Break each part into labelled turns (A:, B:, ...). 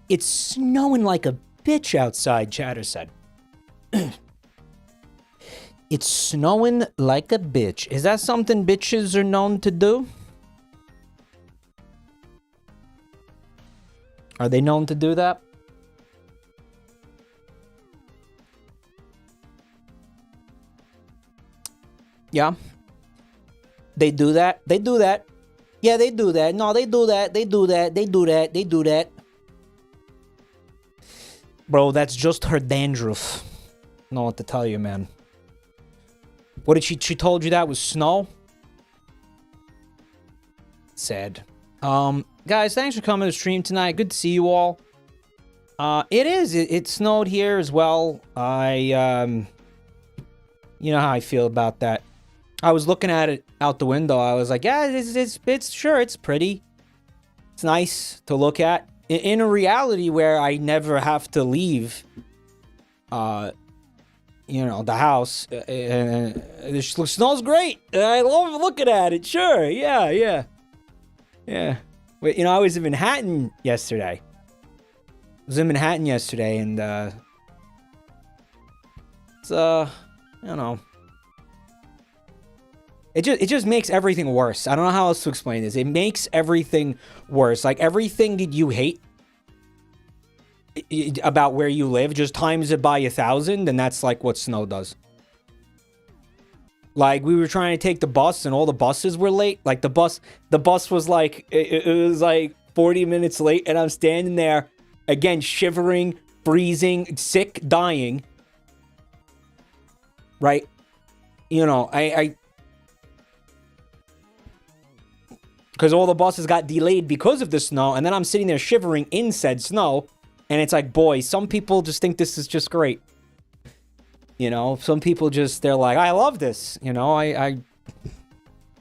A: It's snowing like a bitch outside, Chatter said. It's snowing like a bitch. Is that something bitches are known to do? Are they known to do that? Yeah. They do that? They do that. Yeah, they do that. No, they do that. They do that. They do that. They do that. Bro, that's just her dandruff. I don't know what to tell you, man. What did she told you that was snow? Sad. Guys, thanks for coming to the stream tonight. Good to see you all. It snowed here as well. You know how I feel about that. I was looking at it out the window. I was like, yeah, it's sure, it's pretty. It's nice to look at. In a reality where I never have to leave, you know, the house. The snow's great. I love looking at it. Sure, yeah. But, you know, I was in Manhattan yesterday. And, it's, you know. It just makes everything worse. I don't know how else to explain this. It makes everything worse. Like, everything that you hate about where you live, just times it by 1,000, and that's like what snow does. Like, we were trying to take the bus, and all the buses were late. Like, the bus was like, it was like 40 minutes late, and I'm standing there, again, shivering, freezing, sick, dying. Right? You know, because all the buses got delayed because of the snow, and then I'm sitting there shivering in said snow, and it's like, boy, some people just think this is just great. You know, some people just, they're like, I love this. You know,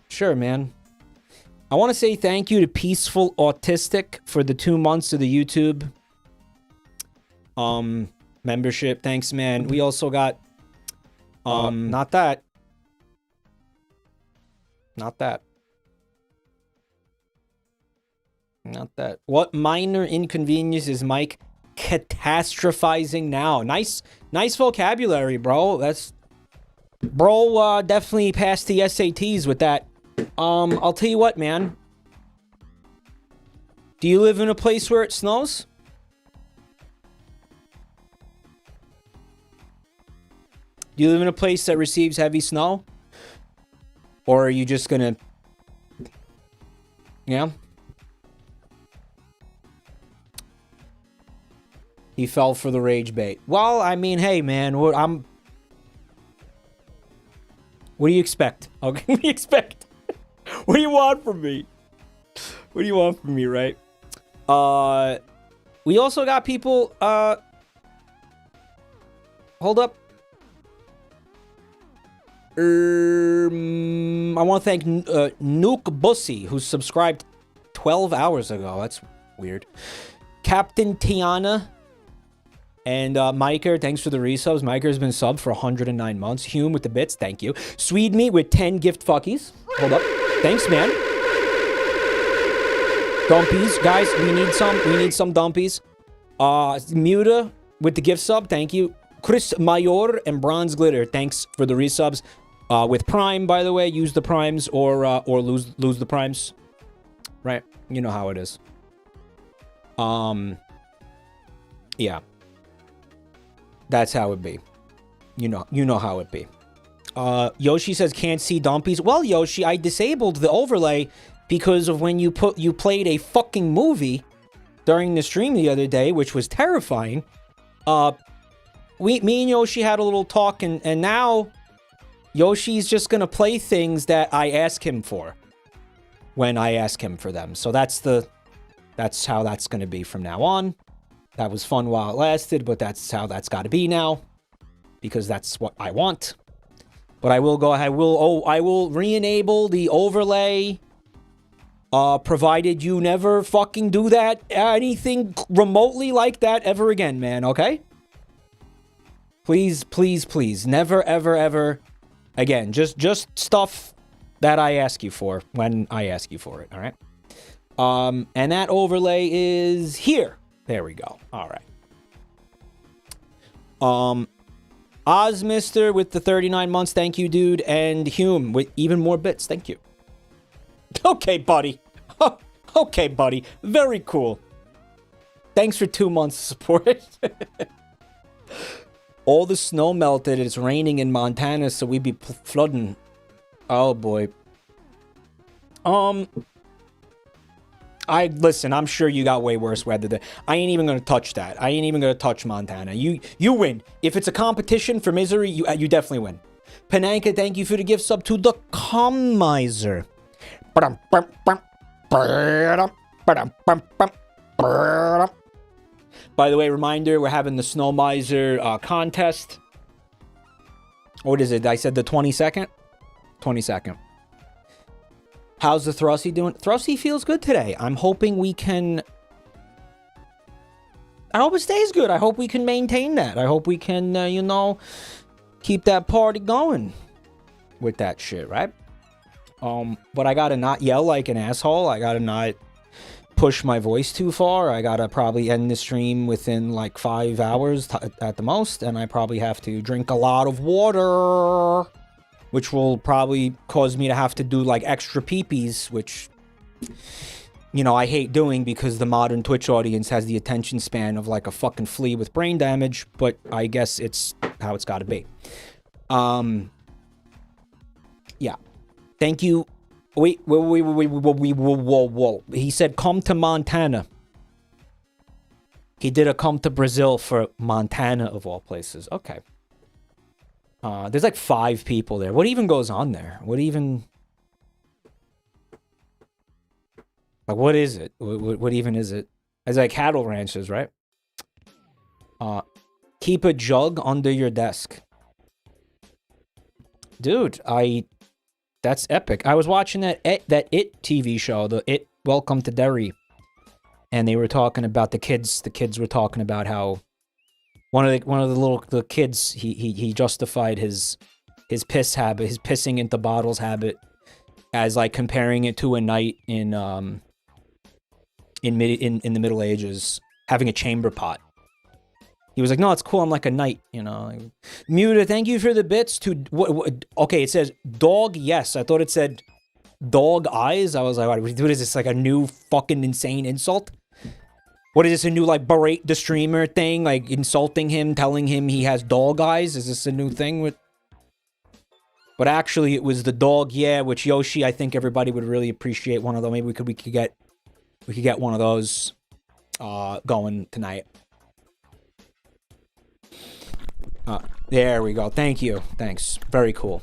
A: sure, man. I want to say thank you to Peaceful Autistic for the 2 months of the YouTube membership. Thanks, man. We also got, not that. What minor inconvenience is Mike catastrophizing now? Nice vocabulary, bro. Bro definitely passed the SATs with that. I'll tell you what, man. Do you live in a place where it snows? Do you live in a place that receives heavy snow? Or are you just gonna... Yeah? He fell for the rage bait. Well, I mean, hey, man, what do you expect? Okay, what do you expect? What do you want from me? What do you want from me, right? We also got people, hold up. I want to thank Nuke Bussy, who subscribed 12 hours ago. That's weird. Captain Tiana. And Miker, thanks for the resubs. Miker's been subbed for 109 months. Hume with the bits, thank you. Swede Me with 10 gift fuckies. Hold up. Thanks, man. Dumpies. Guys, we need some dumpies. Muta with the gift sub, thank you. Chris Mayor and Bronze Glitter, thanks for the resubs. With Prime, by the way, use the Primes or lose the Primes. Right? You know how it is. Yeah. That's how it be. You know how it be. Yoshi says can't see dumpies. Well, Yoshi, I disabled the overlay because of when you played a fucking movie during the stream the other day, which was terrifying. Me and Yoshi had a little talk, and now Yoshi's just gonna play things that I ask him for when I ask him for them. So that's how that's gonna be from now on. That was fun while it lasted, but that's how that's got to be now, because that's what I want. But I will go ahead. I will re-enable the overlay, provided you never fucking do that, anything remotely like that ever again, man. Okay? Please, please, please, never, ever, ever again. Just stuff that I ask you for when I ask you for it. All right? And that overlay is here. There we go. All right. Ozmister with the 39 months. Thank you, dude. And Hume with even more bits. Thank you. Okay, buddy. Okay, buddy. Very cool. Thanks for 2 months of support. All the snow melted. It's raining in Montana, so we be flooding. Oh, boy. Listen, I'm sure you got way worse weather than... I ain't even gonna touch that. I ain't even gonna touch Montana. You win. If it's a competition for misery, you definitely win. Pananka, thank you for the gift sub to the Commiser. By the way, reminder, we're having the Snow Miser contest. What is it? I said the 22nd? 22nd. How's the Thrusty doing? Thrusty feels good today. I'm hoping we can... I hope it stays good. I hope we can maintain that. I hope we can, you know, keep that party going with that shit, right? But I gotta not yell like an asshole. I gotta not push my voice too far. I gotta probably end the stream within like 5 hours at the most. And I probably have to drink a lot of water, which will probably cause me to have to do like extra peepees, which, you know, I hate doing because the modern Twitch audience has the attention span of like a fucking flea with brain damage, but I guess it's how it's gotta be. Yeah. Thank you. Wait, whoa. He said come to Montana. He did a come to Brazil for Montana of all places. Okay. There's like 5 people there. What even goes on there? What even... Like, what is it? What even is it? It's like cattle ranches, right? Keep a jug under your desk. Dude, that's epic. I was watching that It TV show, the It Welcome to Derry. And they were talking about the kids. The kids were talking about how one of the kids, he justified his piss habit, his pissing into bottles habit, as like comparing it to a knight in the Middle Ages having a chamber pot. He was like, no, it's cool. I'm like a knight, you know. Muta, thank you for the bits. Okay, it says dog. Yes, I thought it said dog eyes. I was like, what is this? Like a new fucking insane insult? What is this, a new, like, berate the streamer thing? Like, insulting him, telling him he has dog eyes? Is this a new thing with... But actually, it was the dog, yeah, which Yoshi, I think everybody would really appreciate one of them. Maybe we could get one of those going tonight. There we go. Thank you. Thanks. Very cool.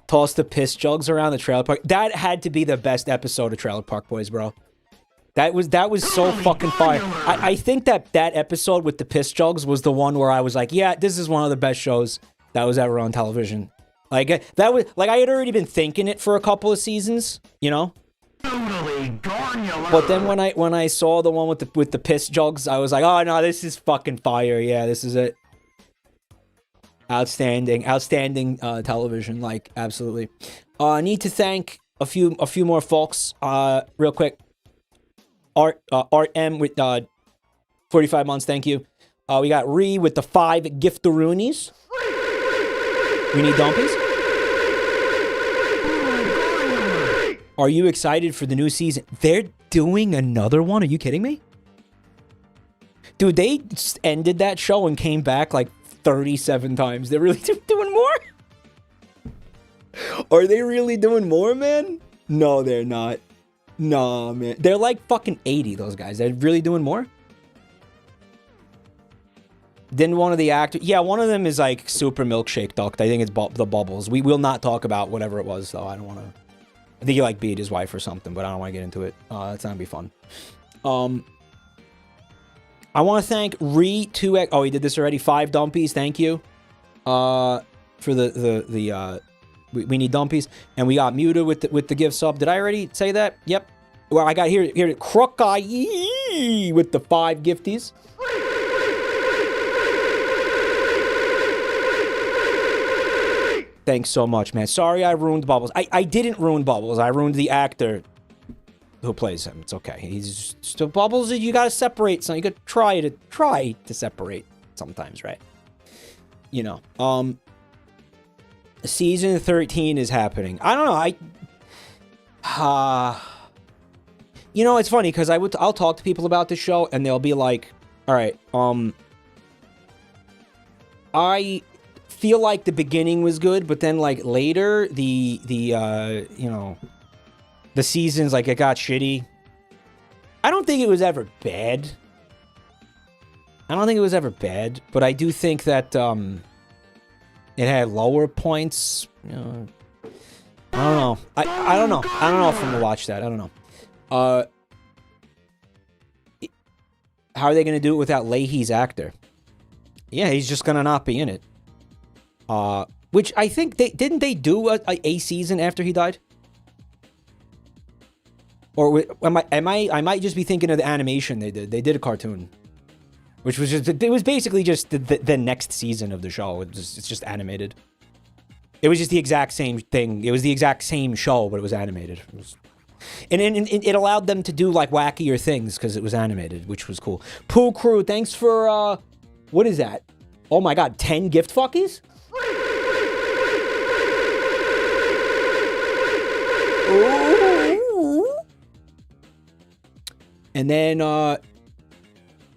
A: Toss the piss jugs around the trailer park. That had to be the best episode of Trailer Park Boys, bro. That was so fucking fire. I think that episode with the piss jugs was the one where I was like, yeah, this is one of the best shows that was ever on television. Like, that was, like, I had already been thinking it for a couple of seasons, you know? But then when I saw the one with the piss jugs, I was like, oh no, this is fucking fire. Yeah, this is it. Outstanding television, like, absolutely. I need to thank a few more folks, real quick. Art M with 45 months, thank you. We got Ree with the 5 giftaroonies. We need dumpies. Are you excited for the new season? They're doing another one? Are you kidding me? Dude, they ended that show and came back like 37 times. They're really doing more? Are they really doing more, man? No, they're not. No, man. They're like fucking 80, those guys. They're really doing more? Then one of the actors... Yeah, one of them is like super milkshake ducked. I think it's the Bubbles. We will not talk about whatever it was, though. I don't want to... I think he like beat his wife or something, but I don't want to get into it. It's not gonna be fun. I want to thank Re2X. Oh, he did this already. 5 dumpies. Thank you. For the we need dumpies, and we got Muta with the gift sub. Did I already say that? Yep. Well, I got here Crookeye with the 5 gifties. Thanks so much, man. Sorry I ruined Bubbles. I didn't ruin Bubbles. I ruined the actor who plays him. It's okay. He's still Bubbles. You gotta separate. So you gotta try to separate sometimes, right? You know. Season 13 is happening. I don't know. You know, it's funny because I'll talk to people about the show and they'll be like, all right, I feel like the beginning was good, but then like later the you know, the seasons, like, it got shitty. I don't think it was ever bad. But I do think that it had lower points. You know, I don't know. I don't know. I don't know if I'm gonna watch that. I don't know. How are they gonna do it without Leahy's actor? Yeah, he's just gonna not be in it. Which I think didn't they do a season after he died? Or I might just be thinking of the animation they did. They did a cartoon, which was just, it was basically just the next season of the show. It's just animated. It was just the exact same thing. It was the exact same show, but it was animated. And it allowed them to do like wackier things because it was animated, which was cool. Pooh Crew, thanks for what is that? Oh my god, 10 gift fuckies? Ooh. And then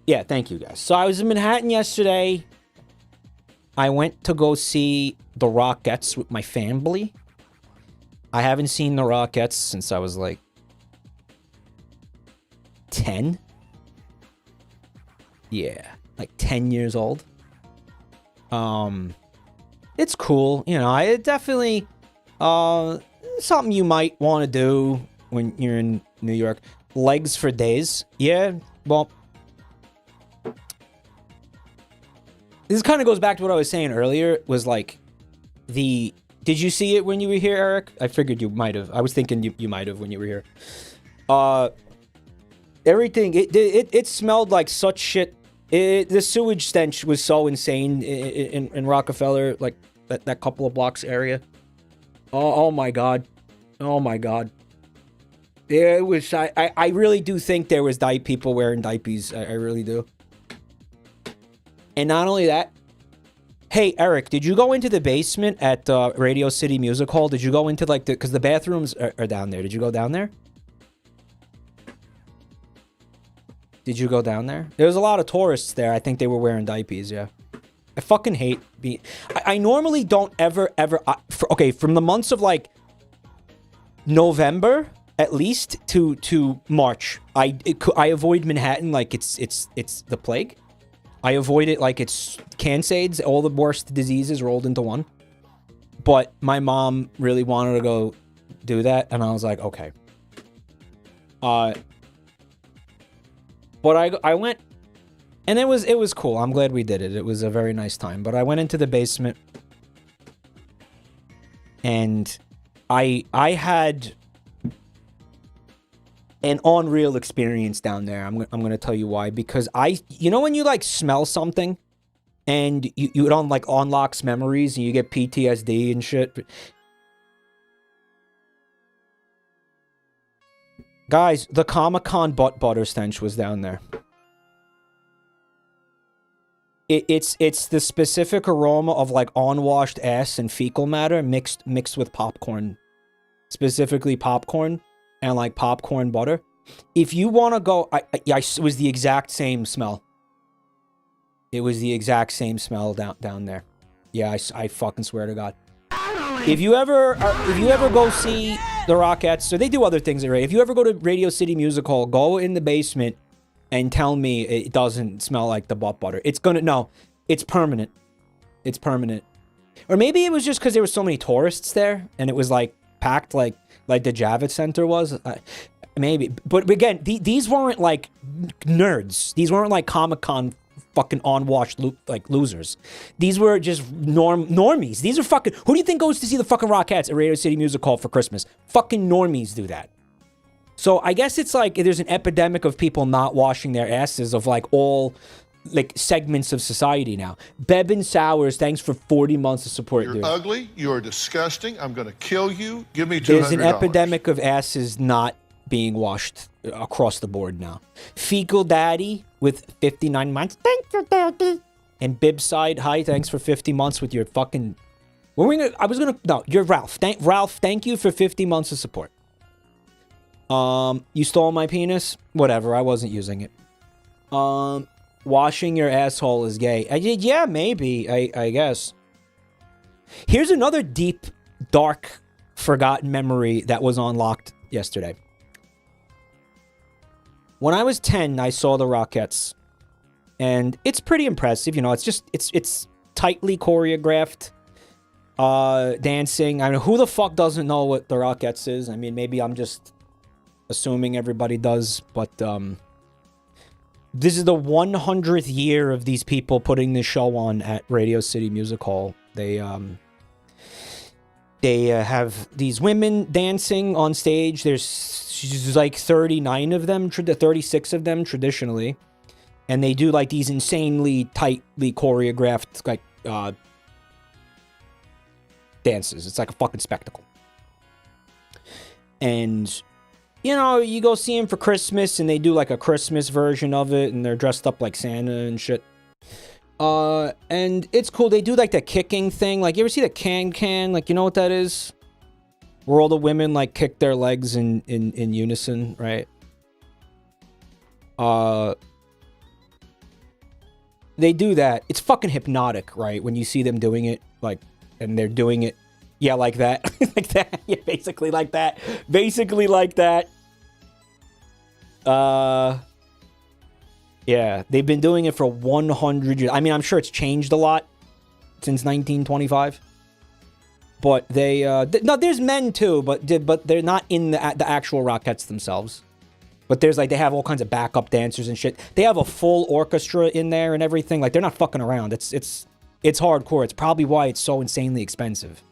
A: yeah, thank you guys. So I was in Manhattan yesterday. I went to go see the Rockettes with my family. I haven't seen the Rockettes since I was like 10. Yeah, like 10 years old. It's cool, you know. It definitely something you might want to do when you're in New York. Legs for days. Yeah, well, this kind of goes back to what I was saying earlier. Was like did you see it when you were here, Eric? I figured you might have. I was thinking you might have when you were here. Everything, it smelled like such shit. The sewage stench was so insane in Rockefeller, like that couple of blocks area. Oh my god. Oh my god. It was, I really do think there was people wearing diapers. I really do. And not only that, hey, Eric, did you go into the basement at Radio City Music Hall? Did you go into, like, because the bathrooms are down there. Did you go down there? Did you go down there? There was a lot of tourists there. I think they were wearing diapers, yeah. I fucking hate being... I normally don't ever... Okay, from the months of, like, November, at least, to March, I avoid Manhattan like it's the plague. I avoid it like it's Cansades, all the worst diseases rolled into one. But my mom really wanted to go do that, and I was like, okay. But I went, and it was cool. I'm glad we did it. It was a very nice time. But I went into the basement, and I had an unreal experience down there. I'm gonna tell you why. Because you know when you like smell something and you don't like unlocks memories and you get PTSD and shit. Guys, the Comic-Con butt butter stench was down there. It's the specific aroma of like unwashed ass and fecal matter mixed with popcorn. Specifically popcorn. And like popcorn butter. If you want to go, it was the exact same smell. It was the exact same smell down there. Yeah, I fucking swear to God. If you ever go see the Rockettes, so they do other things at Radio. If you ever go to Radio City Music Hall, go in the basement and tell me it doesn't smell like the butt butter. It's permanent. It's permanent. Or maybe it was just because there were so many tourists there and it was like packed like the Javits Center was. Maybe. But again, these weren't like nerds. These weren't like Comic-Con fucking unwashed like losers. These were just normies. These are fucking... Who do you think goes to see the fucking Rockettes at Radio City Music Hall for Christmas? Fucking normies do that. So I guess it's like there's an epidemic of people not washing their asses of like all... like segments of society now. Bebin Sowers, thanks for 40 months of support.
B: You're ugly. You're disgusting. I'm going to kill you. Give me $200.
A: There's an epidemic of asses not being washed across the board now. Fecal Daddy with 59 months. Thank you, Daddy. And Bibside, hi, thanks for 50 months with your fucking... No, you're Ralph. Ralph, thank you for 50 months of support. You stole my penis? Whatever, I wasn't using it. Washing your asshole is gay. Yeah, maybe, I guess. Here's another deep, dark, forgotten memory that was unlocked yesterday. When I was 10, I saw the Rockettes. And it's pretty impressive, you know, it's tightly choreographed dancing. I mean, who the fuck doesn't know what the Rockettes is? I mean, maybe I'm just assuming everybody does, but this is the 100th year of these people putting this show on at Radio City Music Hall. They have these women dancing on stage. There's like 39 of them, 36 of them traditionally. And they do like these insanely tightly choreographed like dances. It's like a fucking spectacle. And you know, you go see them for Christmas and they do like a Christmas version of it and they're dressed up like Santa and shit. And it's cool. They do like the kicking thing. Like, you ever see the can? Like, you know what that is? Where all the women like kick their legs in unison, right? They do that. It's fucking hypnotic, right? When you see them doing it, like, and they're doing it, yeah, like that. Like that. Yeah, basically like that. Basically like that. Yeah, they've been doing it for 100 years. I mean, I'm sure it's changed a lot since 1925. But they, no, there's men too, but they're not in the actual Rockettes themselves. But there's like, they have all kinds of backup dancers and shit. They have a full orchestra in there and everything. Like, they're not fucking around. It's hardcore. It's probably why it's so insanely expensive.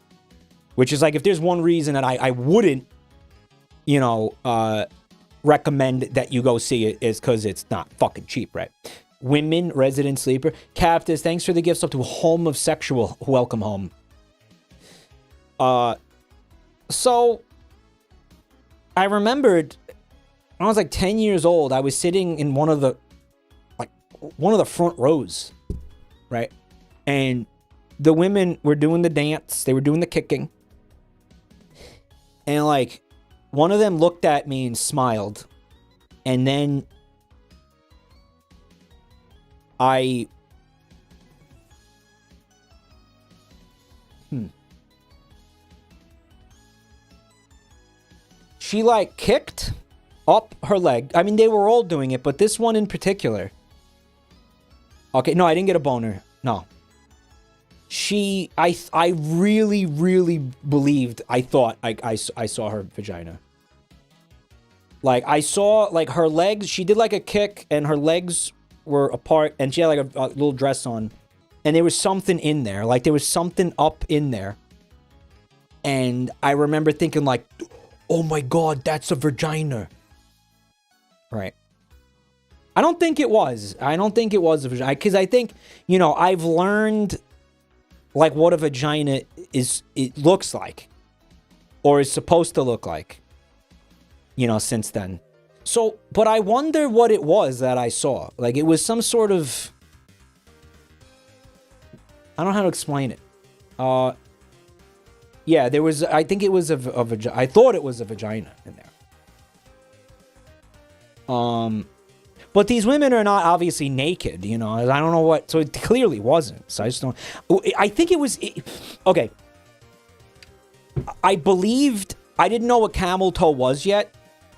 A: Which is like, if there's one reason that I wouldn't, you know, recommend that you go see it, is because it's not fucking cheap, right? Women, Resident Sleeper. Cactus, thanks for the gifts up to Home of Sexual. Welcome home. So, I remembered when I was like 10 years old, I was sitting in one of the front rows, right? And the women were doing the dance. They were doing the kicking. And like, one of them looked at me and smiled. And then she like kicked up her leg. I mean, they were all doing it, but this one in particular. Okay, no, I didn't get a boner. No. I really, really believed, I thought I saw her vagina. Like, I saw, like, her legs, she did, like, a kick, and her legs were apart, and she had, like, a little dress on. And there was something in there. Like, there was something up in there. And I remember thinking, like, oh my god, that's a vagina. Right. I don't think it was. I don't think it was a vagina. Because I think, you know, I've learned, like, what a vagina it looks like. Or is supposed to look like. You know, since then. So, but I wonder what it was that I saw. Like, it was some sort of... I don't know how to explain it. Yeah, there was... I think it was a vagina. I thought it was a vagina in there. But these women are not obviously naked, you know. I don't know what... So it clearly wasn't. So I just don't... I think it was... Okay. I believed... I didn't know what camel toe was yet.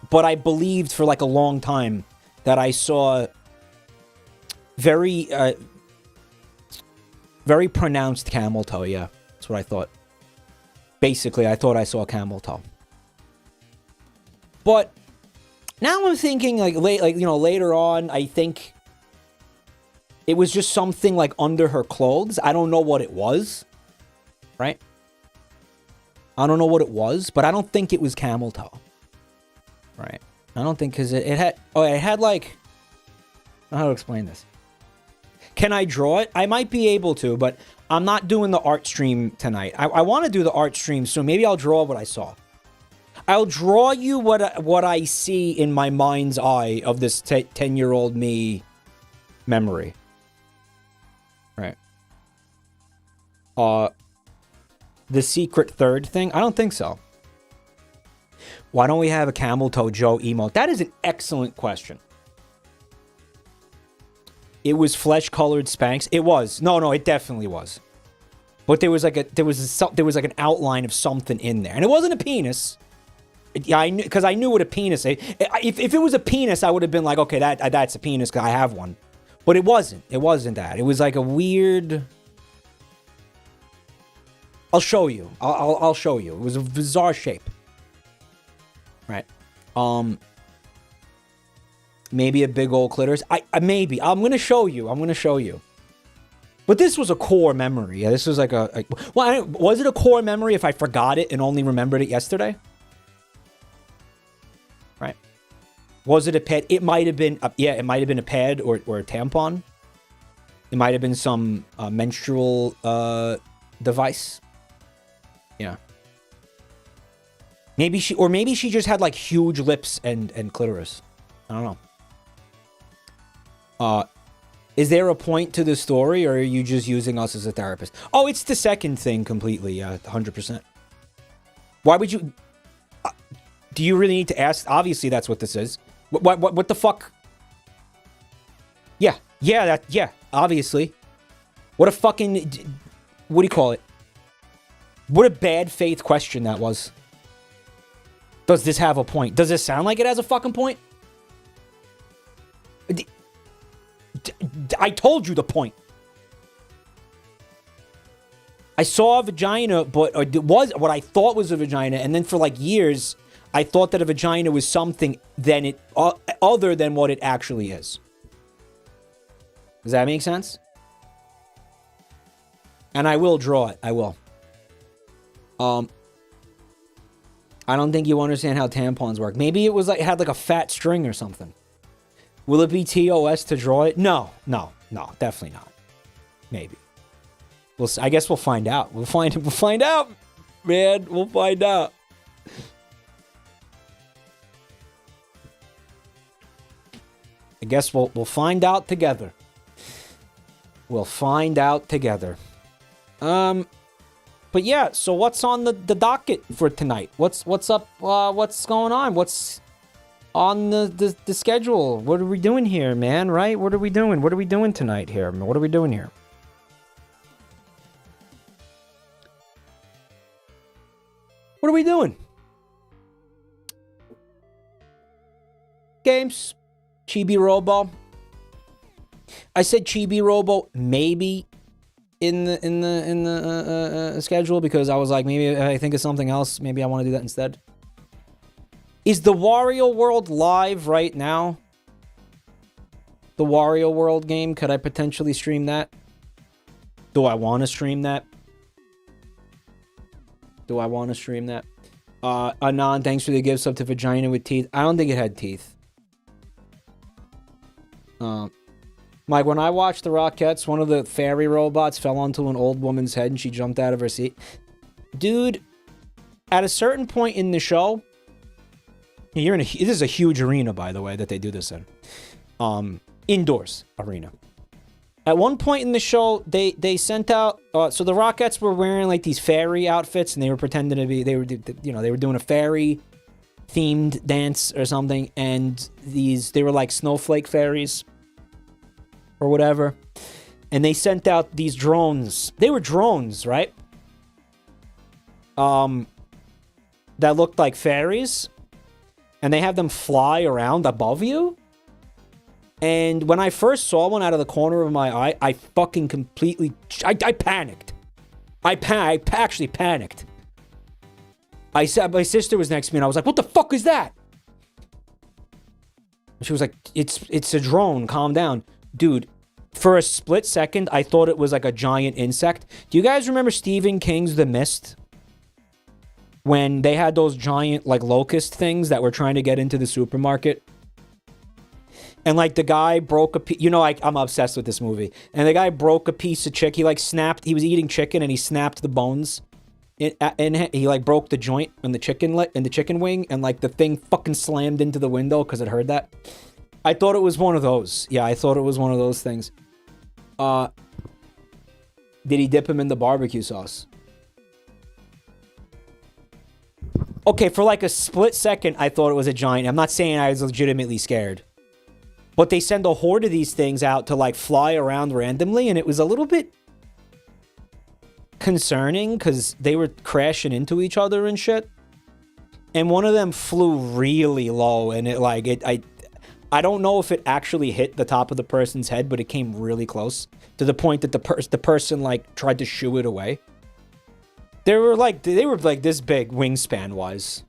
A: But I believed for like a long time that I saw very pronounced camel toe. Yeah, that's what I thought. Basically, I thought I saw camel toe. But now I'm thinking like later on, I think it was just something like under her clothes. I don't know what it was. Right? I don't know what it was, but I don't think it was camel toe. Right. I don't think, because it had... Oh, it had, like... I don't know how to explain this. Can I draw it? I might be able to, but I'm not doing the art stream tonight. I want to do the art stream soon. Maybe I'll draw what I saw. I'll draw you what I see in my mind's eye of this 10-year-old me memory. Right. The secret third thing? I don't think so. Why don't we have a Camel Toe Joe emote? That is an excellent question. It was flesh-colored Spanx. It was. No, it definitely was. But there was like an outline of something in there, and it wasn't a penis. Yeah, I knew, because I knew what a penis is. If it was a penis, I would have been like, okay, that's a penis because I have one. But it wasn't. It wasn't that. It was like a weird. I'll show you. I'll show you. It was a bizarre shape. Right. Maybe a big old clitoris. Maybe. I'm gonna show you. I'm gonna show you. But this was a core memory. Yeah, this was like well, was it a core memory if I forgot it and only remembered it yesterday? Right. Was it a pad? It might have been. Yeah, it might have been a pad or a tampon. It might have been some menstrual device. Yeah. Maybe she just had like huge lips and clitoris. I don't know. Is there a point to the story, or are you just using us as a therapist? Oh, it's the second thing completely. 100%. Why would you? Do you really need to ask? Obviously, that's what this is. What the fuck? Yeah. Obviously. What a fucking. What do you call it? What a bad faith question that was. Does this have a point? Does this sound like it has a fucking point? I told you the point. I saw a vagina, but it was what I thought was a vagina, and then for like years, I thought that a vagina was something other than what it actually is. Does that make sense? And I will draw it. I will. I don't think you understand how tampons work. Maybe it was like it had like a fat string or something. Will it be TOS to draw it? No, definitely not. Maybe. I guess we'll find out. We'll find out, man. We'll find out. I guess we'll find out together. We'll find out together. But yeah, so what's on the docket for tonight? What's up? What's going on? What's on the schedule? What are we doing here, man? Right? What are we doing? What are we doing tonight here? What are we doing here? What are we doing? Games. Chibi-Robo. I said Chibi-Robo maybe in the schedule because I was like, maybe I think of something else. Maybe I want to do that instead. Is the Wario World live right now? The Wario World game? Could I potentially stream that? Do I want to stream that? Anon, thanks for the gift sub to Vagina with Teeth. I don't think it had teeth. Mike, when I watched the Rockettes, one of the fairy robots fell onto an old woman's head and she jumped out of her seat. Dude, at a certain point in the show, this is a huge arena, by the way, that they do this in. Indoors arena. At one point in the show, they sent out, so the Rockettes were wearing like these fairy outfits and they were pretending to be, they were doing a fairy themed dance or something, and they were like snowflake fairies or whatever, and they sent out these drones. They were drones, right? That looked like fairies, and they have them fly around above you. And when I first saw one out of the corner of my eye, I fucking completely, I panicked. I actually panicked. I said, my sister was next to me and I was like, what the fuck is that? She was like, it's a drone, calm down. Dude, for a split second, I thought it was like a giant insect. Do you guys remember Stephen King's The Mist? When they had those giant like locust things that were trying to get into the supermarket? And like the guy broke a piece, I'm obsessed with this movie. And the guy broke a piece of chicken. He was eating chicken and he snapped the bones And he like broke the joint in the chicken wing, and like the thing fucking slammed into the window because it heard that. I thought it was one of those. Yeah, I thought it was one of those things. Did he dip him in the barbecue sauce? Okay, for like a split second, I thought it was a giant. I'm not saying I was legitimately scared. But they send a horde of these things out to like fly around randomly, and it was a little bit concerning because they were crashing into each other and shit. And one of them flew really low, and I don't know if it actually hit the top of the person's head, but it came really close to the point that the person like tried to shoo it away. They were like this big wingspan wise.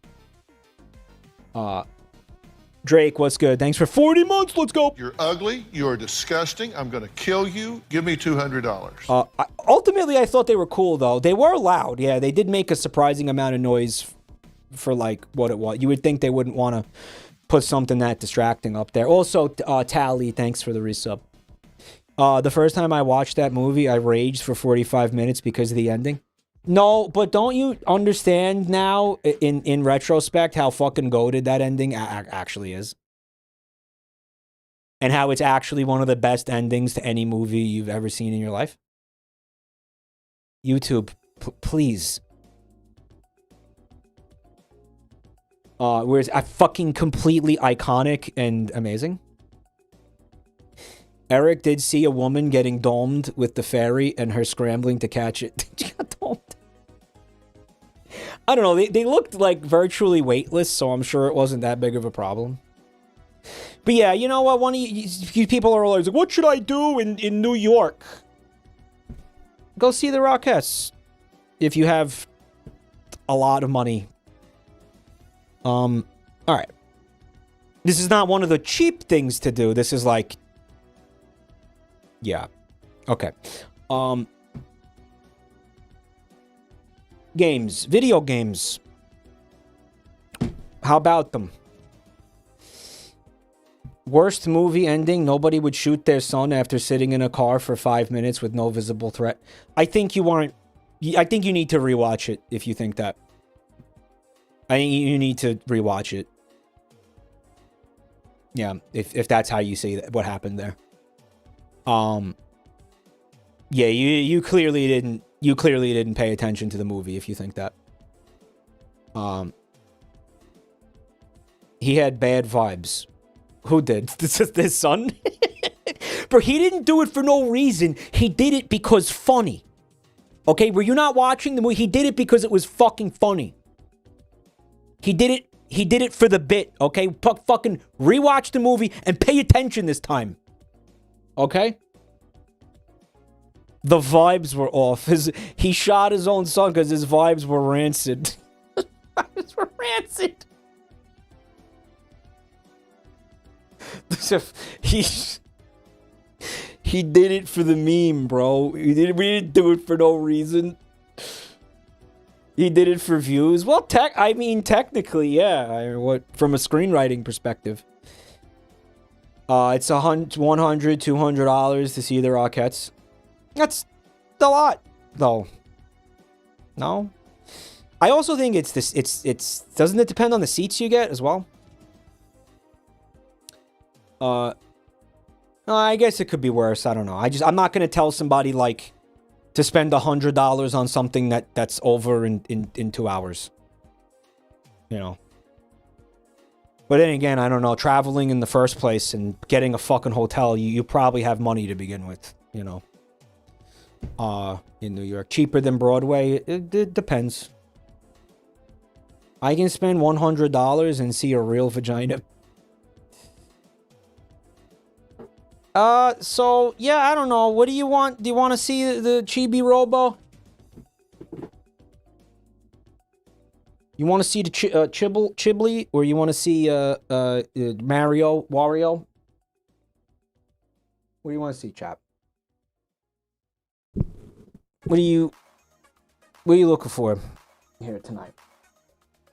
A: Drake, what's good? Thanks for 40 months. Let's go.
B: You're ugly. You're disgusting. I'm going to kill you. Give me $200.
A: Ultimately, I thought they were cool, though. They were loud. Yeah, they did make a surprising amount of noise for, like, what it was. You would think they wouldn't want to put something that distracting up there. Also, Tally, thanks for the resub. The first time I watched that movie, I raged for 45 minutes because of the ending. No, but don't you understand now, in retrospect, how fucking goated that ending actually is? And how it's actually one of the best endings to any movie you've ever seen in your life? YouTube, please. Whereas fucking completely iconic and amazing. Eric did see a woman getting domed with the fairy and her scrambling to catch it. She got domed. I don't know. They looked like virtually weightless, so I'm sure it wasn't that big of a problem. But yeah, you know what? One of you people are always like, what should I do in New York? Go see the Rockettes. If you have a lot of money. Alright. This is not one of the cheap things to do. This is like... Yeah. Okay. Games. Video games. How about them? Worst movie ending. Nobody would shoot their son after sitting in a car for 5 minutes with no visible threat. I think you aren't... I think you need to rewatch it if you think that. I think you need to rewatch it. Yeah, if that's how you see that, what happened there. Yeah, you clearly didn't pay attention to the movie if you think that. He had bad vibes. Who did? This son? But he didn't do it for no reason. He did it because funny. Okay, were you not watching the movie? He did it because it was fucking funny. He did it for the bit, okay? Fucking rewatch the movie and pay attention this time. Okay? The vibes were off. He shot his own son because his vibes were rancid. His vibes were rancid. He did it for the meme, bro. We didn't do it for no reason. He did it for views. Well, technically, yeah. From a screenwriting perspective. It's $100, $200 to see the Rockettes. That's a lot, though. No? I also think it's doesn't it depend on the seats you get as well? I guess it could be worse. I don't know. I'm not gonna tell somebody like to spend $100 on something that's over in 2 hours. You know. But then again, I don't know. Traveling in the first place and getting a fucking hotel, you probably have money to begin with. You know. In New York, cheaper than Broadway. It depends. I can spend $100 and see a real vagina. So, yeah, I don't know. What do you want? Do you want to see the Chibi-Robo? You want to see the Chibli? Or you want to see, Mario, Wario? What do you want to see, chap? What are you looking for here tonight?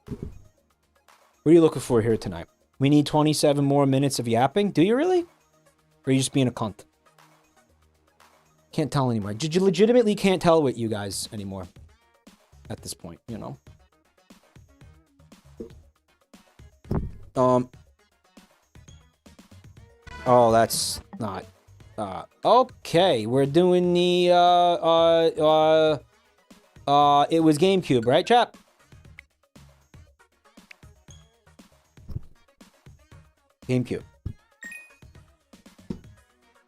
A: What are you looking for here tonight? We need 27 more minutes of yapping? Do you really? Or are you just being a cunt? Can't tell anymore. You legitimately can't tell with you guys anymore. at this point, you know. Oh, that's not. Okay, we're doing the it was GameCube, right, chap? GameCube.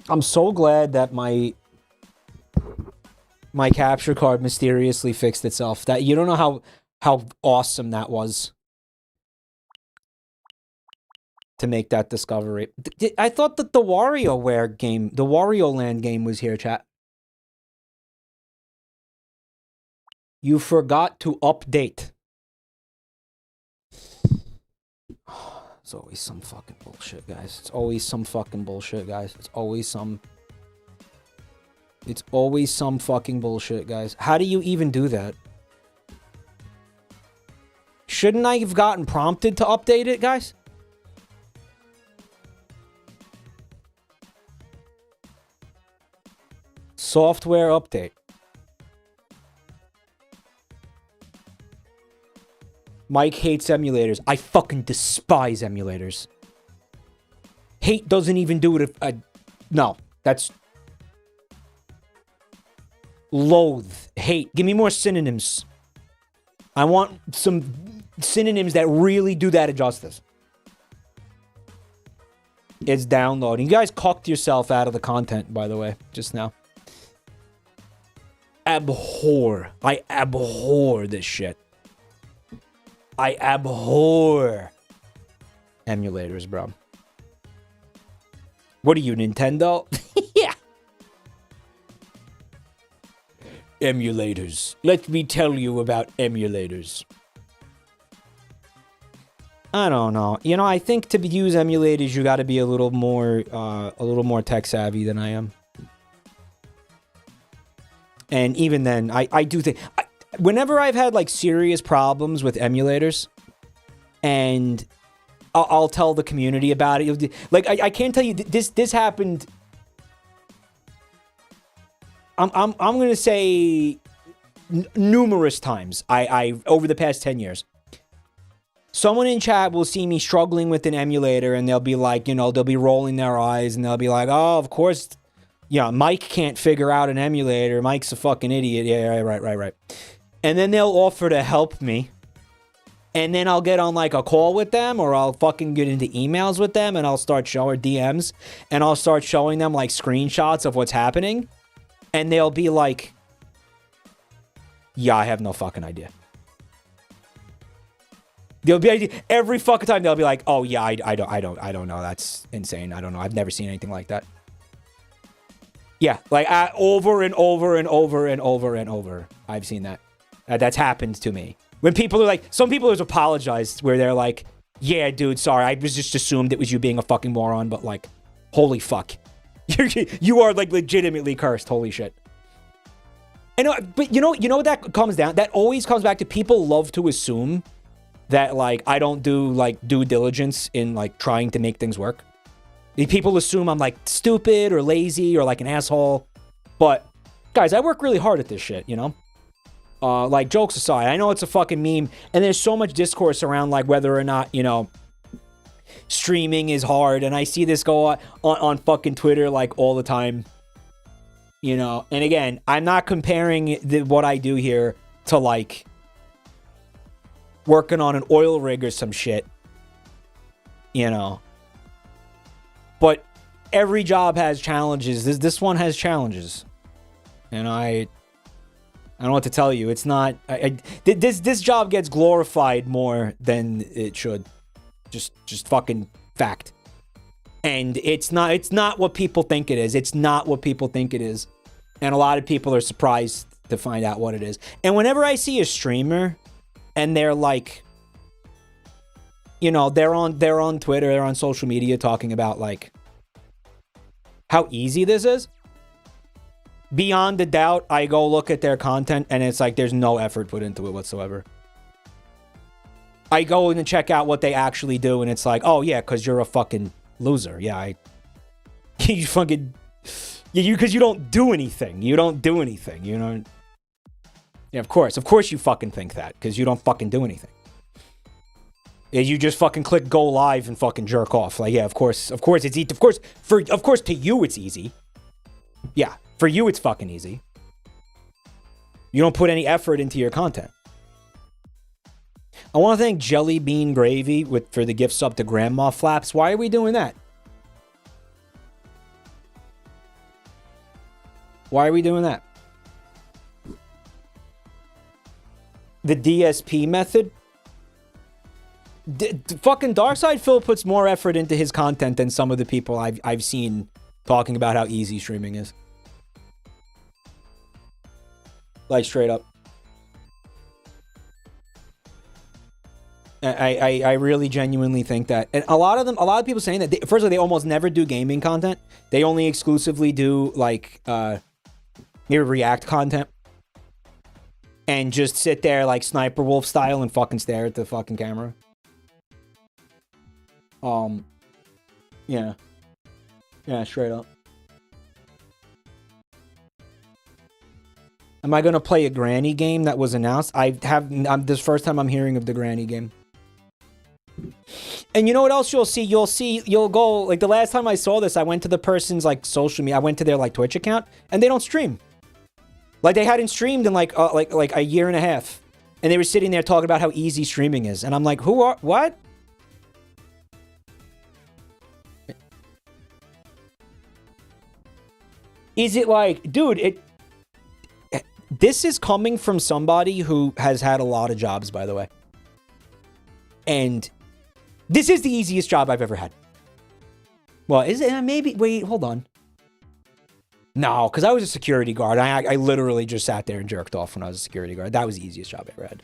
A: I'm so glad that my capture card mysteriously fixed itself. That you don't know how awesome that was to make that discovery. I thought that the WarioWare game, the Wario Land game was here, chat. You forgot to update. It's always some fucking bullshit, guys. It's always some fucking bullshit, guys. It's always some fucking bullshit, guys. How do you even do that? Shouldn't I have gotten prompted to update it, guys? Software update. Mike hates emulators. I fucking despise emulators. Hate doesn't even do it if I... No, that's... Loathe. Hate. Give me more synonyms. I want some synonyms that really do that justice. It's downloading. You guys cucked yourself out of the content, by the way, just now. Abhor. I abhor this shit. I abhor emulators, bro. What are you, Nintendo? Yeah. Emulators. Let me tell you about emulators. I don't know. You know, I think to use emulators, you got to be a little more tech savvy than I am. And even then, I do think... whenever I've had, like, serious problems with emulators, and I'll tell the community about it. Like, I can't tell you... This happened... I'm going to say... numerous times. Over the past 10 years. Someone in chat will see me struggling with an emulator, and they'll be like, you know, they'll be rolling their eyes, and they'll be like, oh, of course... Yeah, Mike can't figure out an emulator. Mike's a fucking idiot. Yeah, right. And then they'll offer to help me. And then I'll get on, like, a call with them, or I'll fucking get into emails with them, and I'll start showing DMs, and I'll start showing them, like, screenshots of what's happening. And they'll be like, yeah, I have no fucking idea. They'll be, every fucking time they'll be like, oh, yeah, I don't know. That's insane. I don't know. I've never seen anything like that. Yeah, like over and over and over and over and over. I've seen that. That's happened to me. When people are like, some people have apologized where they're like, yeah, dude, sorry. I was just assumed it was you being a fucking moron, but like, holy fuck. You are like legitimately cursed. Holy shit. And, but you know what that comes down? That always comes back to people love to assume that like I don't do like due diligence in like trying to make things work. People assume I'm, like, stupid or lazy or, like, an asshole. But, guys, I work really hard at this shit, you know? Like, jokes aside, I know it's a fucking meme. And there's so much discourse around, like, whether or not, you know, streaming is hard. And I see this go on fucking Twitter, like, all the time. You know? And, again, I'm not comparing what I do here to, like, working on an oil rig or some shit. You know? But every job has challenges. This one has challenges. And I don't know what to tell you. It's not... This job gets glorified more than it should. Just fucking fact. And it's not what people think it is. It's not what people think it is. And a lot of people are surprised to find out what it is. And whenever I see a streamer and they're like... You know, they're on Twitter, they're on social media talking about, like, how easy this is. Beyond a doubt, I go look at their content, and it's like there's no effort put into it whatsoever. I go in and check out what they actually do, and it's like, oh, yeah, because you're a fucking loser. Yeah, you fucking... Yeah, because you don't do anything. You don't do anything, you know? Yeah, of course you fucking think that, because you don't fucking do anything. Yeah, you just fucking click go live and fucking jerk off. Like, yeah, of course it's easy. Of course to you it's easy. Yeah, for you it's fucking easy. You don't put any effort into your content. I want to thank Jelly Bean Gravy for the gift sub to Grandma Flaps. Why are we doing that? Why are we doing that? The DSP method? Fucking Darkside Phil puts more effort into his content than some of the people I've seen talking about how easy streaming is. Like, straight up. I really genuinely think that. And a lot of people saying that, firstly, they almost never do gaming content. They only exclusively do, like, maybe React content. And just sit there, like, Sniper Wolf style and fucking stare at the fucking camera. Yeah. Yeah, straight up. Am I gonna play a Granny game that was announced? This first time I'm hearing of the Granny game. And you know what else you'll see? You'll go, like, the last time I saw this, I went to the person's, like, social media. I went to their, like, Twitch account, and they don't stream. Like, they hadn't streamed in, like a year and a half. And they were sitting there talking about how easy streaming is. And I'm like, what? Is it like, dude, this is coming from somebody who has had a lot of jobs, by the way. And this is the easiest job I've ever had. Well, is it? Maybe, wait, hold on. No, because I was a security guard. I literally just sat there and jerked off when I was a security guard. That was the easiest job I ever had.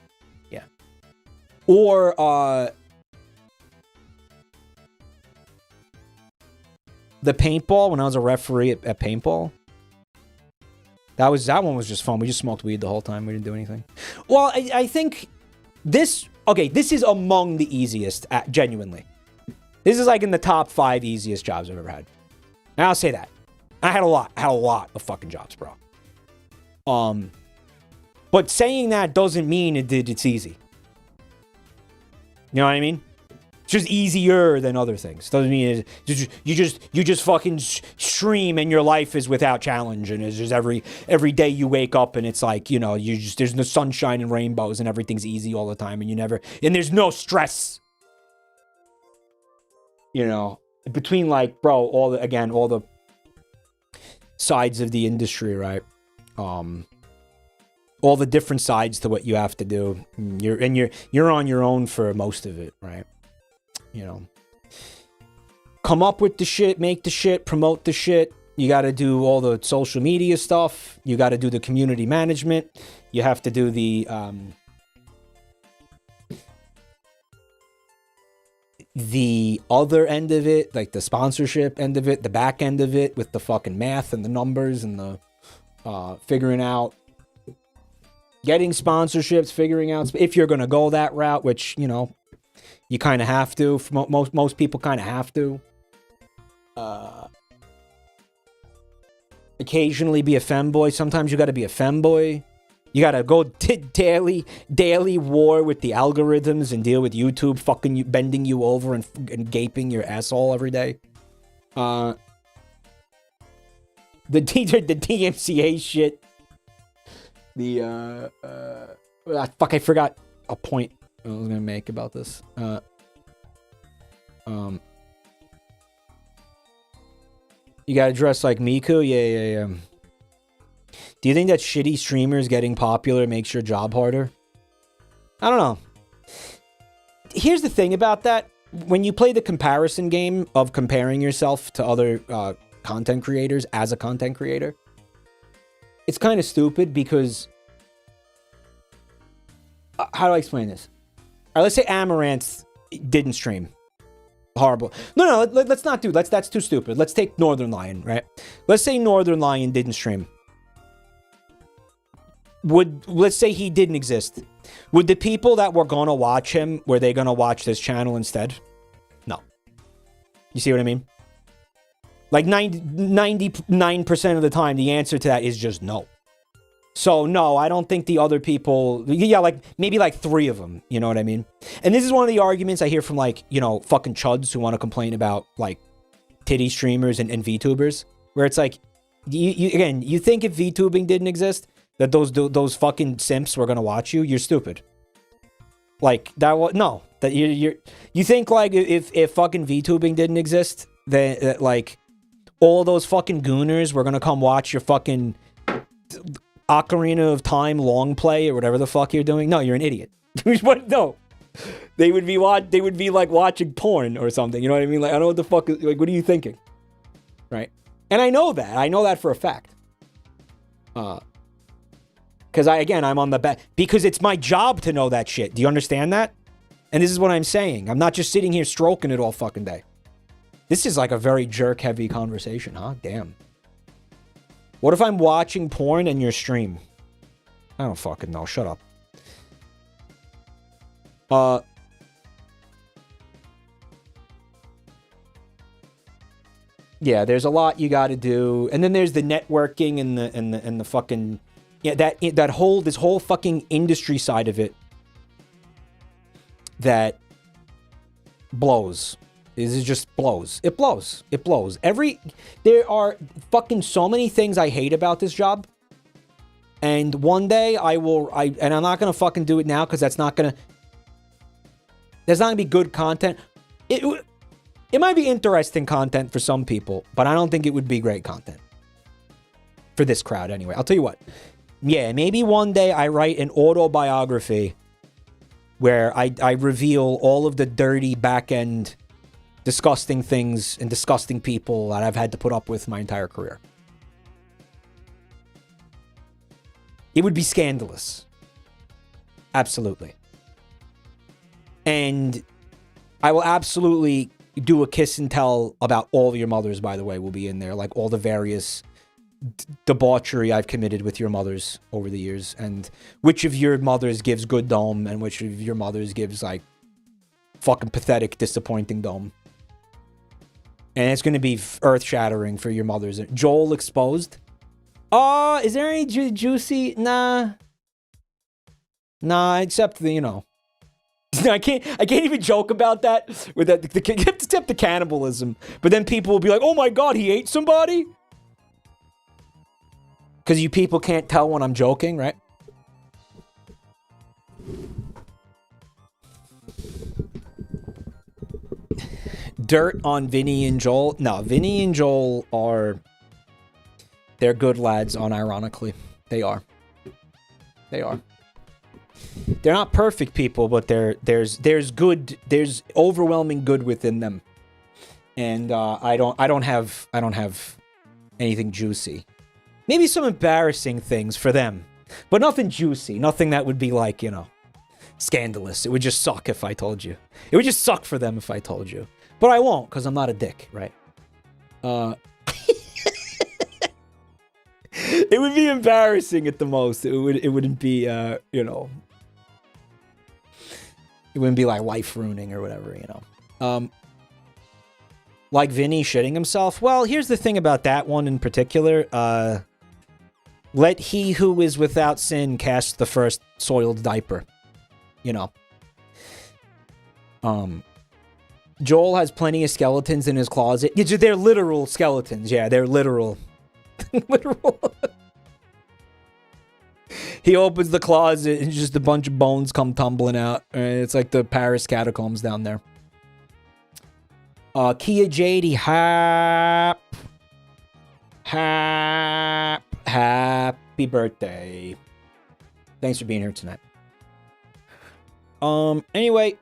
A: Yeah. Or, the paintball, when I was a referee at paintball. That one was just fun. We just smoked weed the whole time. We didn't do anything. Well, I think this is among the easiest, genuinely. This is like in the top 5 easiest jobs I've ever had. And I'll say that. I had a lot of fucking jobs, bro. But saying that doesn't mean it's easy. You know what I mean? It's just easier than other things. Doesn't mean you just fucking stream and your life is without challenge, and it's just every day you wake up and it's like, you know, there's no sunshine and rainbows and everything's easy all the time, and there's no stress. You know, between, like, bro, all the sides of the industry, right? All the different sides to what you have to do. You're on your own for most of it, right? You know, come up with the shit, make the shit, promote the shit. You got to do all the social media stuff. You got to do the community management. You have to do the other end of it, like the sponsorship end of it, the back end of it with the fucking math and the numbers and the figuring out getting sponsorships, figuring out if you're going to go that route, which, you know, you kind of have to. Most people kind of have to. Occasionally be a femboy. Sometimes you got to be a femboy. You got to go daily war with the algorithms and deal with YouTube fucking bending you over and gaping your asshole every day. The DMCA shit. Fuck, I forgot a point I was gonna make about this. You gotta dress like Miku? Yeah. Do you think that shitty streamers getting popular makes your job harder? I don't know. Here's the thing about that. When you play the comparison game of comparing yourself to other content creators as a content creator, it's kind of stupid because... how do I explain this? All right, let's say Amaranth didn't stream. Horrible. No, let's not do... That's too stupid. Let's take Northern Lion, right? Let's say Northern Lion didn't stream. Let's say he didn't exist. Would the people that were gonna watch him, were they gonna watch this channel instead? No. You see what I mean? Like 99% of the time, the answer to that is just no. So no, I don't think the other people, yeah, like maybe like 3 of them, you know what I mean? And this is one of the arguments I hear from like, you know, fucking chuds who want to complain about like titty streamers and VTubers, where it's like, again, you think if VTubing didn't exist, that those fucking simps were gonna watch you? You're stupid. Like that was no, that you think like if fucking VTubing didn't exist, then like all those fucking gooners were gonna come watch your fucking Ocarina of Time long play or whatever the fuck you're doing? No, you're an idiot. No. They would be like watching porn or something. You know what I mean? Like, I don't know what the fuck is, like, what are you thinking? Right? And I know that. I know that for a fact. Because I'm on the back, because it's my job to know that shit. Do you understand that? And this is what I'm saying. I'm not just sitting here stroking it all fucking day. This is like a very jerk heavy conversation, huh? Damn. What if I'm watching porn in your stream? I don't fucking know. Shut up. Yeah, there's a lot you got to do, and then there's the networking and the fucking this whole fucking industry side of it that blows. This is just blows. It blows. It blows. There are fucking so many things I hate about this job. And one day and I'm not gonna fucking do it now because there's not gonna be good content. It might be interesting content for some people, but I don't think it would be great content. For this crowd anyway. I'll tell you what. Yeah, maybe one day I write an autobiography where I reveal all of the dirty back-end disgusting things and disgusting people that I've had to put up with my entire career. It would be scandalous. Absolutely. And I will absolutely do a kiss and tell about all of your mothers, by the way, will be in there. Like all the various debauchery I've committed with your mothers over the years. And which of your mothers gives good dome and which of your mothers gives like fucking pathetic, disappointing dome. And it's going to be earth-shattering for your mothers. Joel exposed. Is there any juicy? Nah, except the, you know. I can't even joke about that with that except the cannibalism. But then people will be like, "Oh my god, he ate somebody?" Because you people can't tell when I'm joking, right? Dirt on Vinny and Joel. No, Vinny and Joel they're good lads, unironically. They are. They're not perfect people, but there's overwhelming good within them. And I don't have anything juicy. Maybe some embarrassing things for them, but nothing juicy, nothing that would be like, you know, scandalous. It would just suck if I told you. It would just suck for them if I told you. But I won't, because I'm not a dick, right? It would be embarrassing at the most. It wouldn't be, you know... It wouldn't be like life ruining or whatever, you know. Like Vinny shitting himself? Well, here's the thing about that one in particular. Let he who is without sin cast the first soiled diaper. You know. Joel has plenty of skeletons in his closet. Yeah, they're literal skeletons. Yeah, they're literal. Literal. He opens the closet and just a bunch of bones come tumbling out. It's like the Paris catacombs down there. Kia JD, happy birthday. Thanks for being here tonight. Anyway,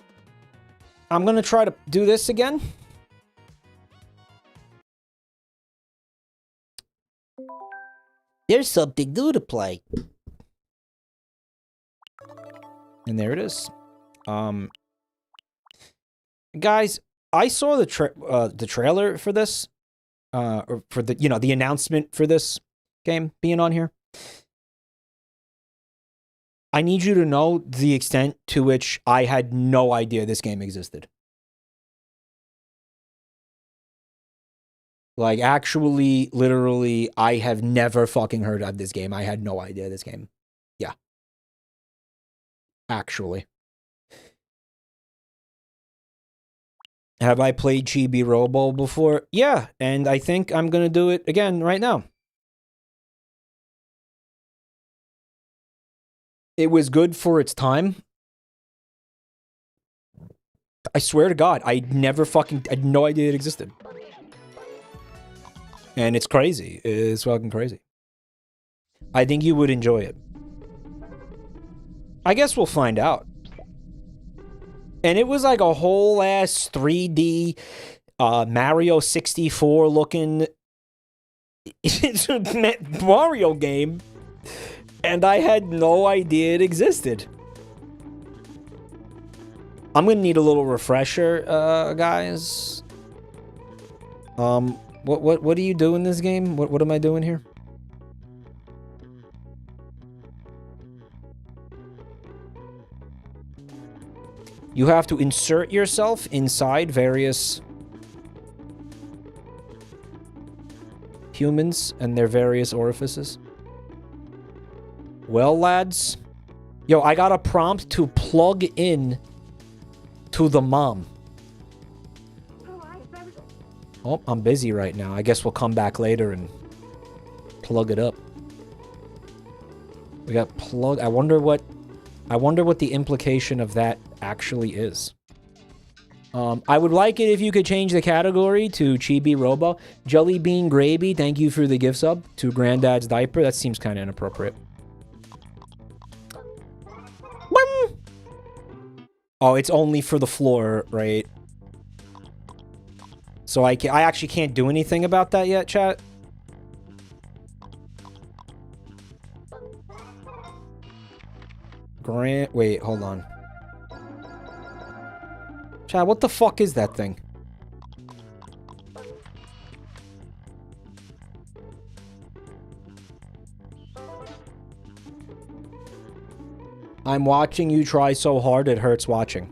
A: I'm gonna try to do this again. There's something new to play. And there it is. Guys, I saw the trailer for this, or for the, you know, the announcement for this game being on here. I need you to know the extent to which I had no idea this game existed. Like, actually, literally, I have never fucking heard of this game. I had no idea this game. Yeah. Actually. Have I played Chibi-Robo before? Yeah, and I think I'm gonna do it again right now. It was good for its time. I swear to God, I had no idea it existed. And it's crazy. It's fucking crazy. I think you would enjoy it. I guess we'll find out. And it was like a whole ass 3D Mario 64 looking Mario game. And I had no idea it existed. I'm gonna need a little refresher, guys. What do you do in this game? What am I doing here? You have to insert yourself inside various humans and their various orifices. Well, lads. Yo, I got a prompt to plug in to the mom. Oh, I'm busy right now. I guess we'll come back later and plug it up. We got plug. I wonder what the implication of that actually is. I would like it if you could change the category to Chibi-Robo. Jelly Bean Gravy, thank you for the gift sub to Granddad's Diaper. That seems kind of inappropriate. Oh, it's only for the floor, right? So I actually can't do anything about that yet, chat. Wait, hold on. Chat, what the fuck is that thing? I'm watching you try so hard it hurts watching.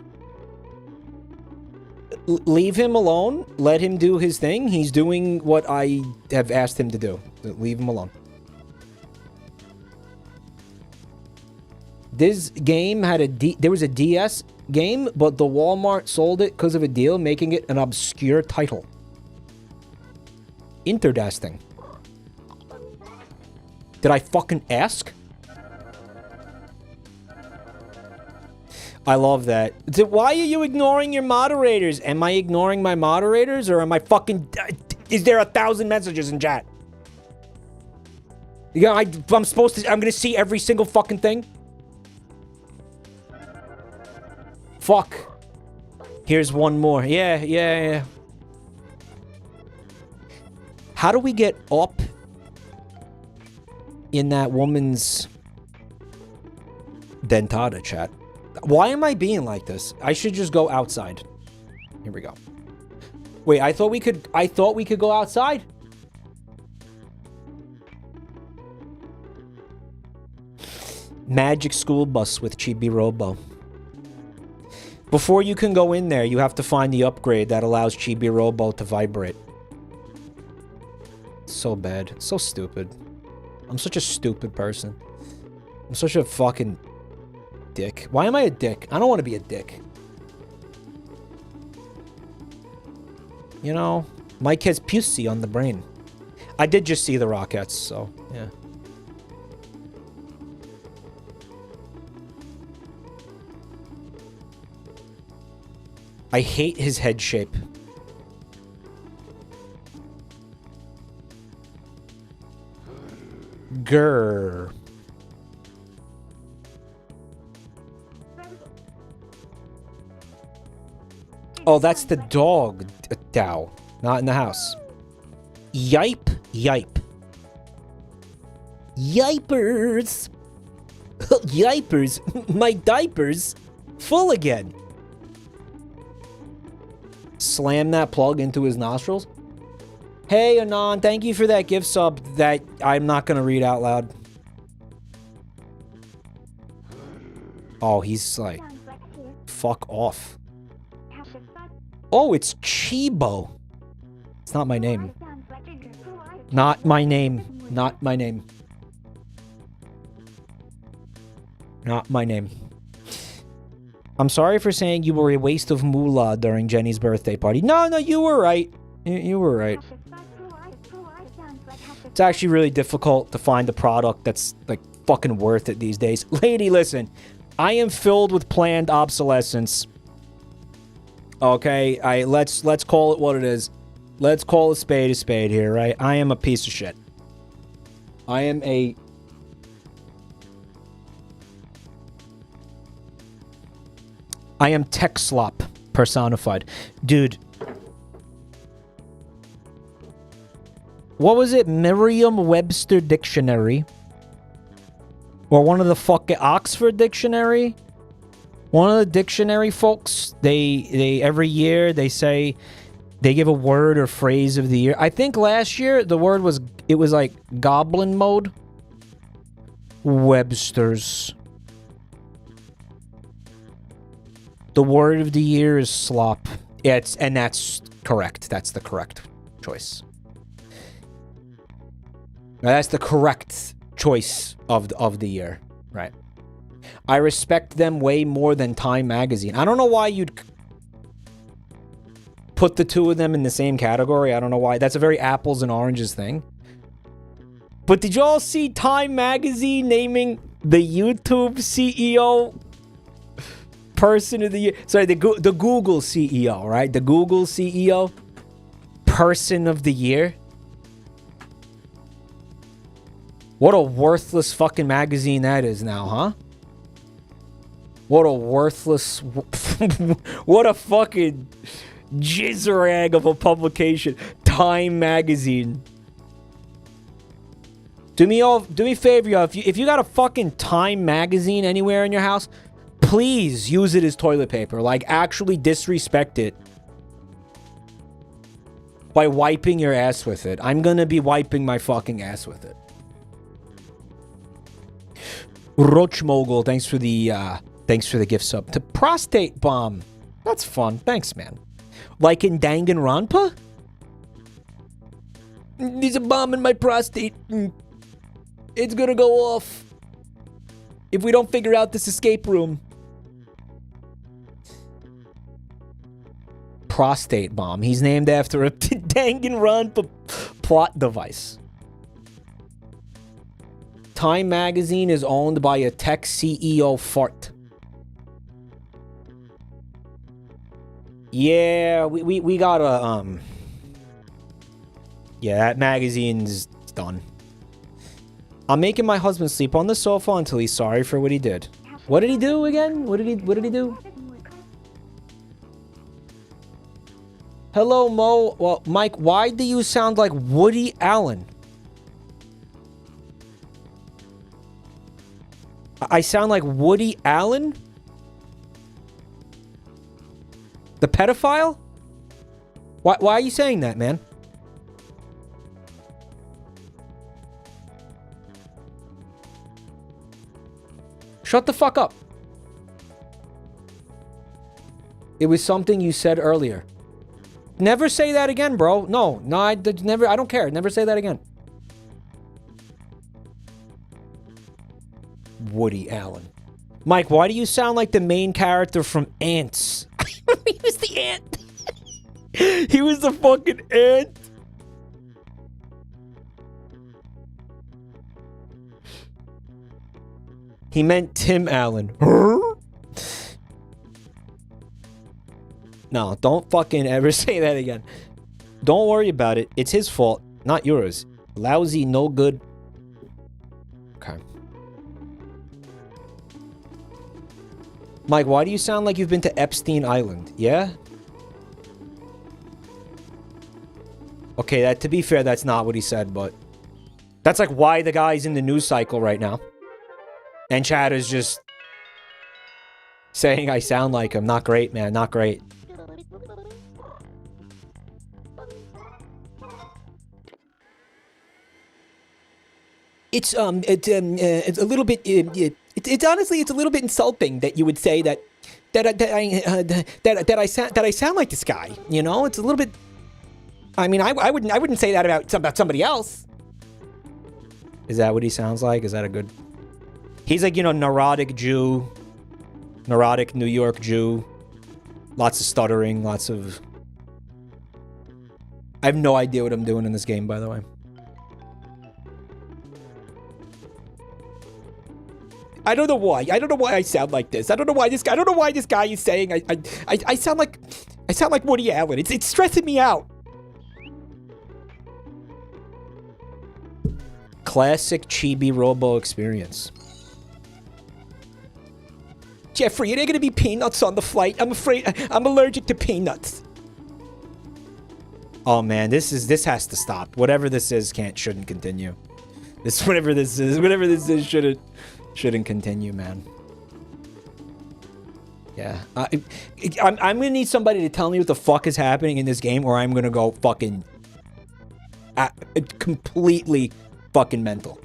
A: Leave him alone. Let him do his thing. He's doing what I have asked him to do. Leave him alone. This game had there was a DS game, but the Walmart sold it because of a deal, making it an obscure title. Interdasting. Did I fucking ask? I love that. Why are you ignoring your moderators? Am I ignoring my moderators, or am I fucking... Is there 1,000 messages in chat? Yeah, I'm supposed to... I'm gonna see every single fucking thing? Fuck. Here's one more. Yeah. How do we get up in that woman's dentata, chat? Why am I being like this? I should just go outside. Here we go. Wait, I thought we could go outside. Magic school bus with Chibi-Robo. Before you can go in there, you have to find the upgrade that allows Chibi-Robo to vibrate. So bad. So stupid. I'm such a stupid person. I'm such a fucking... dick. Why am I a dick? I don't want to be a dick. You know, Mike has pussy on the brain. I did just see the Rockets, so, yeah. I hate his head shape. Grr. Oh, that's the dog, Dow. Not in the house. Yipe, yipe. Yipers! Yipers! My diaper's full again! Slam that plug into his nostrils. Hey, Anon, thank you for that gift sub that I'm not gonna read out loud. Oh, he's like... Fuck off. Oh, it's Chibo. It's not my name. Not my name. Not my name. Not my name. I'm sorry for saying you were a waste of moolah during Jenny's birthday party. No, you were right. You were right. It's actually really difficult to find a product that's, like, fucking worth it these days. Lady, listen. I am filled with planned obsolescence. Okay? Let's call it what it is. Let's call a spade here, right? I am a piece of shit. I am a... I am tech slop personified. Dude. What was it? Merriam-Webster Dictionary? Or one of the fucking Oxford Dictionary? One of the dictionary folks, they every year they say they give a word or phrase of the year. I think last year the word was, it was like goblin mode. Webster's. The word of the year is slop. Yeah, and that's correct. That's the correct choice. Now, that's the correct choice of the year, right? I respect them way more than Time Magazine. I don't know why you'd put the two of them in the same category. I don't know why. That's a very apples and oranges thing. But did y'all see Time Magazine naming the YouTube CEO person of the year? Sorry, the Google CEO, right? The Google CEO person of the year. What a worthless fucking magazine that is now, huh? What a worthless... what a fucking jizzrag of a publication. Time Magazine. Do me a favor, y'all. If you got a fucking Time Magazine anywhere in your house, please use it as toilet paper. Like, actually disrespect it by wiping your ass with it. I'm gonna be wiping my fucking ass with it. Roach Mogul, thanks for the gift sub. To Prostate Bomb. That's fun. Thanks, man. Like in Danganronpa? There's a bomb in my prostate. It's gonna go off if we don't figure out this escape room. Prostate Bomb. He's named after a Danganronpa plot device. Time Magazine is owned by a tech CEO fart. Yeah, we gotta, yeah, that magazine's done. I'm making my husband sleep on the sofa until he's sorry for what he did. What did he do again? What did he do? Hello, Mo. Well, Mike, why do you sound like Woody Allen? I sound like Woody Allen? The pedophile? Why are you saying that, man? Shut the fuck up. It was something you said earlier. Never say that again, bro. No, I don't care. Never say that again. Woody Allen. Mike, why do you sound like the main character from Ants? He was the ant. He was the fucking ant. He meant Tim Allen. No, don't fucking ever say that again. Don't worry about it. It's his fault, not yours. Lousy, no good. Okay. Mike, why do you sound like you've been to Epstein Island? Yeah? Okay, to be fair, that's not what he said, but... That's like why the guy's in the news cycle right now. And Chad is just... saying I sound like him. Not great, man. Not great. It's a little bit... It's honestly, it's a little bit insulting that you would say that I sound like this guy. You know, it's a little bit. I mean, I wouldn't say that about somebody else. Is that what he sounds like? Is that a good... He's like, you know, neurotic Jew. Neurotic New York Jew. Lots of stuttering, lots of... I have no idea what I'm doing in this game, by the way. I don't know why. I don't know why I sound like this. I don't know why this guy is saying I sound like Woody Allen. It's stressing me out. Classic Chibi-Robo experience. Jeffrey, are there going to be peanuts on the flight? I'm afraid I'm allergic to peanuts. Oh man, this has to stop. Whatever this is shouldn't continue. Whatever this is shouldn't continue, man. Yeah. I'm going to need somebody to tell me what the fuck is happening in this game, or I'm going to go fucking completely fucking mental.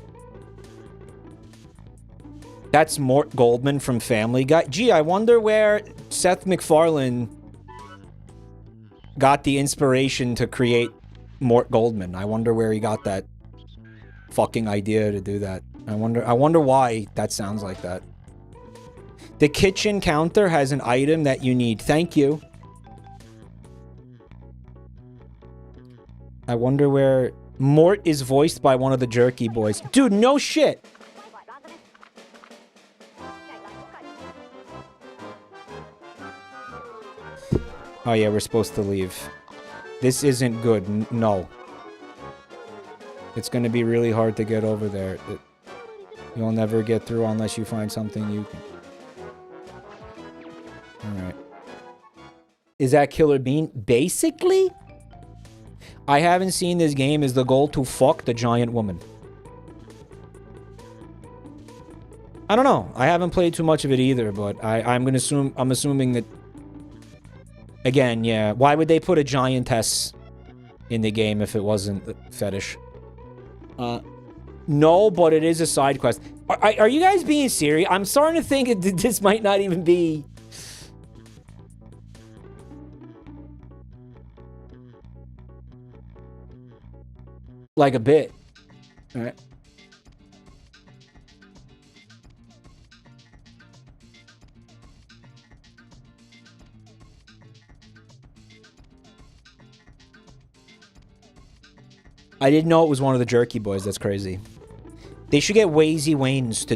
A: That's Mort Goldman from Family Guy. Gee, I wonder where Seth MacFarlane got the inspiration to create Mort Goldman. I wonder where he got that fucking idea to do that. I wonder why that sounds like that. The kitchen counter has an item that you need. Thank you. I wonder where... Mort is voiced by one of the Jerky Boys. Dude, no shit! Oh yeah, we're supposed to leave. This isn't good. No. It's gonna be really hard to get over there. You'll never get through unless you find something you can... Alright. Is that Killer Bean? Basically? I haven't seen this game. Is the goal to fuck the giant woman? I don't know. I haven't played too much of it either, but I'm assuming that... Again, yeah. Why would they put a giantess in the game if it wasn't a fetish? No, but it is a side quest. Are you guys being serious? I'm starting to think this might not even be... like a bit. Alright. I didn't know it was one of the Jerky Boys. That's crazy. They should get Wazy Waynes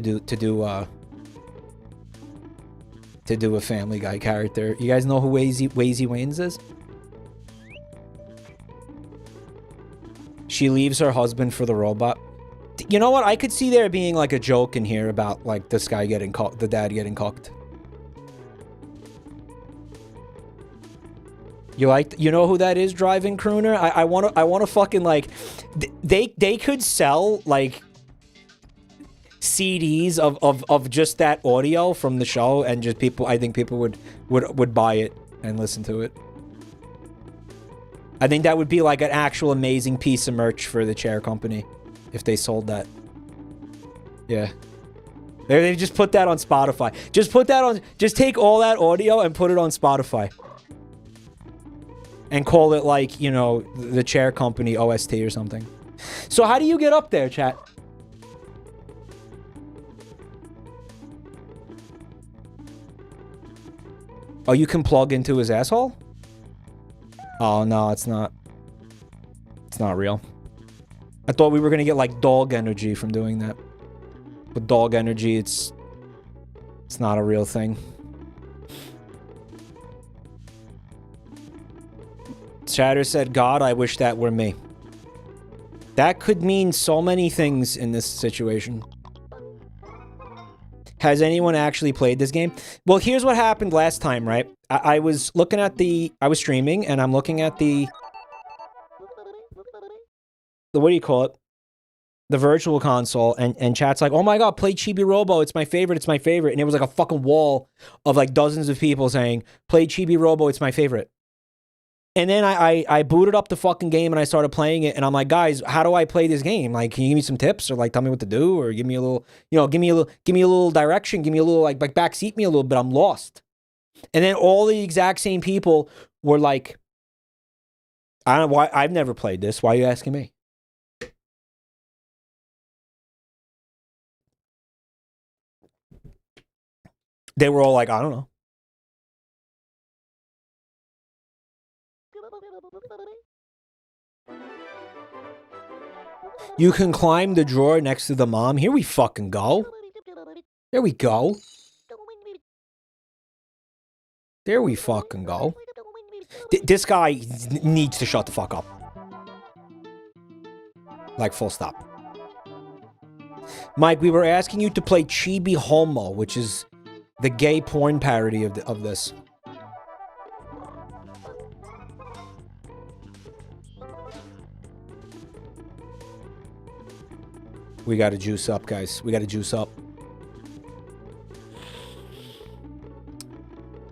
A: to do a Family Guy character. You guys know who Wazy Waynes is? She leaves her husband for the robot. You know what? I could see there being like a joke in here about like this guy getting cocked, the dad getting cocked. You know who that is, Driving Crooner? I want to fucking like, they could sell like CDs of just that audio from the show, and just I think people would buy it and listen to it. I think that would be like an actual amazing piece of merch for the chair company if they sold that. Yeah. They just put that on Spotify. Just take all that audio and put it on Spotify. And call it like, you know, the chair company OST or something. So how do you get up there, chat? Oh, you can plug into his asshole? Oh, no, it's not. It's not real. I thought we were gonna get, like, dog energy from doing that. But dog energy, it's not a real thing. Chatter said, God, I wish that were me. That could mean so many things in this situation. Has anyone actually played this game? Well, here's what happened last time, right? I was looking at I was streaming, and I'm looking at the what do you call it? The virtual console, and chat's like, oh my god, play Chibi-Robo, it's my favorite, it's my favorite. And it was like a fucking wall of like dozens of people saying, play Chibi-Robo, it's my favorite. And then I booted up the fucking game and I started playing it, and I'm like, guys, how do I play this game? Like, can you give me some tips, or like tell me what to do, or give me a little, you know, give me a little direction, give me a little like backseat me a little bit. I'm lost. And then all the exact same people were like I don't know why. I've never played this. Why are you asking me? They were all like, I don't know. You can climb the drawer next to the mom. Here we fucking go. There we go. There we fucking go. This guy needs to shut the fuck up. Like, full stop. Mike, we were asking you to play Chibi-Robo, which is the gay porn parody of this. We gotta juice up, guys. We gotta juice up.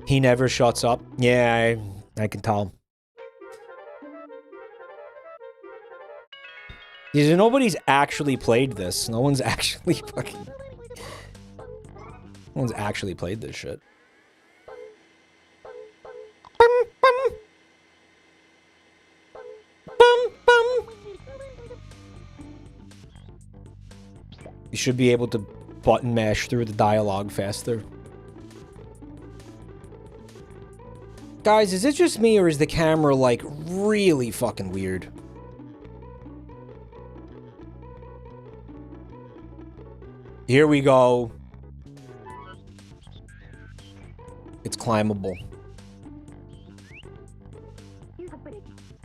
A: He never shuts up. Yeah, I can tell. Nobody's actually played this. No one's actually fucking... No one's actually played this shit. Bum, bum. Bum, bum. You should be able to button mash through the dialogue faster. Guys, is it just me or is the camera, like, really fucking weird? Here we go. It's climbable.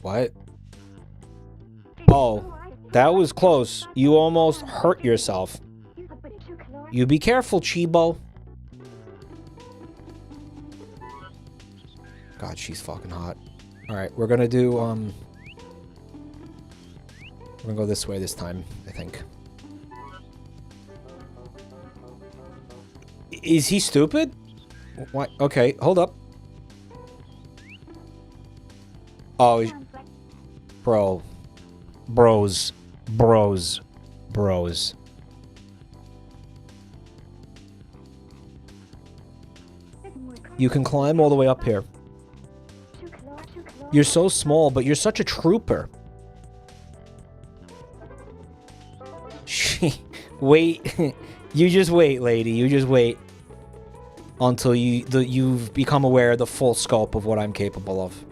A: What? Oh, that was close. You almost hurt yourself. You be careful, Chibo. God, she's fucking hot. Alright, we're gonna do, we're gonna go this way this time, I think. Is he stupid? What? Okay, hold up. Oh, bro. Bros. Bros. Bros. You can climb all the way up here. You're so small, but you're such a trooper. Wait. You just wait, lady. You just wait. Until you've become aware of the full scope of what I'm capable of.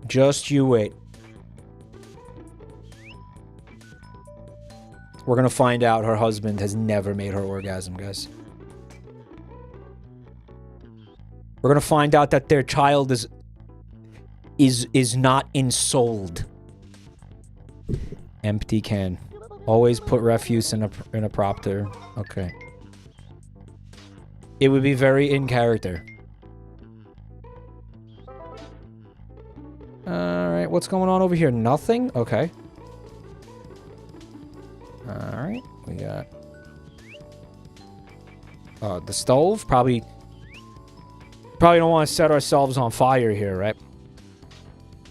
A: Just you wait. We're gonna find out her husband has never made her orgasm, guys. We're gonna find out that their child is not ensouled. Empty can. Always put refuse in a propter. Okay. It would be very in character. Alright, what's going on over here? Nothing? Okay. Alright, we got... the stove? Probably don't want to set ourselves on fire here, right?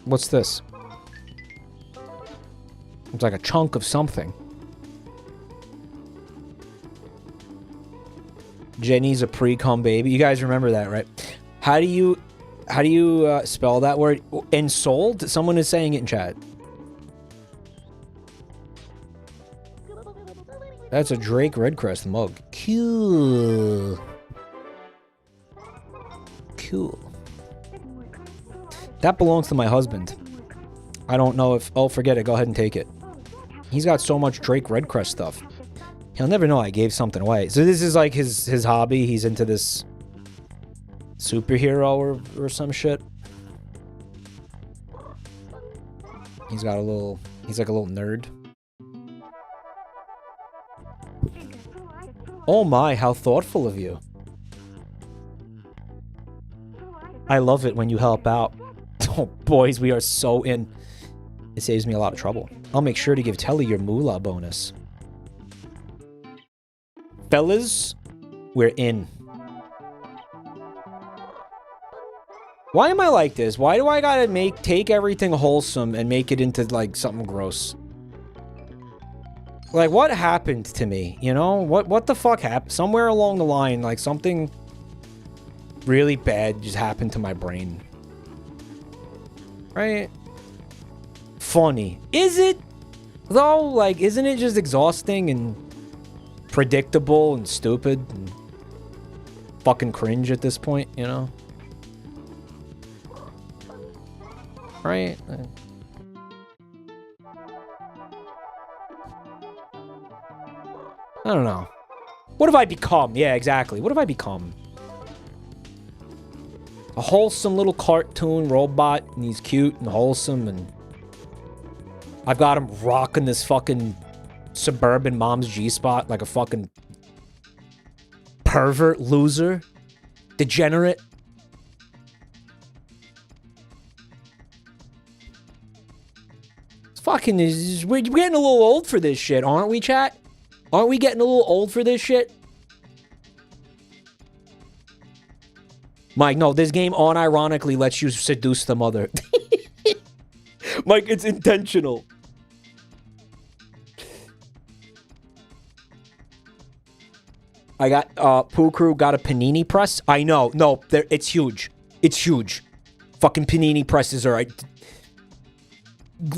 A: What's this? It's like a chunk of something. Jenny's a pre-cum baby. You guys remember that, right? How do you spell that word? Ensouled? Someone is saying it in chat. That's a Drake Redcrest mug. Cool. Cool. That belongs to my husband. I don't know if... Oh, forget it. Go ahead and take it. He's got so much Drake Redcrest stuff. He'll never know I gave something away. So this is like his hobby. He's into this superhero or some shit. He's got a little... He's like a little nerd. Oh my, how thoughtful of you. I love it when you help out. Oh, boys, we are so in. It saves me a lot of trouble. I'll make sure to give Telly your moolah bonus. Fellas, we're in. Why am I like this? Why do I gotta take everything wholesome and make it into, like, something gross? Like, what happened to me? You know? What the fuck happened? Somewhere along the line, like, something really bad just happened to my brain. Right? Funny. Is it? Though, like, isn't it just exhausting and predictable and stupid and fucking cringe at this point, you know? Right? I don't know. What have I become? Yeah, exactly. What have I become? A wholesome little cartoon robot, and he's cute and wholesome, and I've got him rocking this fucking suburban mom's G-spot like a fucking pervert, loser, degenerate. It's fucking, we're getting a little old for this shit, aren't we, chat? Aren't we getting a little old for this shit? Mike, no, this game unironically lets you seduce the mother. Mike, it's intentional. I got, Poo Crew got a panini press. I know. No, it's huge. It's huge. Fucking panini presses are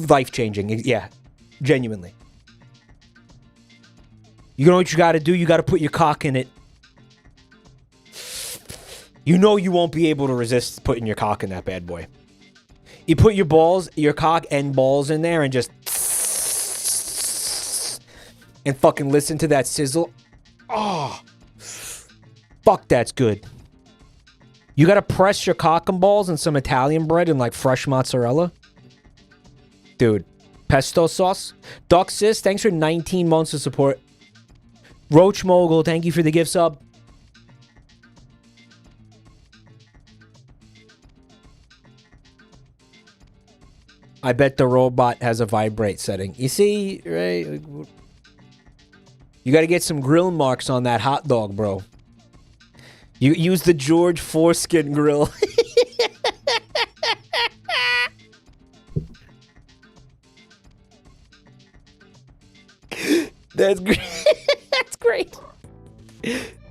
A: life-changing. Yeah, genuinely. You know what you gotta do? You gotta put your cock in it. You know you won't be able to resist putting your cock in that bad boy. You put your balls, your cock and balls in there and just... and fucking listen to that sizzle. Oh. Fuck, that's good. You gotta press your cock and balls in some Italian bread and like fresh mozzarella. Dude. Pesto sauce. Duck Sis, thanks for 19 months of support. Roach Mogul, thank you for the gift sub. I bet the robot has a vibrate setting. You see, right? You gotta get some grill marks on that hot dog, bro. You use the George Foreskin grill. That's great. That's great.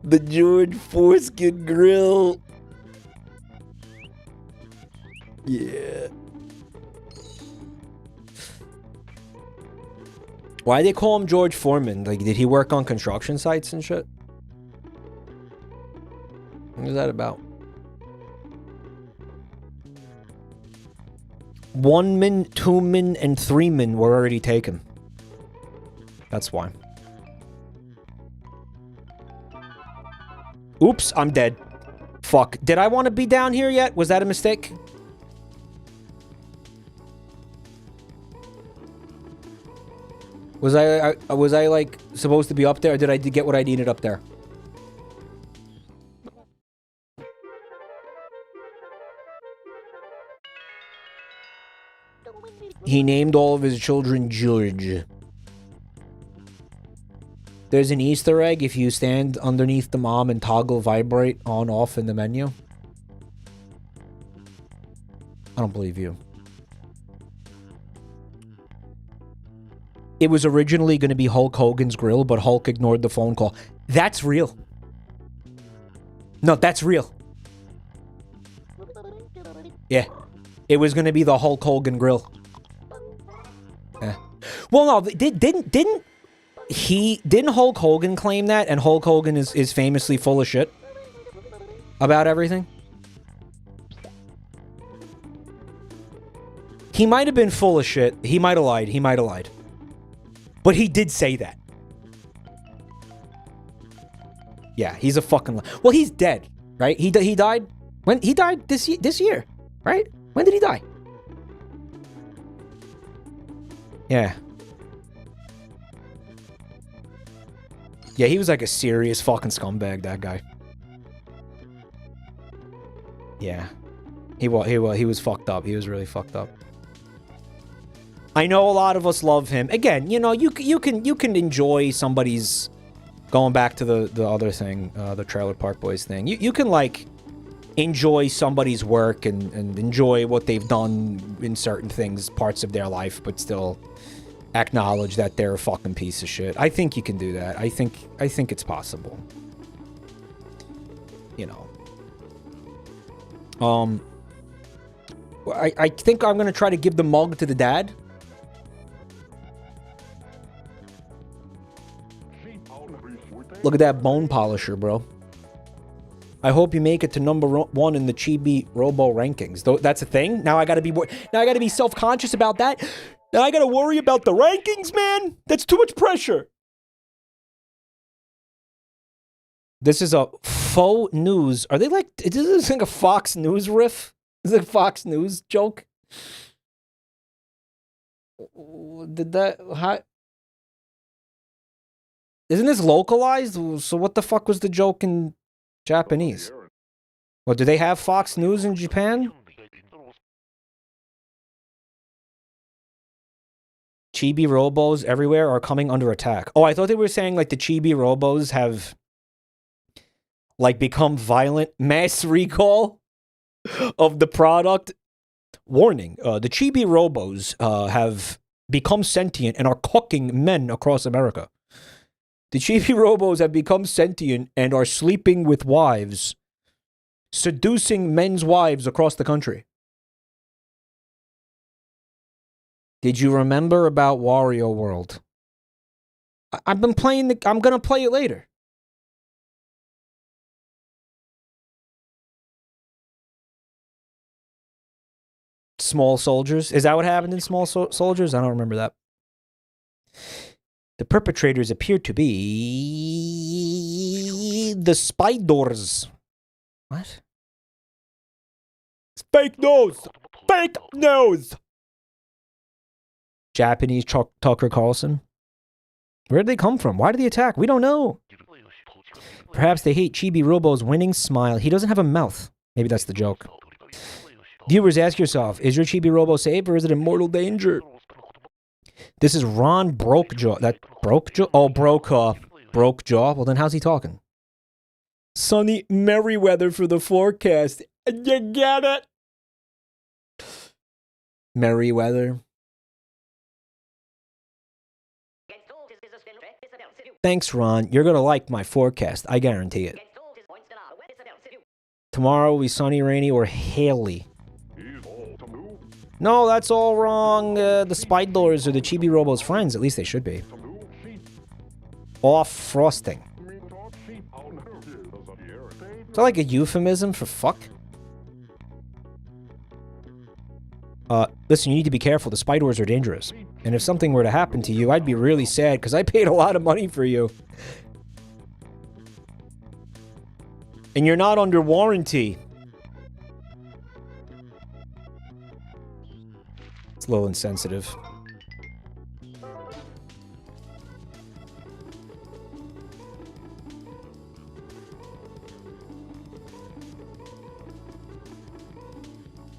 A: The George Foreskin grill. Yeah. Why do they call him George Foreman? Like, did he work on construction sites and shit? What is that about? 1 min, 2 min, and 3 min were already taken. That's why. Oops, I'm dead. Fuck. Did I want to be down here yet? Was that a mistake? Was I like supposed to be up there, or did I get what I needed up there? He named all of his children George. There's an Easter egg if you stand underneath the mom and toggle vibrate on off in the menu. I don't believe you. It was originally going to be Hulk Hogan's grill, but Hulk ignored the phone call. That's real. No, that's real. Yeah. It was going to be the Hulk Hogan grill. Yeah. Well, no, didn't Hulk Hogan claim that? And Hulk Hogan is famously full of shit about everything? He might have been full of shit. He might have lied. He might have lied. But he did say that. Yeah, he's a fucking... Well, he's dead, right? He died... When? He died this year, right? When did he die? Yeah. Yeah, he was like a serious fucking scumbag, that guy. Yeah. He was fucked up. He was really fucked up. I know a lot of us love him. Again, you know, you can enjoy somebody's... Going back to the other thing, the Trailer Park Boys thing. You can, like, enjoy somebody's work and enjoy what they've done in certain things, parts of their life, but still acknowledge that they're a fucking piece of shit. I think you can do that. I think it's possible. You know. I think I'm gonna try to give the mug to the dad. Look at that bone polisher, bro. I hope you make it to #1 in the Chibi-Robo rankings. That's a thing? Now I gotta be self-conscious about that? Now I gotta worry about the rankings, man? That's too much pressure. This is a faux news. Are they like, is this like a Fox News riff? Is it a Fox News joke? Did that, how? Isn't this localized? So what the fuck was the joke in Japanese? Well, do they have Fox News in Japan? Chibi-Robos everywhere are coming under attack. Oh, I thought they were saying like the Chibi-Robos have like become violent. Mass recall of the product. Warning, the Chibi-Robos have become sentient and are cooking men across America. The Chibi-Robos have become sentient and are sleeping with wives, seducing men's wives across the country. Did you remember about Wario World? I've been playing I'm gonna play it later. Small Soldiers? Is that what happened in Small Soldiers? I don't remember that. The perpetrators appear to be the spiders. What? It's fake news! Fake news! Japanese Tucker Carlson. Where did they come from? Why did they attack? We don't know. Perhaps they hate Chibi-Robo's winning smile. He doesn't have a mouth. Maybe that's the joke. Viewers, ask yourself, is your Chibi-Robo safe or is it in mortal danger? This is Ron Brokejaw. That Brokejaw? Oh, Brokejaw. Well, then how's he talking? Sunny Merriweather for the forecast. You get it? Merriweather. Thanks, Ron. You're going to like my forecast. I guarantee it. Tomorrow will be sunny, rainy, or haily. No, that's all wrong. The spiders are the Chibi-Robo's friends. At least they should be. Off frosting. Is that like a euphemism for fuck? Listen, you need to be careful. The spiders are dangerous. And if something were to happen to you, I'd be really sad because I paid a lot of money for you. And you're not under warranty. It's a little insensitive.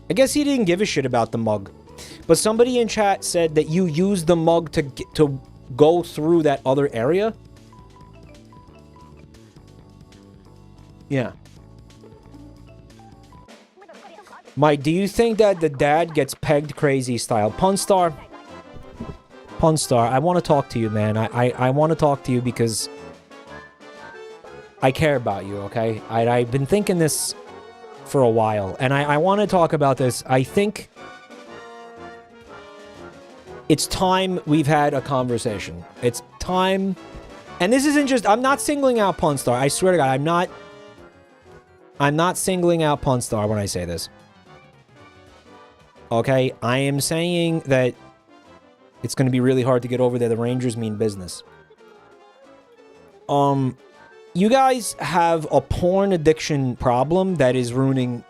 A: I guess he didn't give a shit about the mug. But somebody in chat said that you used the mug to go through that other area. Yeah. Mike, do you think that the dad gets pegged crazy style? Punstar, I want to talk to you, man. I want to talk to you because I care about you, okay? I've been thinking this for a while, and I want to talk about this. I think it's time we've had a conversation. It's time, and this isn't just, I'm not singling out Punstar. I swear to God, I'm not singling out Punstar when I say this. Okay, I am saying that it's going to be really hard to get over there. The Rangers mean business. You guys have a porn addiction problem that is ruining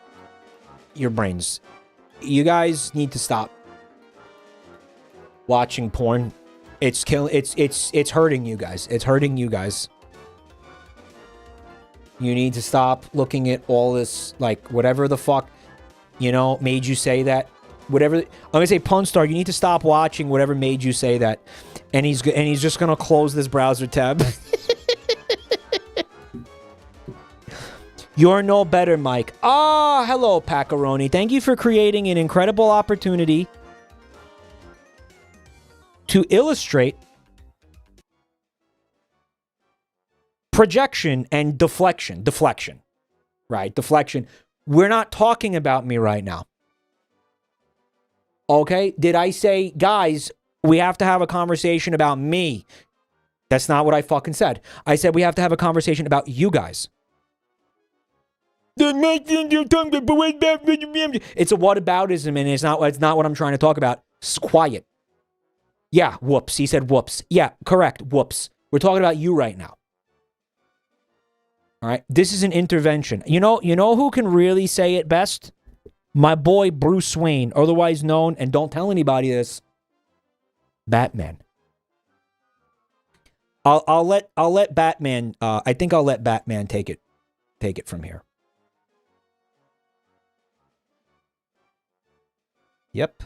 A: your brains. You guys need to stop watching porn. It's hurting you guys. It's hurting you guys. You need to stop looking at all this, like, whatever the fuck, you know, made you say that. Whatever, I'm gonna say, Punstar, you need to stop watching whatever made you say that. And he's just gonna close this browser tab. You're no better, Mike. Ah, hello, Paccaroni. Thank you for creating an incredible opportunity to illustrate projection and deflection. Deflection. Right? Deflection. We're not talking about me right now. Okay? Did I say, guys, we have to have a conversation about me? That's not what I fucking said. I said we have to have a conversation about you guys. It's a whataboutism, and it's not what I'm trying to talk about. Quiet. Yeah, whoops. He said whoops. Yeah, correct. Whoops. We're talking about you right now. All right? This is an intervention. You know who can really say it best? My boy Bruce Wayne, otherwise known, and don't tell anybody this, Batman. I'll let Batman. I think I'll let Batman take it from here. Yep.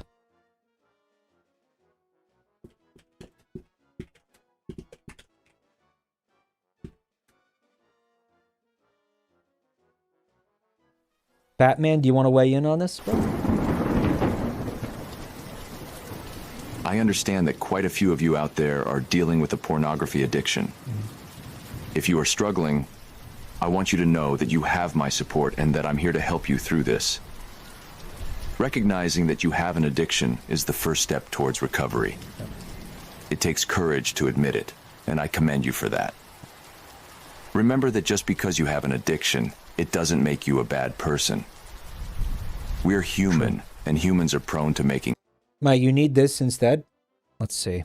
A: Batman, do you want to weigh in on this, bro?
C: I understand that quite a few of you out there are dealing with a pornography addiction. If you are struggling, I want you to know that you have my support and that I'm here to help you through this. Recognizing that you have an addiction is the first step towards recovery. It takes courage to admit it, and I commend you for that. Remember that just because you have an addiction, it doesn't make you a bad person. We're human, and humans are prone to making...
A: Mike, you need this instead? Let's see.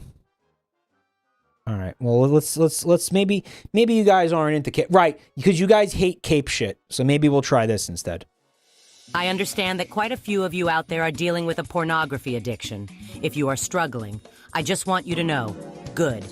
A: All right. Well, let's maybe you guys aren't into cape. Right, because you guys hate cape shit. So maybe we'll try this instead.
D: I understand that quite a few of you out there are dealing with a pornography addiction. If you are struggling, I just want you to know, good.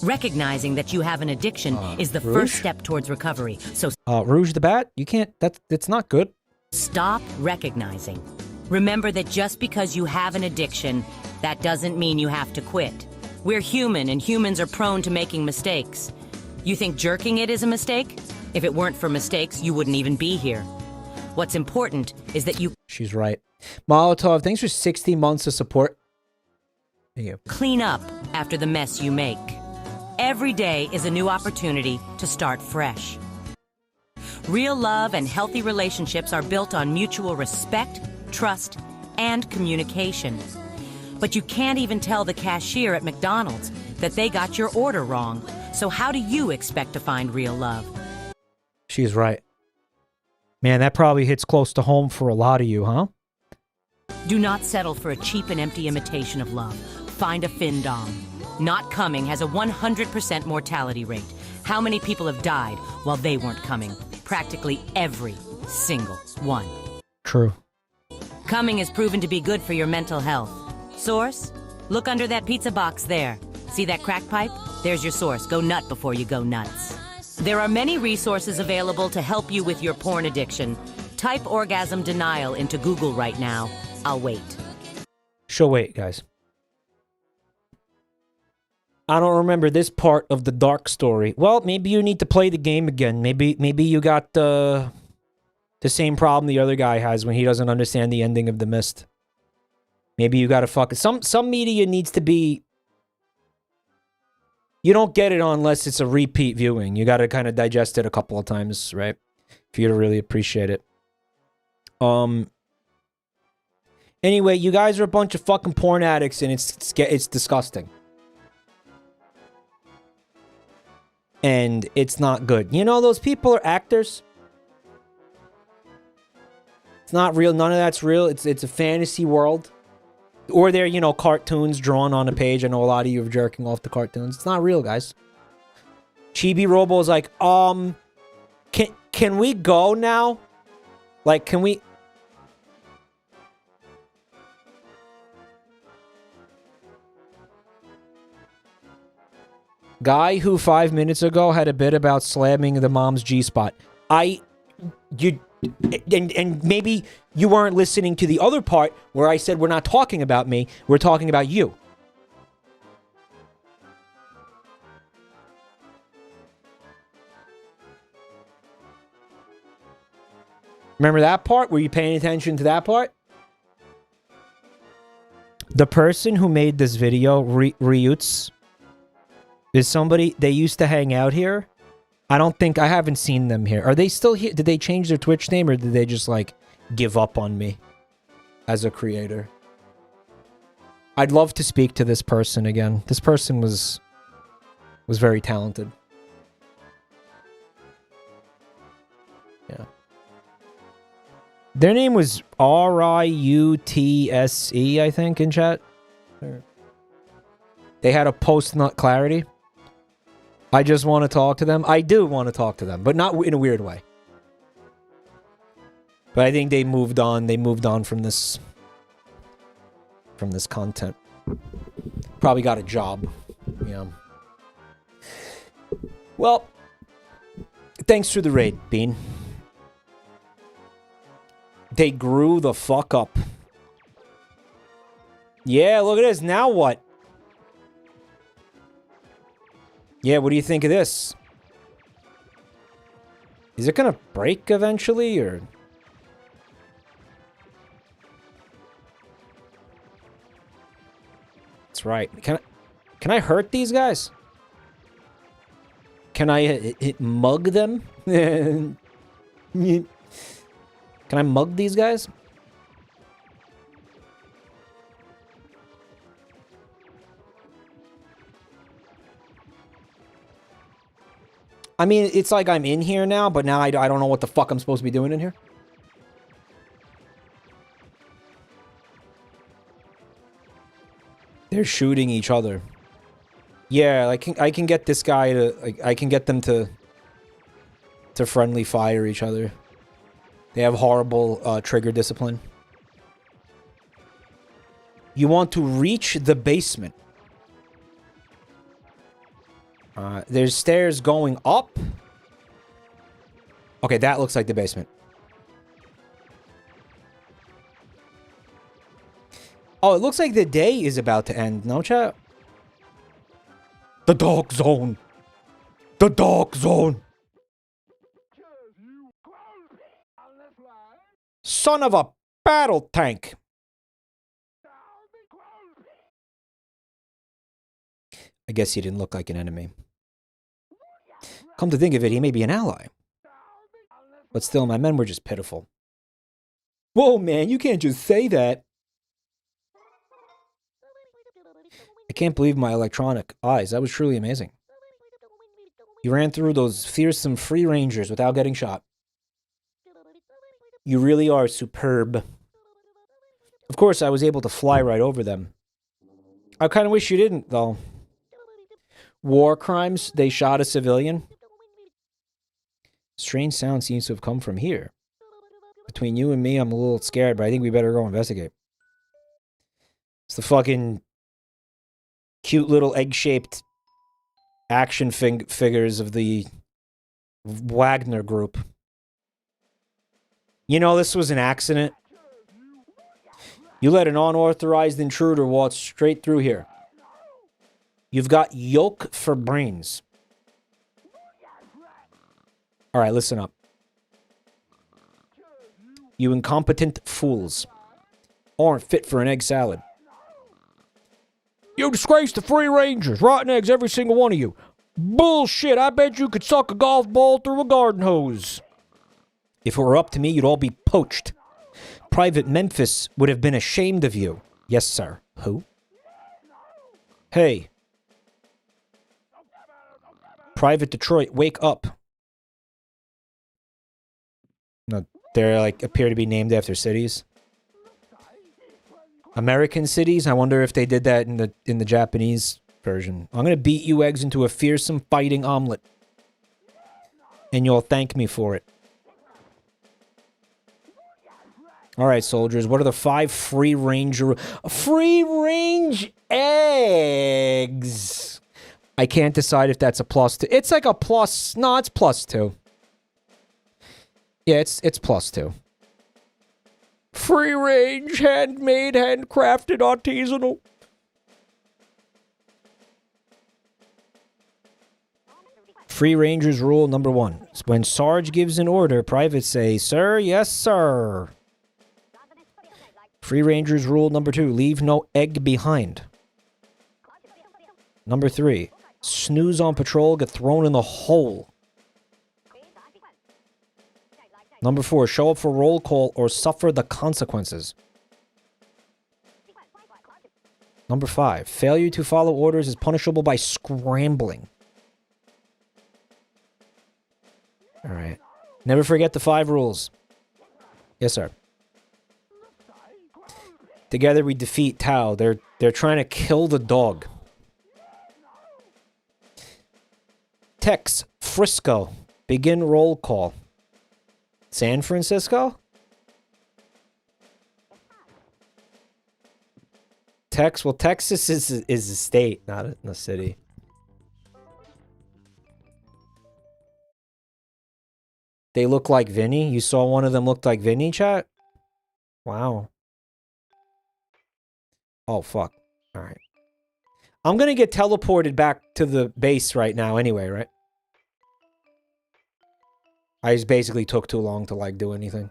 D: Recognizing that you have an addiction is the first step towards recovery. So
A: Rouge the Bat, you can't, that's not good.
D: Stop recognizing. Remember that just because you have an addiction, that doesn't mean you have to quit. We're human, and humans are prone to making mistakes. You think jerking it is a mistake? If it weren't for mistakes, you wouldn't even be here. What's important is that you...
A: She's right. Molotov, thanks for 60 months of support. Thank you.
D: Clean up after the mess you make. Every day is a new opportunity to start fresh. Real love and healthy relationships are built on mutual respect, trust, and communication. But you can't even tell the cashier at McDonald's that they got your order wrong. So how do you expect to find real love?
A: She's right. Man, that probably hits close to home for a lot of you, huh?
D: Do not settle for a cheap and empty imitation of love. Find a findom. Not coming has a 100% mortality rate. How many people have died while they weren't coming? Practically every single one.
A: True.
D: Coming is proven to be good for your mental health. Source? Look under that pizza box there. See that crack pipe? There's your source. Go nut before you go nuts. There are many resources available to help you with your porn addiction. Type orgasm denial into Google right now. I'll wait.
A: She'll wait, guys. I don't remember this part of the dark story. Well, maybe you need to play the game again. Maybe you got the same problem the other guy has when he doesn't understand the ending of The Mist. Maybe you gotta fuck it. Some media needs to be... You don't get it unless it's a repeat viewing. You gotta kind of digest it a couple of times, right? For you to really appreciate it. Anyway, you guys are a bunch of fucking porn addicts, and it's disgusting. And it's not good. You know, those people are actors. It's not real. None of that's real. It's a fantasy world. Or they're, you know, cartoons drawn on a page. I know a lot of you are jerking off the cartoons. It's not real, guys. Chibi-Robo is like, can we go now? Like, can we... Guy who 5 minutes ago had a bit about slamming the mom's G-spot. And maybe you weren't listening to the other part where I said we're not talking about me, we're talking about you. Remember that part? Were you paying attention to that part? The person who made this video, Ryuts, is somebody, they used to hang out here. I haven't seen them here. Are they still here? Did they change their Twitch name or did they just, like, give up on me as a creator? I'd love to speak to this person again. This person was very talented. Yeah. Their name was Riutse, I think, in chat. They had a post-nut clarity. I just want to talk to them. I do want to talk to them, but not in a weird way. But I think they moved on. They moved on from this content. Probably got a job. Yeah. Well, thanks for the raid, Bean. They grew the fuck up. Yeah, look at this. Now what? Yeah, what do you think of this? Is it gonna break eventually, or...? That's right. Can I hurt these guys? Can I mug them? Can I mug these guys? I mean, it's like I'm in here now, but now I don't know what the fuck I'm supposed to be doing in here. They're shooting each other. Yeah, I can get this guy to... I can get them to friendly fire each other. They have horrible trigger discipline. You want to reach the basement. There's stairs going up. Okay, that looks like the basement. Oh, it looks like the day is about to end. No, chat? The dark zone. The dark zone. Son of a battle tank. I guess he didn't look like an enemy. Come to think of it, he may be an ally. But still, my men were just pitiful. Whoa, man, you can't just say that. I can't believe my electronic eyes. That was truly amazing. You ran through those fearsome free rangers without getting shot. You really are superb. Of course, I was able to fly right over them. I kind of wish you didn't, though. War crimes, they shot a civilian. Strange sound seems to have come from here. Between you and me, I'm a little scared, but I think we better go investigate. It's the fucking cute little egg-shaped action figures of the Wagner group. You know, this was an accident. You let an unauthorized intruder walk straight through here. You've got yolk for brains. Alright, listen up. You incompetent fools. Aren't fit for an egg salad. You disgrace the Free Rangers. Rotten eggs, every single one of you. Bullshit, I bet you could suck a golf ball through a garden hose. If it were up to me, you'd all be poached. Private Memphis would have been ashamed of you. Yes, sir. Who? Hey. Private Detroit, wake up. No, they're like appear to be named after cities. American cities? I wonder if they did that in the Japanese version. I'm gonna beat you eggs into a fearsome fighting omelet. And you'll thank me for it. Alright, soldiers, what are the 5 free range eggs? I can't decide if that's a +2. It's like a plus... No, it's +2. Yeah, it's +2. Free range, handmade, handcrafted, artisanal. Free Rangers rule number 1. When Sarge gives an order, privates say, "Sir, yes, sir." Free Rangers rule number 2. Leave no egg behind. Number 3. Snooze on patrol, get thrown in the hole. Number 4. Show up for roll call or suffer the consequences. Number 5. Failure to follow orders is punishable by scrambling. Alright. Never forget the 5 rules. Yes, sir. Together we defeat Tao. They're trying to kill the dog. Tex, Frisco. Begin roll call. San Francisco? Tex, well, Texas is a state, not a city. They look like Vinny? You saw one of them looked like Vinny, chat? Wow. Oh, fuck. Alright. I'm gonna get teleported back to the base right now anyway, right? I just basically took too long to, like, do anything.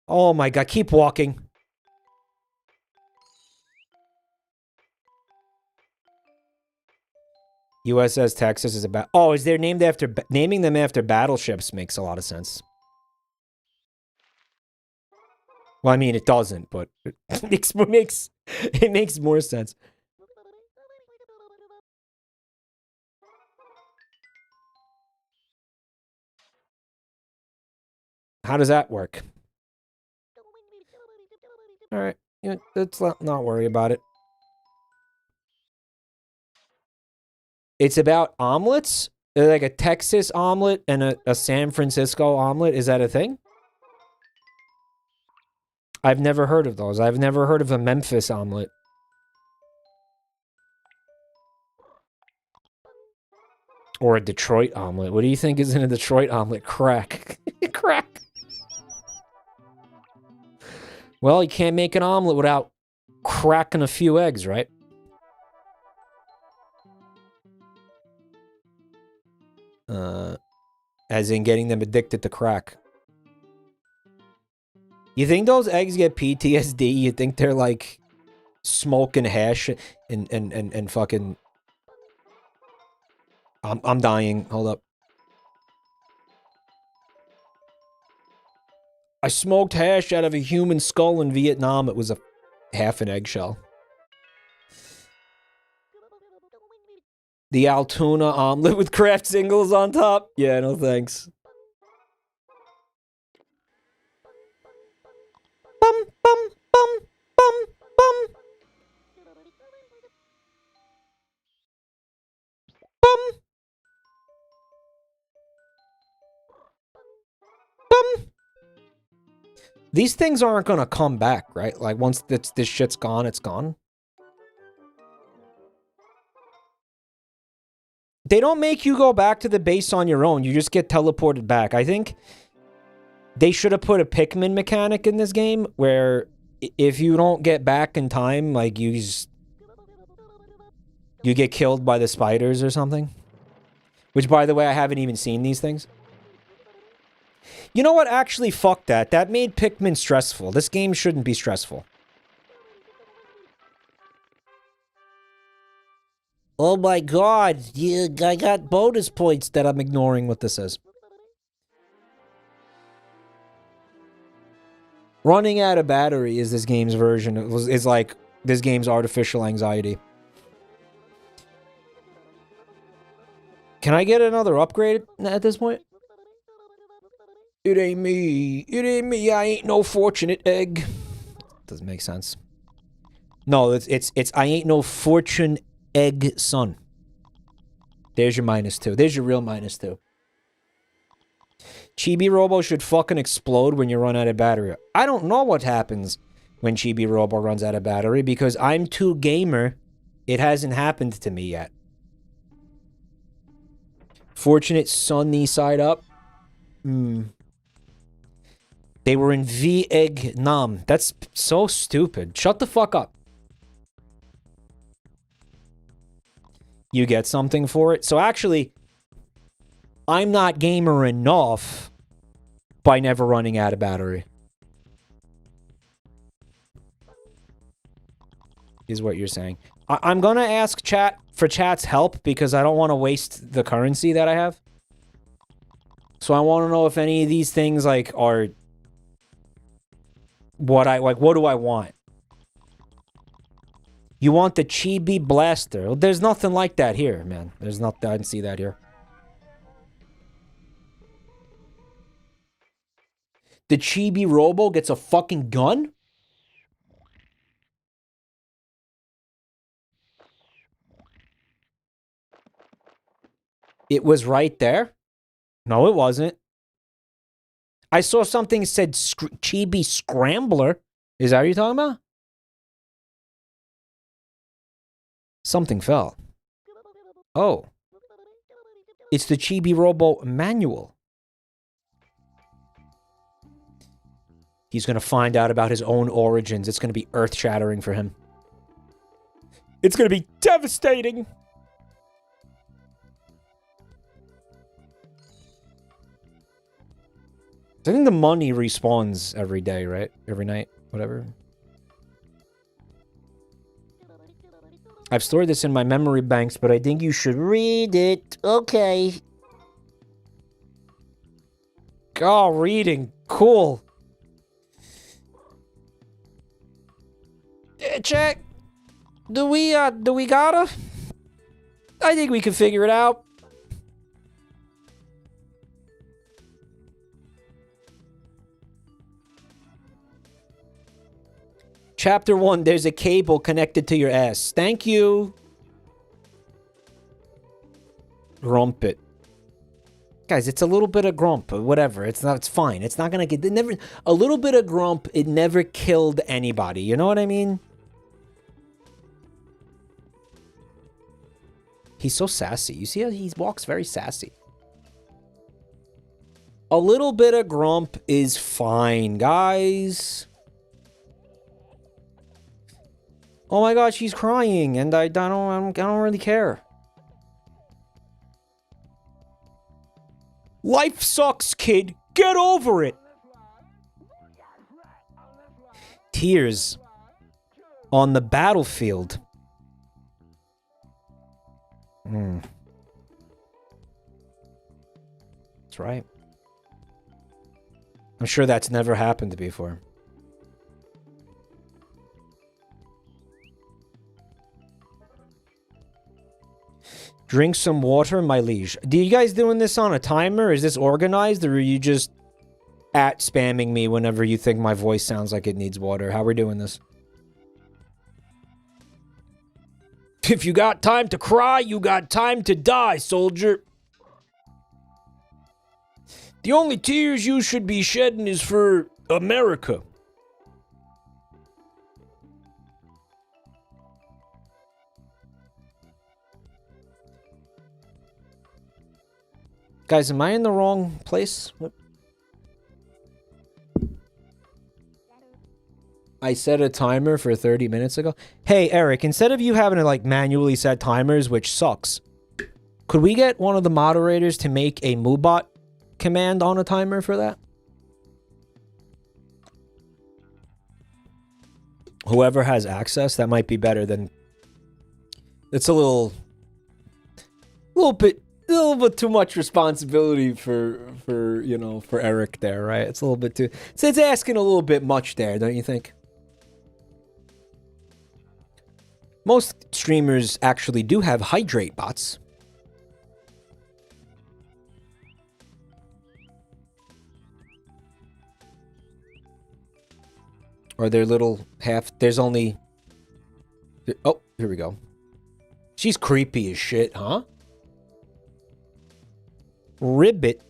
A: Oh my god, keep walking. USS Texas is about... Oh, is there named after... Naming them after battleships makes a lot of sense. Well, I mean, it doesn't, but it makes more sense. How does that work? Alright, yeah, let's not worry about it. It's about omelets? Like a Texas omelet and a San Francisco omelet? Is that a thing? I've never heard of those. I've never heard of a Memphis omelet. Or a Detroit omelet. What do you think is in a Detroit omelet? Crack. Crack. Well, you can't make an omelet without cracking a few eggs, right? As in getting them addicted to crack. You think those eggs get PTSD? You think they're like smoking hash and fucking... I'm dying. Hold up. I smoked hash out of a human skull in Vietnam. It was a half an eggshell. The Altoona omelet with Kraft singles on top? Yeah, no thanks. Bum, bum, bum, bum, bum. Bum. Bum. These things aren't gonna come back, right? Like, once this shit's gone, it's gone. They don't make you go back to the base on your own. You just get teleported back. I think they should have put a Pikmin mechanic in this game where if you don't get back in time, like, you get killed by the spiders or something. Which, by the way, I haven't even seen these things. You know what? Actually, fuck that. That made Pikmin stressful. This game shouldn't be stressful. Oh my god, yeah, I got bonus points that I'm ignoring what this is. Running out of battery is this game's version. Is like this game's artificial anxiety. Can I get another upgrade at this point? It ain't me. It ain't me. I ain't no fortunate egg. Doesn't make sense. No, it's I ain't no fortune egg son. There's your -2. There's your real -2. Chibi-Robo should fucking explode when you run out of battery. I don't know what happens when Chibi-Robo runs out of battery because I'm too gamer. It hasn't happened to me yet. Fortunate sunny side up. They were in Vietnam. That's so stupid. Shut the fuck up. You get something for it. So actually, I'm not gamer enough by never running out of battery. is what you're saying. I'm gonna ask chat for chat's help because I don't want to waste the currency that I have. So I want to know if any of these things, like, are what I, like, what do I want? You want the Chibi Blaster. Well, there's nothing like that here, man. There's nothing, I didn't see that here. The Chibi-Robo gets a fucking gun? It was right there? No, it wasn't. I saw something that said Chibi Scrambler. Is that what you're talking about? Something fell. Oh. It's the Chibi-Robo manual. He's going to find out about his own origins. It's going to be earth-shattering for him. It's going to be devastating. I think the money respawns every day, right? Every night, whatever. I've stored this in my memory banks, but I think you should read it. Okay. Oh, reading. Cool. Check. Do we gotta? I think we can figure it out. Chapter 1, there's a cable connected to your ass. Thank you. Grumpet. Guys, it's a little bit of grump, or whatever. It's fine. It's not gonna get, a little bit of grump, it never killed anybody. You know what I mean? He's so sassy. You see how he walks very sassy. A little bit of grump is fine, guys. Oh my god, she's crying, and I don't really care. Life sucks, kid. Get over it. Tears on the battlefield. That's right. I'm sure that's never happened before. Drink some water, my liege. Do you guys doing this on a timer? Is this organized, or are you just spamming me whenever you think my voice sounds like it needs water? How are we doing this? If you got time to cry, you got time to die, soldier. The only tears you should be shedding is for America. Guys, am I in the wrong place? What? I set a timer for 30 minutes ago. Hey, Eric, instead of you having to, like, manually set timers, which sucks, could we get one of the moderators to make a Moobot command on a timer for that? Whoever has access, that might be better than... It's a little bit too much responsibility for you know, for Eric there, right? It's a little bit too... It's asking a little bit much there, don't you think? Most streamers actually do have hydrate bots. Or their little half... There's only... Oh, here we go. She's creepy as shit, huh? Ribbit.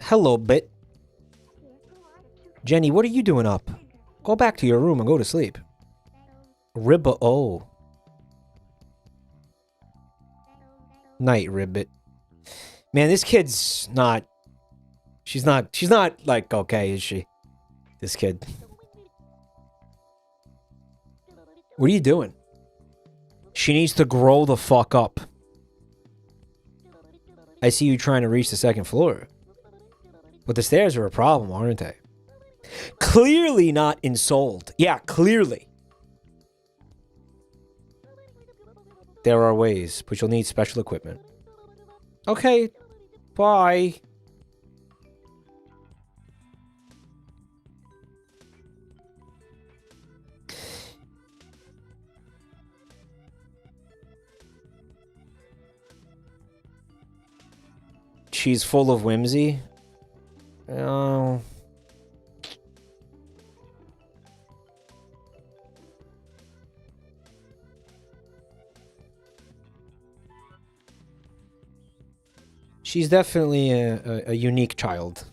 A: Hello, Bit. Jenny, what are you doing up? Go back to your room and go to sleep. Ribba, oh. Night, Ribbit. Man, this kid's not... She's not, like, okay, is she? This kid. What are you doing? She needs to grow the fuck up. I see you trying to reach the second floor. But the stairs are a problem, aren't they? Clearly not ensouled. Yeah, clearly. There are ways, but you'll need special equipment. Okay, bye. She's full of whimsy. Oh. She's definitely a unique child.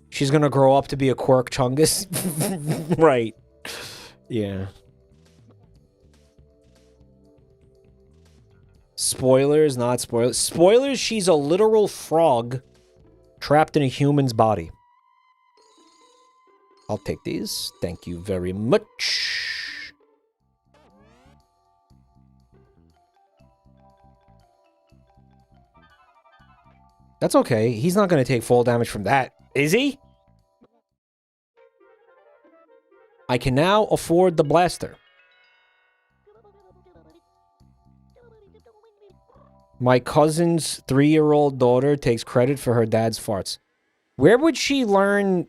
A: She's gonna grow up to be a quirk chungus. Right. Yeah. Spoilers, not spoilers. Spoilers, she's a literal frog trapped in a human's body. I'll take these. Thank you very much. That's okay. He's not going to take fall damage from that, is he? I can now afford the blaster. My cousin's 3-year-old daughter takes credit for her dad's farts. Where would she learn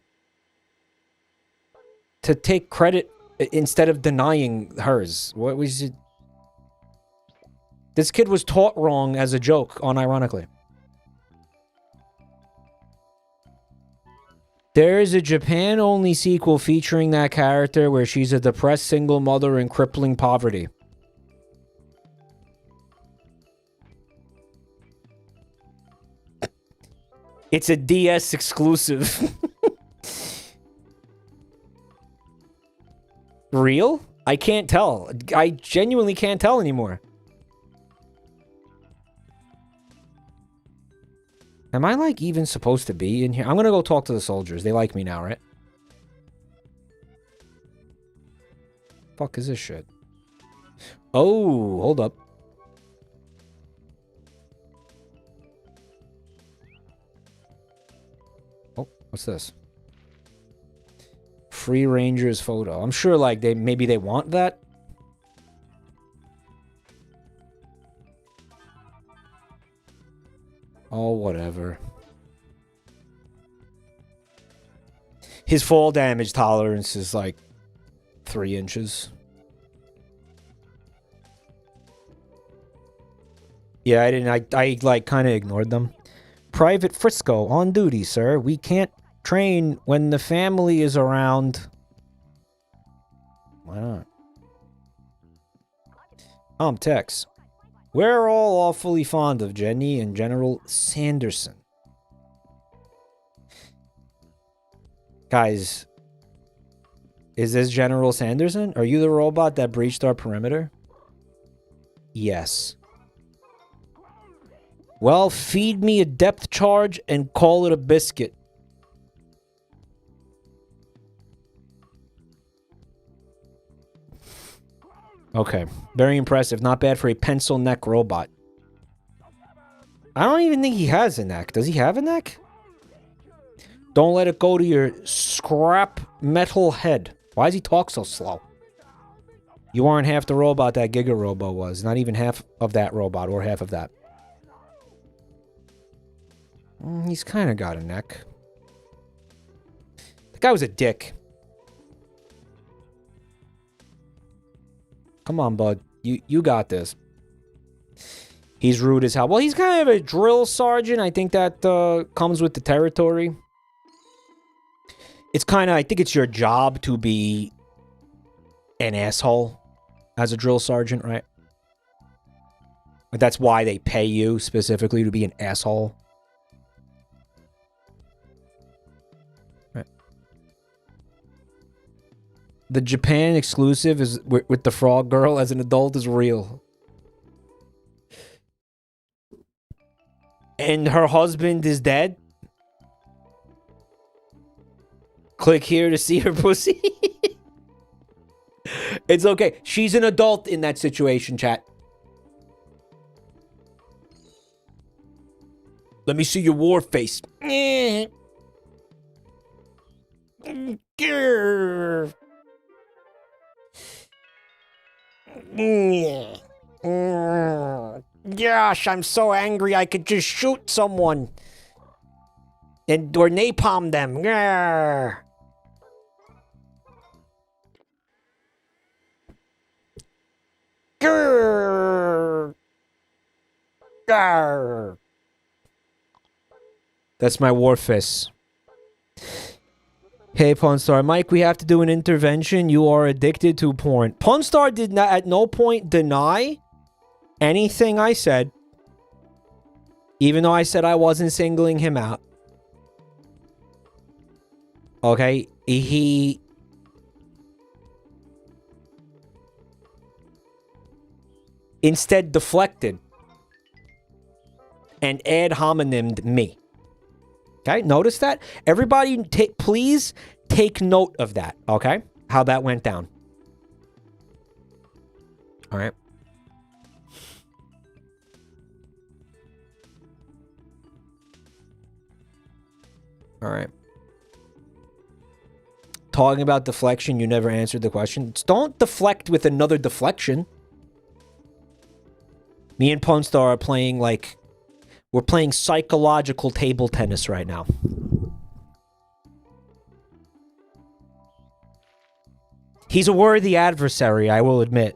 A: to take credit instead of denying hers? What was it? This kid was taught wrong as a joke, unironically. There is a Japan-only sequel featuring that character where she's a depressed single mother in crippling poverty. It's a DS exclusive. Real? I can't tell. I genuinely can't tell anymore. Am I, like, even supposed to be in here? I'm gonna go talk to the soldiers. They like me now, right? Fuck is this shit? Oh, hold up. Oh, what's this? Free Rangers photo. I'm sure, like, maybe they want that. Oh, whatever. His fall damage tolerance is like 3 inches. Yeah, I like kind of ignored them. Private Frisco on duty, sir. We can't train when the family is around. Why not? Tex. We're all awfully fond of Jenny and General Sanderson. Guys, is this General Sanderson? Are you the robot that breached our perimeter? Yes. Well, feed me a depth charge and call it a biscuit. Okay. Very impressive. Not bad for a pencil neck robot. I don't even think he has a neck. Does he have a neck? Don't let it go to your scrap metal head. Why does he talk so slow? You aren't half the robot that Giga-Robo was. Not even half of that robot, or half of that. He's kind of got a neck. The guy was a dick. Come on, bud. You got this. He's rude as hell. Well, he's kind of a drill sergeant. I think that comes with the territory. It's kind of, I think it's your job to be an asshole as a drill sergeant, right? But that's why they pay you specifically, to be an asshole. Right. The Japan exclusive is with the frog girl as an adult is real. And her husband is dead? Click here to see her pussy. It's okay. She's an adult in that situation, chat. Let me see your war face. Gosh, I'm so angry I could just shoot someone. Or napalm them. Grr. Grr. Grr. That's my war fist. Hey, Punstar. Mike, we have to do an intervention. You are addicted to porn. Punstar did not at no point deny anything I said. Even though I said I wasn't singling him out. Okay, he instead deflected and ad hominemed me. Okay, notice that? Everybody, please take note of that, okay? How that went down. All right. All right. Talking about deflection, you never answered the question. Don't deflect with another deflection. Me and Punstar are playing like... We're playing psychological table tennis right now. He's a worthy adversary, I will admit.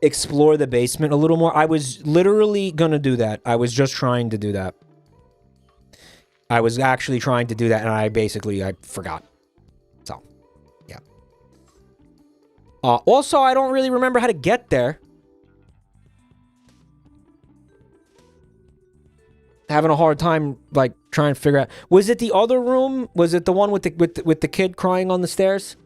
A: Explore the basement a little more. I was literally gonna do that. I was just trying to do that. I was actually trying to do that, and I forgot. So, yeah. Also, I don't really remember how to get there. Having a hard time, like, trying to figure out. Was it the other room? Was it the one with the kid crying on the stairs?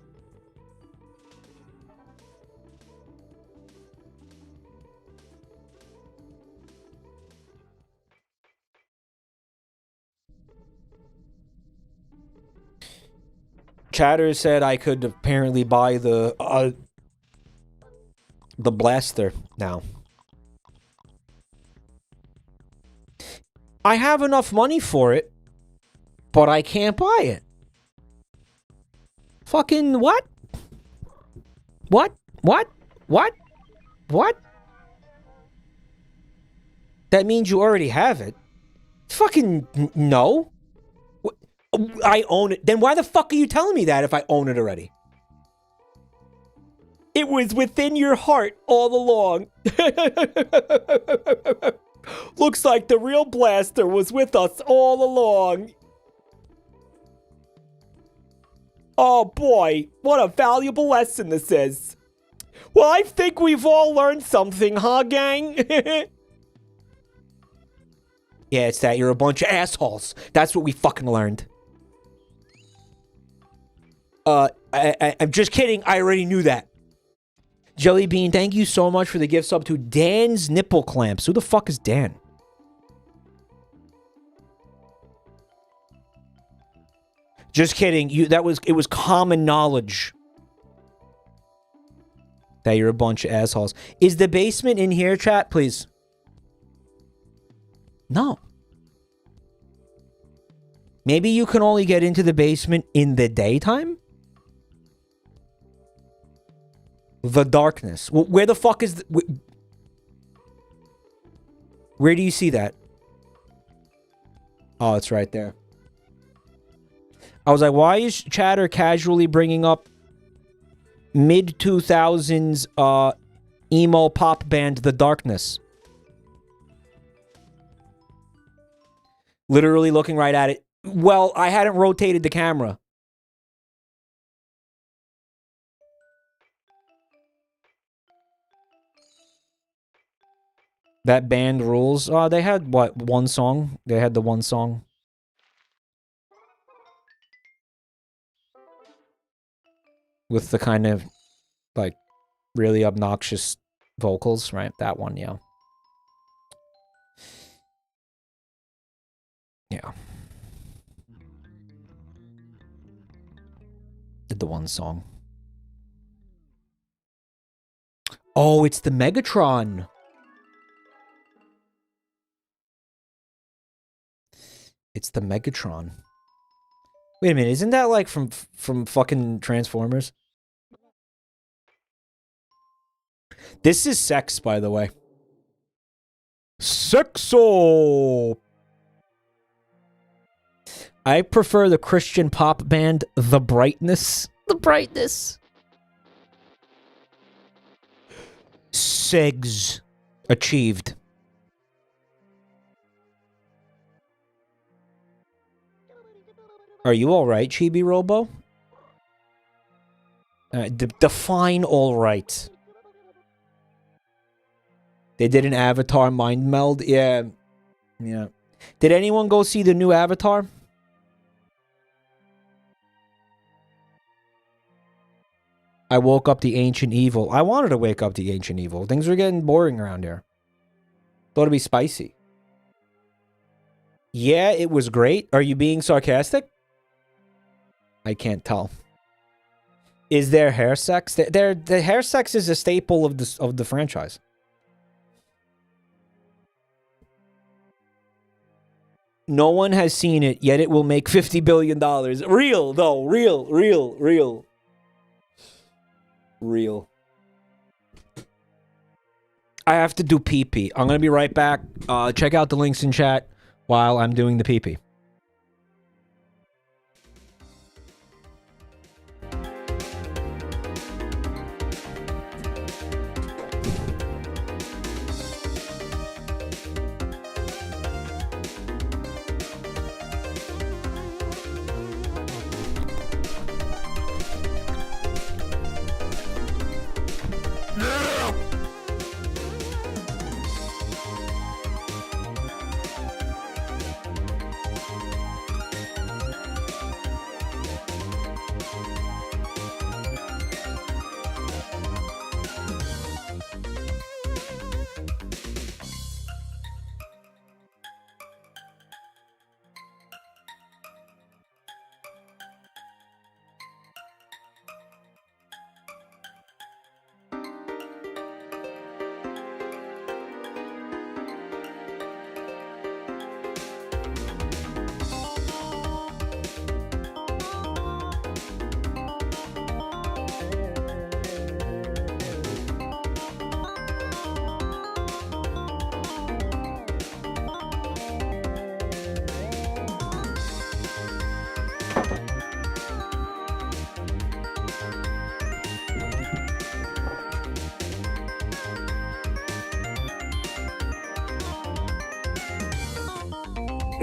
A: Chatter said I could apparently buy the blaster now. I have enough money for it, but I can't buy it. Fucking what? What? What? What? What? That means you already have it. Fucking no. I own it. Then why the fuck are you telling me that if I own it already? It was within your heart all along. Looks like the real blaster was with us all along. Oh boy, what a valuable lesson this is. Well, I think we've all learned something, huh, gang? Yeah, it's that you're a bunch of assholes. That's what we fucking learned. I'm just kidding. I already knew that. Jelly Bean, thank you so much for the gift sub to Dan's Nipple Clamps. Who the fuck is Dan? Just kidding. It was common knowledge that you're a bunch of assholes. Is the basement in here, chat, please? No. Maybe you can only get into the basement in the daytime? The darkness. Where the fuck is... Where do you see that? Oh, it's right there. I was like, why is Chatter casually bringing up mid-2000s emo pop band The Darkness? Literally looking right at it. Well, I hadn't rotated the camera. That band rules. They had, what, one song? They had the one song. With the kind of, like, really obnoxious vocals, right? That one, yeah. Yeah. the one song. Oh, it's the Megatron. It's the Megatron. Wait a minute, isn't that like from fucking Transformers? This is sex, by the way. Sexo! I prefer the Christian pop band The Brightness. The Brightness. Segs. Achieved. Are you alright, Chibi-Robo? Define alright. They did an Avatar mind meld? Yeah. Yeah. Did anyone go see the new Avatar? I woke up the Ancient Evil. I wanted to wake up the Ancient Evil. Things were getting boring around here. Thought it'd be spicy. Yeah, it was great. Are you being sarcastic? I can't tell. Is there hair sex? The hair sex is a staple of the franchise. No one has seen it, yet it will make $50 billion. Real, though. Real. I have to do pee-pee. I'm going to be right back. Check out the links in chat while I'm doing the pee-pee.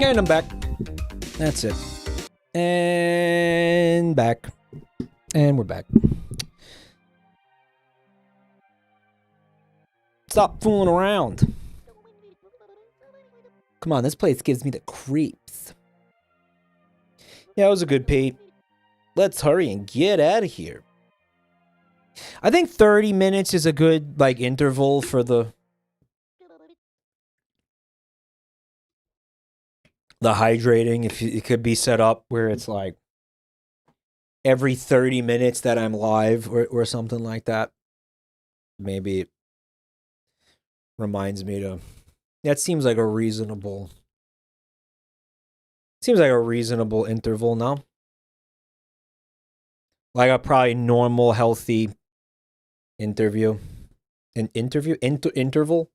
A: And I'm back. That's it. And back. And we're back. Stop fooling around. Come on, this place gives me the creeps. Yeah, it was a good pee. Let's hurry and get out of here. I think 30 minutes is a good, like, interval for the hydrating. If it could be set up where it's like every 30 minutes that I'm live or something like that. Maybe it reminds me to... That seems like a reasonable... Seems like a reasonable interval, no? Like a probably normal, healthy interview. An interview? Interval?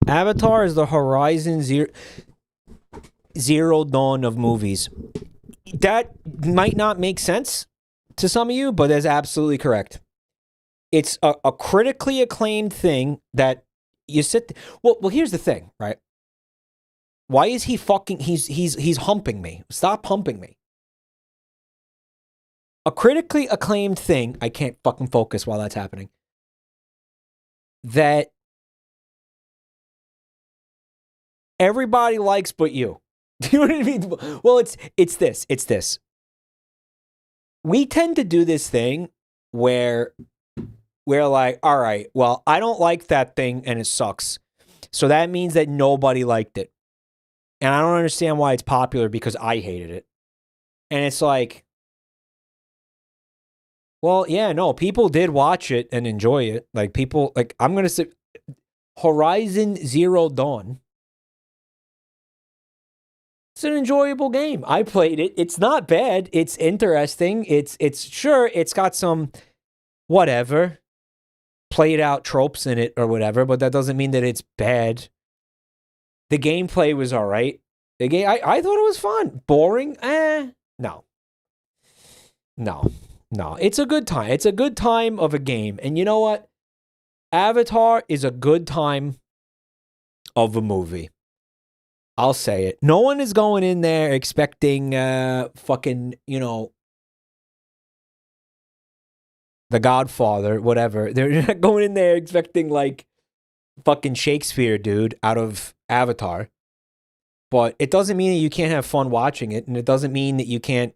A: Avatar is the Horizon Zero Dawn of movies. That might not make sense to some of you, but that's absolutely correct. It's a critically acclaimed thing that you sit... Well, here's the thing, right? Why is he fucking... He's humping me. Stop humping me. A critically acclaimed thing... I can't fucking focus while that's happening. That... everybody likes but you. Do you know what I mean? Well, it's this. We tend to do this thing where we're like, all right, well, I don't like that thing and it sucks. So that means that nobody liked it. And I don't understand why it's popular because I hated it. And it's like, Well, yeah, no, people did watch it and enjoy it. Like people, like I'm gonna say, Horizon Zero Dawn. It's an enjoyable game. I played it. It's not bad. It's interesting. It's sure it's got some whatever played out tropes in it or whatever, but that doesn't mean that it's bad. The gameplay was all right. The game, I thought it was fun. Boring? No. It's a good time. It's a good time of a game. And you know what? Avatar is a good time of a movie. I'll say it. No one is going in there expecting fucking, you know, The Godfather, whatever. They're not going in there expecting like fucking Shakespeare, dude, out of Avatar. But it doesn't mean that you can't have fun watching it, and it doesn't mean that you can't,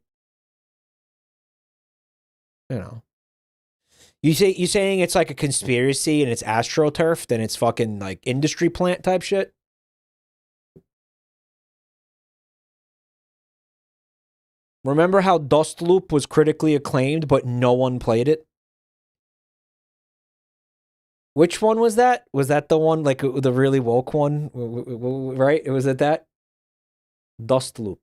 A: you know. You saying it's like a conspiracy and it's astroturfed and it's fucking like industry plant type shit? Remember how Dustloop was critically acclaimed, but no one played it? Which one was that? Was that the one, like, the really woke one? Right? Was it that? Dustloop.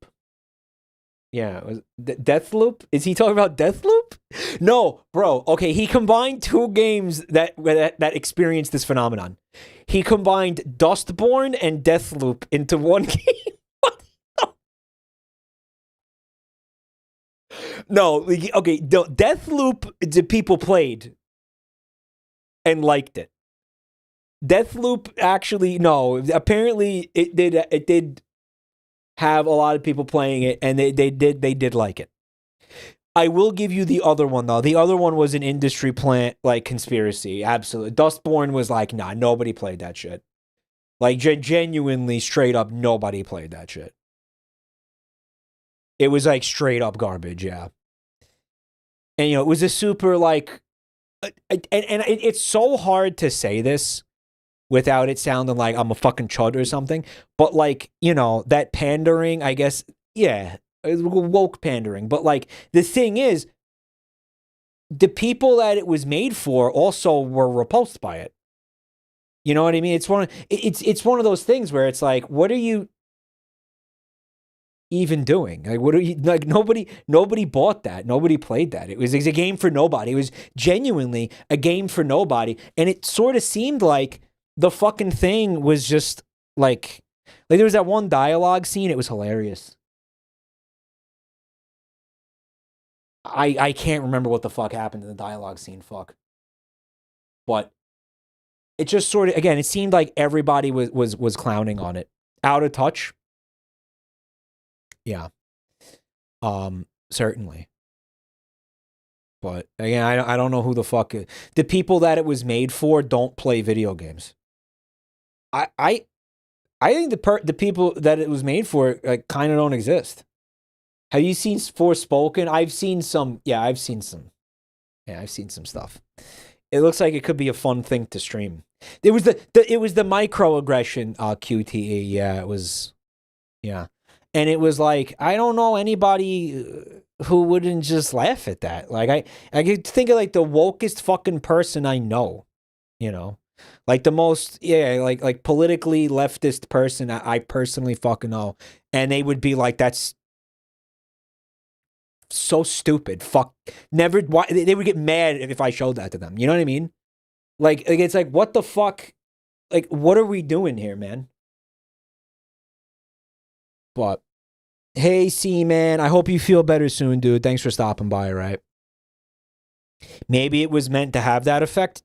A: Yeah, it was Deathloop? Is he talking about Deathloop? No, bro. Okay, he combined two games that experienced this phenomenon. He combined Dustborn and Deathloop into one game. No, okay, Deathloop, the people played and liked it. Deathloop actually, no, apparently it did have a lot of people playing it, and they did like it. I will give you the other one though. The other one was an industry plant like conspiracy. Absolutely. Dustborn was like, nah, nobody played that shit. Like genuinely straight up nobody played that shit. It was like straight up garbage, yeah. And, you know, it was a super, like, it's so hard to say this without it sounding like I'm a fucking chud or something. But, like, you know, that pandering, I guess, yeah, woke pandering. But, like, the thing is, the people that it was made for also were repulsed by it. You know what I mean? It's one of those things where it's like, what are you even doing? Like, what are you, like, nobody bought that. Nobody played that. It was a game for nobody. It was genuinely a game for nobody. And it sort of seemed like the fucking thing was just like there was that one dialogue scene. It was hilarious. I can't remember what the fuck happened in the dialogue scene. Fuck. But it just sort of, again, it seemed like everybody was clowning on it. Out of touch. Yeah. Certainly. But again, I don't know who the fuck the people that it was made for don't play video games. I think the people that it was made for like kind of don't exist. Have you seen Forspoken? I've seen some. Yeah, I've seen some. Yeah, I've seen some stuff. It looks like it could be a fun thing to stream. It was the microaggression QTE. Yeah, it was. Yeah. And it was like, I don't know anybody who wouldn't just laugh at that. Like, I could think of like the wokest fucking person I know, you know? Like the most, yeah, like politically leftist person I personally fucking know. And they would be like, that's so stupid. Fuck. Never, why, they would get mad if I showed that to them. You know what I mean? Like it's like, what the fuck? Like, what are we doing here, man? But, hey, C-Man, I hope you feel better soon, dude. Thanks for stopping by, right? Maybe it was meant to have that effect.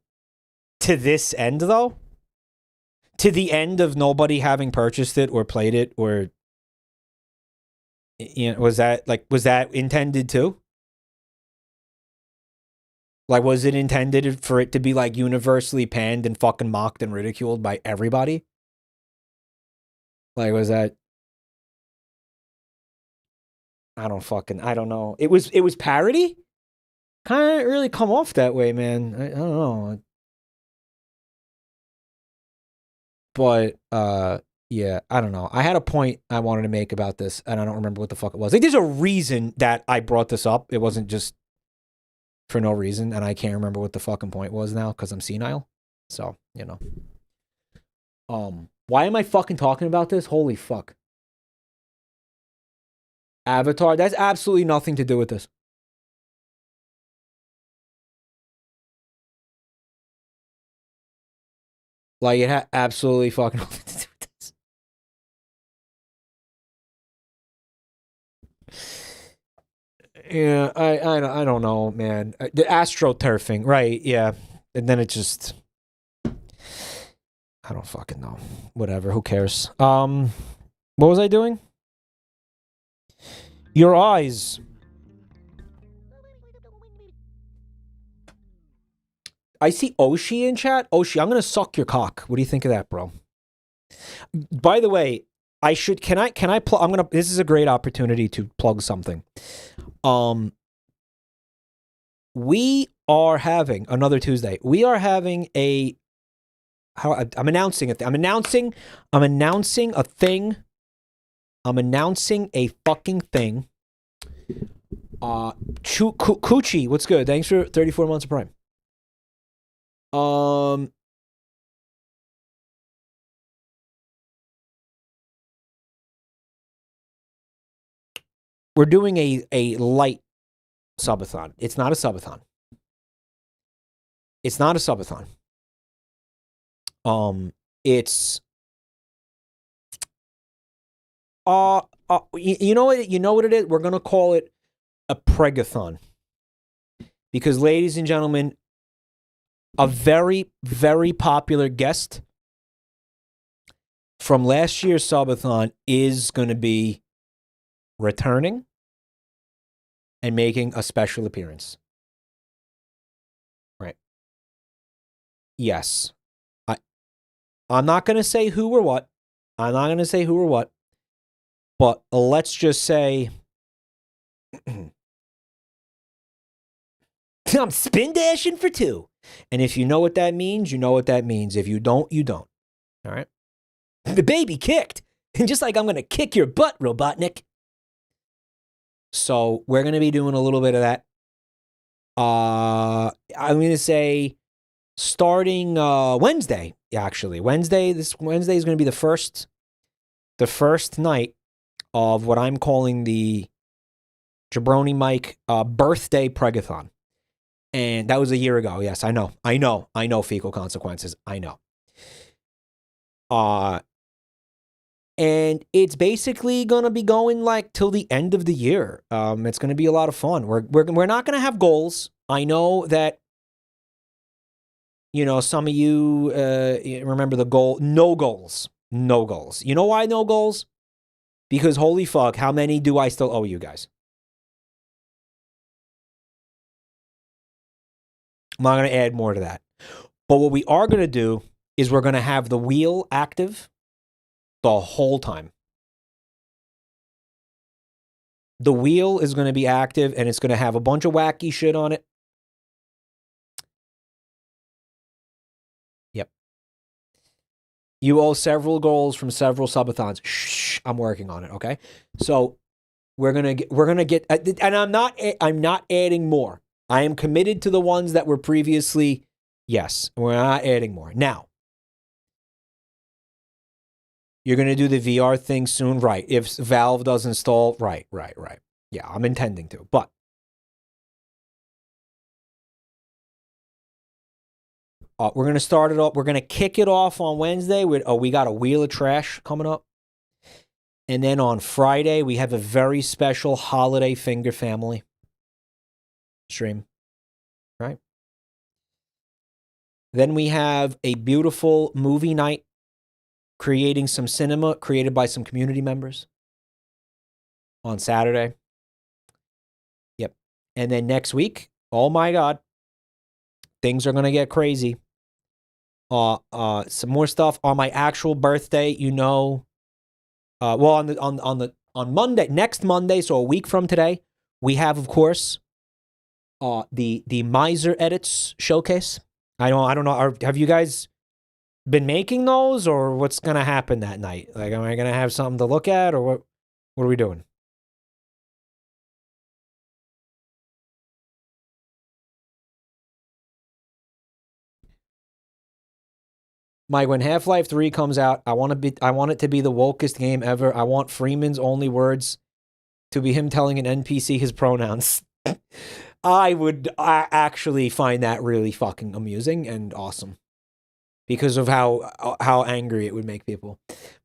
A: To this end, though? To the end of nobody having purchased it or played it or... You know, was that intended too? Like, was it intended for it to be, like, universally panned and fucking mocked and ridiculed by everybody? Like, was that... I don't know. It was parody? Kind of really come off that way, man. I don't know. But, yeah, I don't know. I had a point I wanted to make about this, and I don't remember what the fuck it was. Like, there's a reason that I brought this up. It wasn't just for no reason, and I can't remember what the fucking point was now because I'm senile. So, you know. Why am I fucking talking about this? Holy fuck. Avatar, that's absolutely nothing to do with this. Like, it had absolutely fucking nothing to do with this. Yeah, I don't know, man. The astroturfing, right? Yeah, and then it just, I don't fucking know. Whatever. Who cares? What was I doing? Your eyes. I see Oshi in chat. Oshi, I'm gonna suck your cock. What do you think of that, bro? By the way, I should. Can I plug? I'm gonna. This is a great opportunity to plug something. We are having another Tuesday. We are having a. I'm announcing it. I'm announcing a thing. I'm announcing a fucking thing. Coochie, what's good? Thanks for 34 months of Prime. We're doing a light subathon. It's not a subathon. It's not a subathon. It's you know what it is? We're gonna call it a pregathon. Because, ladies and gentlemen, a very, very popular guest from last year's subathon is going to be returning and making a special appearance. Right. Yes. I'm not going to say who or what. But let's just say I'm spin dashing for 2. And if you know what that means, you know what that means. If you don't, you don't. All right? The baby kicked. And just like I'm going to kick your butt, Robotnik. So we're going to be doing a little bit of that. I'm going to say starting Wednesday, actually. This Wednesday is going to be the first night of what I'm calling the Jabronimike birthday pregathon. And that was a year ago. Yes, I know. Fecal consequences. I know. And it's basically gonna be going like till the end of the year. It's gonna be a lot of fun. We're not gonna have goals. I know that. You know, some of you remember the goal. No goals. No goals. You know why no goals? Because holy fuck, how many do I still owe you guys? I'm not going to add more to that. But what we are going to do is we're going to have the wheel active the whole time. The wheel is going to be active, and it's going to have a bunch of wacky shit on it. Yep. You owe several goals from several subathons. Shh, I'm working on it, okay? So we're going to get and I'm not adding more. I am committed to the ones that were previously, yes, we're not adding more. Now, you're going to do the VR thing soon, right? If Valve does install, right. Yeah, I'm intending to, but we're going to start it up. We're going to kick it off on Wednesday with, we got a Wheel of Trash coming up. And then on Friday, we have a very special holiday Finger Family stream, right? Then we have a beautiful movie night, creating some cinema created by some community members on Saturday. Yep. And then next week, oh my God, things are going to get crazy. Some more stuff on my actual birthday, you know. Well, on Monday, next Monday, so a week from today, we have, of course, the Miser Edits showcase. I don't know. Have you guys been making those, or what's gonna happen that night? Like, am I gonna have something to look at, or what? What are we doing? Mike, when Half-Life 3 comes out, I want it to be the wokest game ever. I want Freeman's only words to be him telling an NPC his pronouns. I would actually find that really fucking amusing and awesome. Because of how angry it would make people.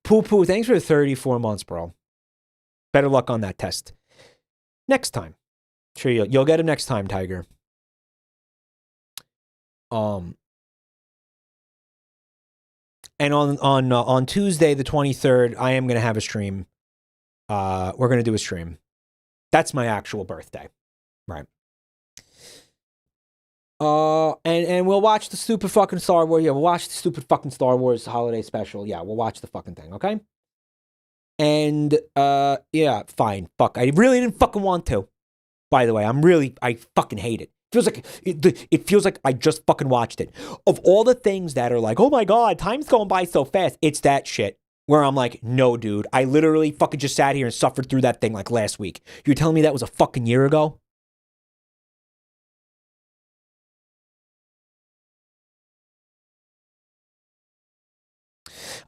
A: Poo Poo, thanks for 34 months, bro. Better luck on that test. Next time. Sure, you'll get him next time, Tiger. And on Tuesday, the 23rd, I am gonna have a stream. We're gonna do a stream. That's my actual birthday, right? And we'll watch the stupid fucking Star Wars. Yeah, we'll watch the stupid fucking Star Wars holiday special. Yeah, we'll watch the fucking thing, okay? And yeah, fine. Fuck, I really didn't fucking want to. By the way, I fucking hate it. It feels like I just fucking watched it. Of all the things that are like, oh my god, time's going by so fast, it's that shit where I'm like, no, dude, I literally fucking just sat here and suffered through that thing like last week. You're telling me that was a fucking year ago?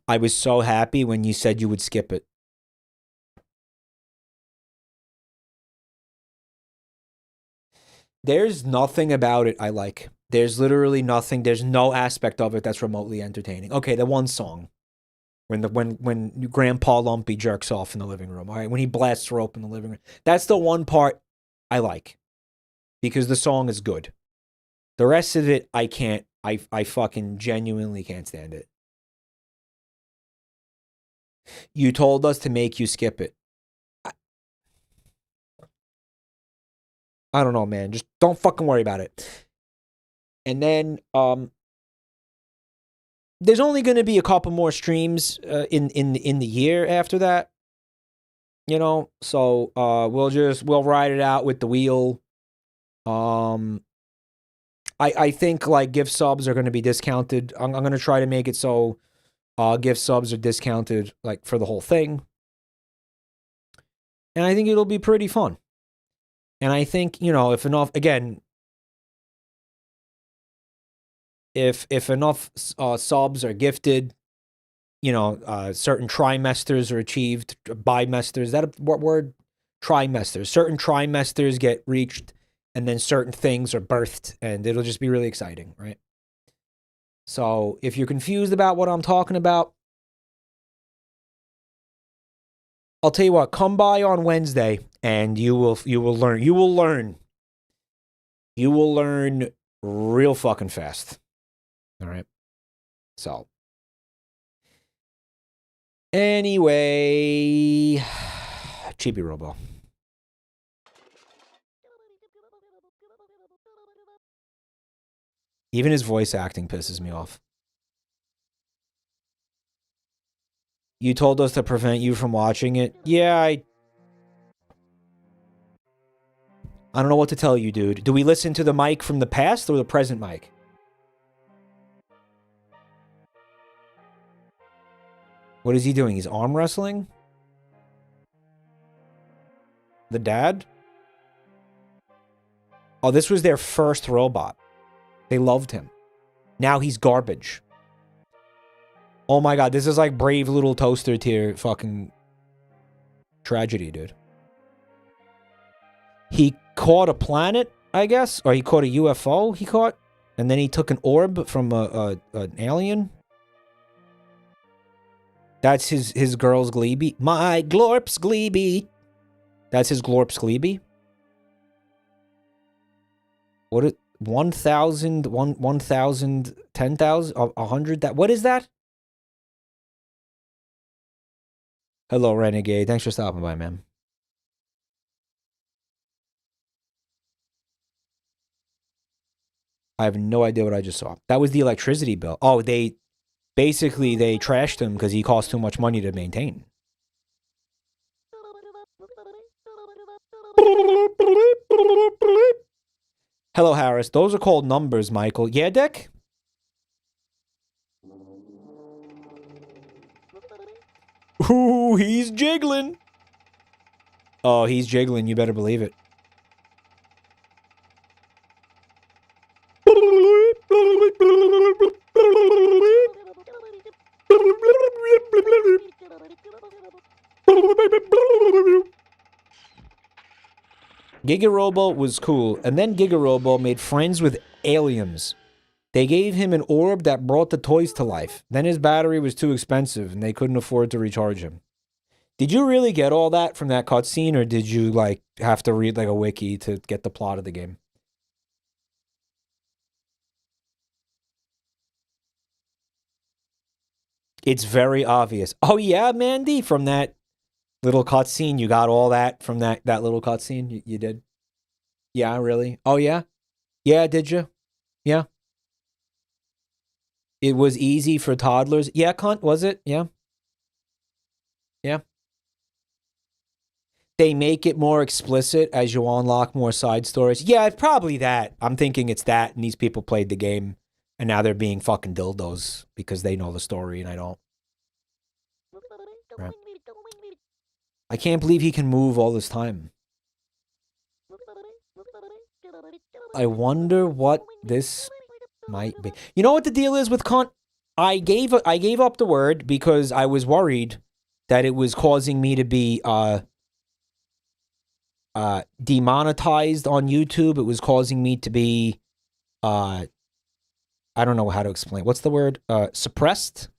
A: I was so happy when you said you would skip it. There's nothing about it I like. There's literally nothing. There's no aspect of it that's remotely entertaining. Okay, the one song when Grandpa Lumpy jerks off in the living room. All right, when he blasts rope in the living room. That's the one part I like because the song is good. The rest of it, I can't. I fucking genuinely can't stand it. You told us to make you skip it. I don't know, man. Just don't fucking worry about it. And then, there's only going to be a couple more streams in the year after that. You know, so we'll ride it out with the wheel. I think like gift subs are going to be discounted. I'm going to try to make it so gift subs are discounted like for the whole thing. And I think it'll be pretty fun. And I think, you know, if enough subs are gifted, you know, certain trimesters are achieved, bimesters, is that what word? Trimesters. Certain trimesters get reached, and then certain things are birthed, and it'll just be really exciting, right? So if you're confused about what I'm talking about, I'll tell you what, come by on Wednesday and you will learn real fucking fast. All right. So anyway, Chibi-Robo. Even his voice acting pisses me off. You told us to prevent you from watching it. Yeah, I don't know what to tell you, dude. Do we listen to the mic from the past or the present mic? What is he doing? He's arm wrestling? The dad? Oh, this was their first robot. They loved him. Now he's garbage. Oh my god, this is like Brave Little Toaster tier fucking tragedy, dude. He caught a planet, I guess, or he caught a UFO he caught, and then he took an orb from an alien. That's his girl's Gleeby. My Glorp's Gleeby. That's his Glorp's Gleeby. What is 1,000, 1,000, 10,000, 100? What is that? Hello, Renegade. Thanks for stopping by, man. I have no idea what I just saw. That was the electricity bill. Oh, they trashed him because he cost too much money to maintain. Hello, Harris. Those are called numbers, Michael. Yeah, Dick? Ooh, he's jiggling. Oh, he's jiggling. You better believe it. Giga-Robo was cool, and then Giga-Robo made friends with aliens. They gave him an orb that brought the toys to life. Then his battery was too expensive, and they couldn't afford to recharge him. Did you really get all that from that cutscene, or did you, like, have to read, like, a wiki to get the plot of the game? It's very obvious. Oh, yeah, Mandy, from that little cutscene, you got all that from that little cutscene? You did? Yeah, really? Oh, yeah? Yeah, did you? Yeah. It was easy for toddlers. Yeah, Cunt, was it? Yeah. Yeah. They make it more explicit as you unlock more side stories. Yeah, it's probably that. I'm thinking it's that, and these people played the game, and now they're being fucking dildos because they know the story and I don't. Right. I can't believe he can move all this time. I wonder what this might be. You know what the deal is with Cunt? I gave up the word because I was worried that it was causing me to be demonetized on YouTube. It was causing me to be I don't know how to explain. What's the word? Suppressed.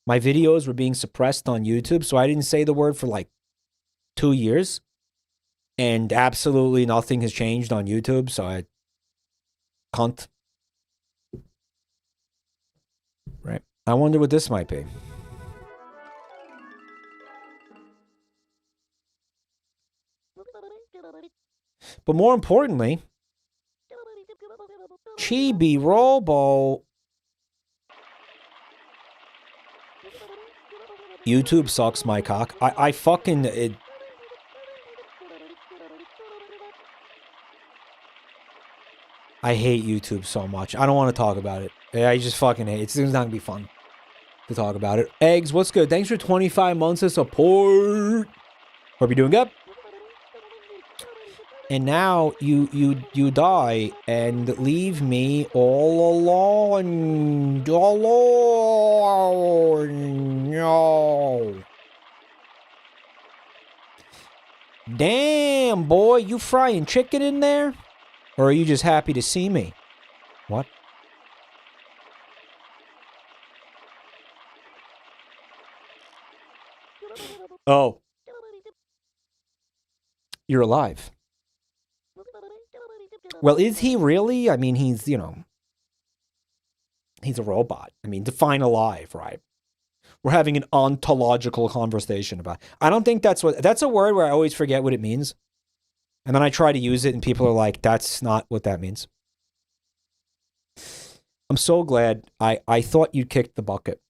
A: My videos were being suppressed on YouTube, so I didn't say the word for like 2 years. And absolutely nothing has changed on YouTube, so I cunt. Right. I wonder what this might be. But more importantly, Chibi-Robo. YouTube sucks my cock. I fucking... I hate YouTube so much. I don't want to talk about it. I just fucking hate it. It's not going to be fun to talk about it. Eggs, what's good? Thanks for 25 months of support. Hope you're doing good. And now you die and leave me all alone. Alone. No. Damn, boy, you frying chicken in there? Or are you just happy to see me? What? Oh. You're alive. Well, is he really? I mean, he's, you know, he's a robot. I mean, define alive, right? We're having an ontological conversation about it. I don't think that's a word where I always forget what it means. And then I try to use it and people are like, that's not what that means. I'm so glad. I thought you'd kicked the bucket.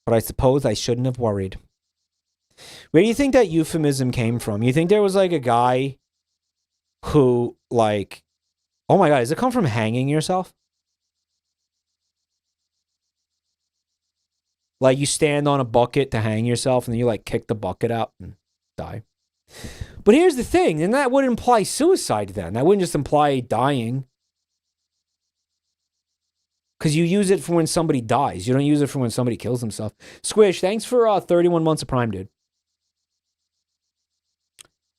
A: But I suppose I shouldn't have worried. Where do you think that euphemism came from? You think there was like a guy who like, oh my God, does it come from hanging yourself? Like you stand on a bucket to hang yourself and then you like kick the bucket out and die. But here's the thing, then that would imply suicide then. That wouldn't just imply dying. Because you use it for when somebody dies. You don't use it for when somebody kills himself. Squish, thanks for 31 months of Prime, dude.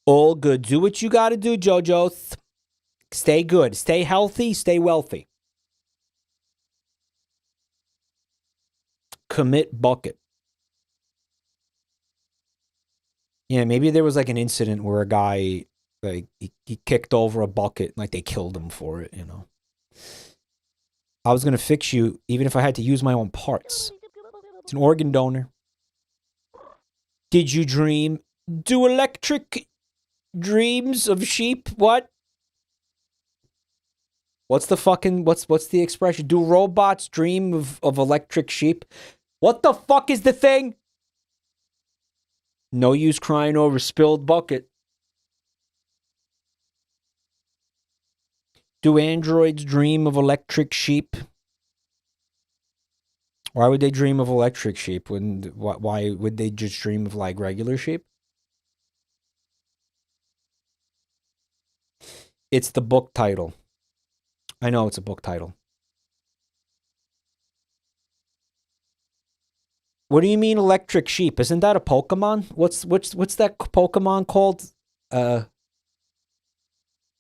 A: All good. Do what you got to do, Jojo. Stay good. Stay healthy. Stay wealthy. Commit bucket. Yeah, maybe there was like an incident where a guy, like, he kicked over a bucket, like they killed him for it, you know. I was going to fix you even if I had to use my own parts. It's an organ donor. Did you dream? Do electric dreams of sheep? What? What's the fucking, what's the expression? Do robots dream of electric sheep? What the fuck is the thing? No use crying over spilled bucket. Do androids dream of electric sheep? Why would they dream of electric sheep? Why would they just dream of like regular sheep? It's the book title. I know it's a book title. What do you mean electric sheep? Isn't that a Pokemon? What's that Pokemon called?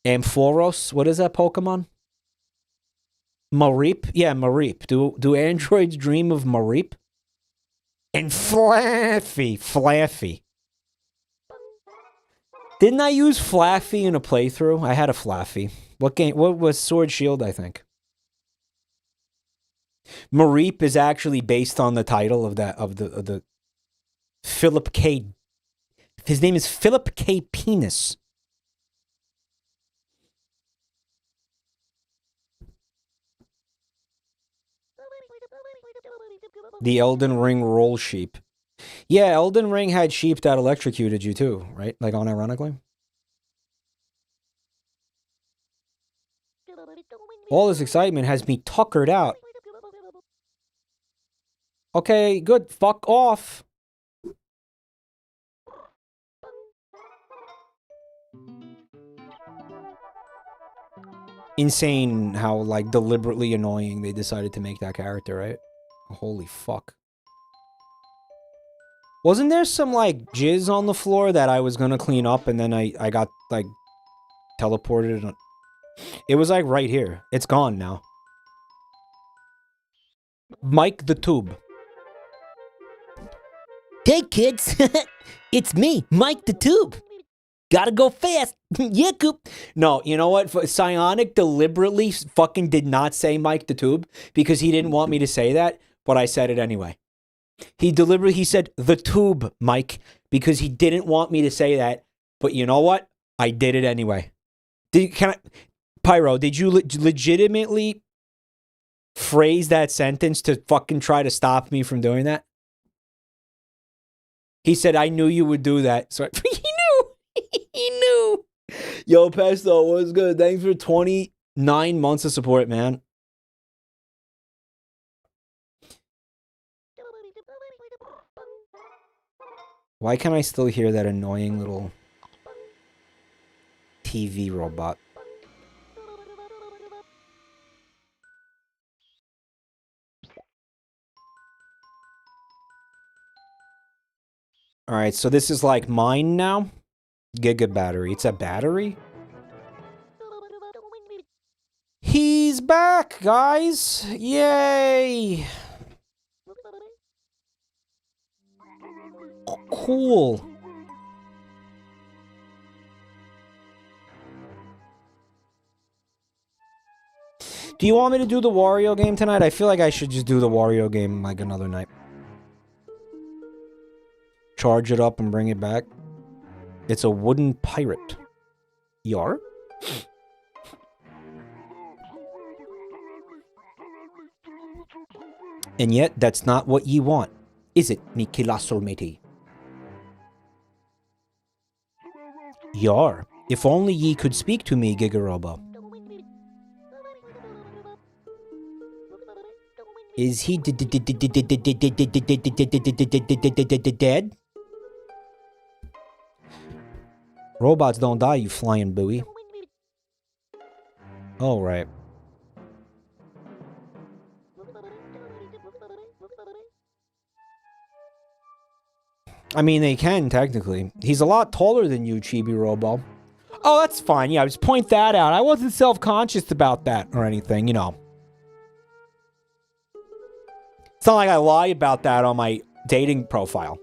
A: Ampharos? What is that Pokemon? Mareep? Yeah, Mareep. Do androids dream of Mareep? And Flaffy. Didn't I use Flaffy in a playthrough? I had a Flaffy. What game? What was Sword Shield, I think. Mareep is actually based on the title of the Philip K. His name is Philip K. Penis. The Elden Ring roll sheep. Yeah, Elden Ring had sheep that electrocuted you too, right? Like, unironically. All this excitement has me tuckered out. Okay, good. Fuck off. Insane how, like, deliberately annoying they decided to make that character, right? Holy fuck. Wasn't there some, like, jizz on the floor that I was gonna clean up and then I got, like, teleported? It was, like, right here. It's gone now. Mike the Tube. Hey, kids. It's me, Mike the Tube. Gotta go fast. Yeah, Coop. No, you know what? Psionic deliberately fucking did not say Mike the Tube because he didn't want me to say that, but I said it anyway. He said the Tube, Mike, because he didn't want me to say that, but you know what? I did it anyway. Pyro, did you legitimately phrase that sentence to fucking try to stop me from doing that? He said, I knew you would do that. So he knew. He knew. Yo, Pesto, what's good? Thanks for 29 months of support, man. Why can I still hear that annoying little TV robot? All right, so this is like mine now. Giga battery. It's a battery? He's back, guys! Yay! Cool. Do you want me to do the Wario game tonight? I feel like I should just do the Wario game like another night. Charge it up and bring it back. It's a wooden pirate. Yar? And yet, that's not what ye want. Is it, me colossal matey? Yar, if only ye could speak to me, Giga-Robo. Is he dead? Robots don't die, you flying buoy. Oh, right. I mean, they can, technically. He's a lot taller than you, Chibi-Robo. Oh, that's fine. Yeah, just point that out. I wasn't self-conscious about that or anything, you know. It's not like I lie about that on my dating profile.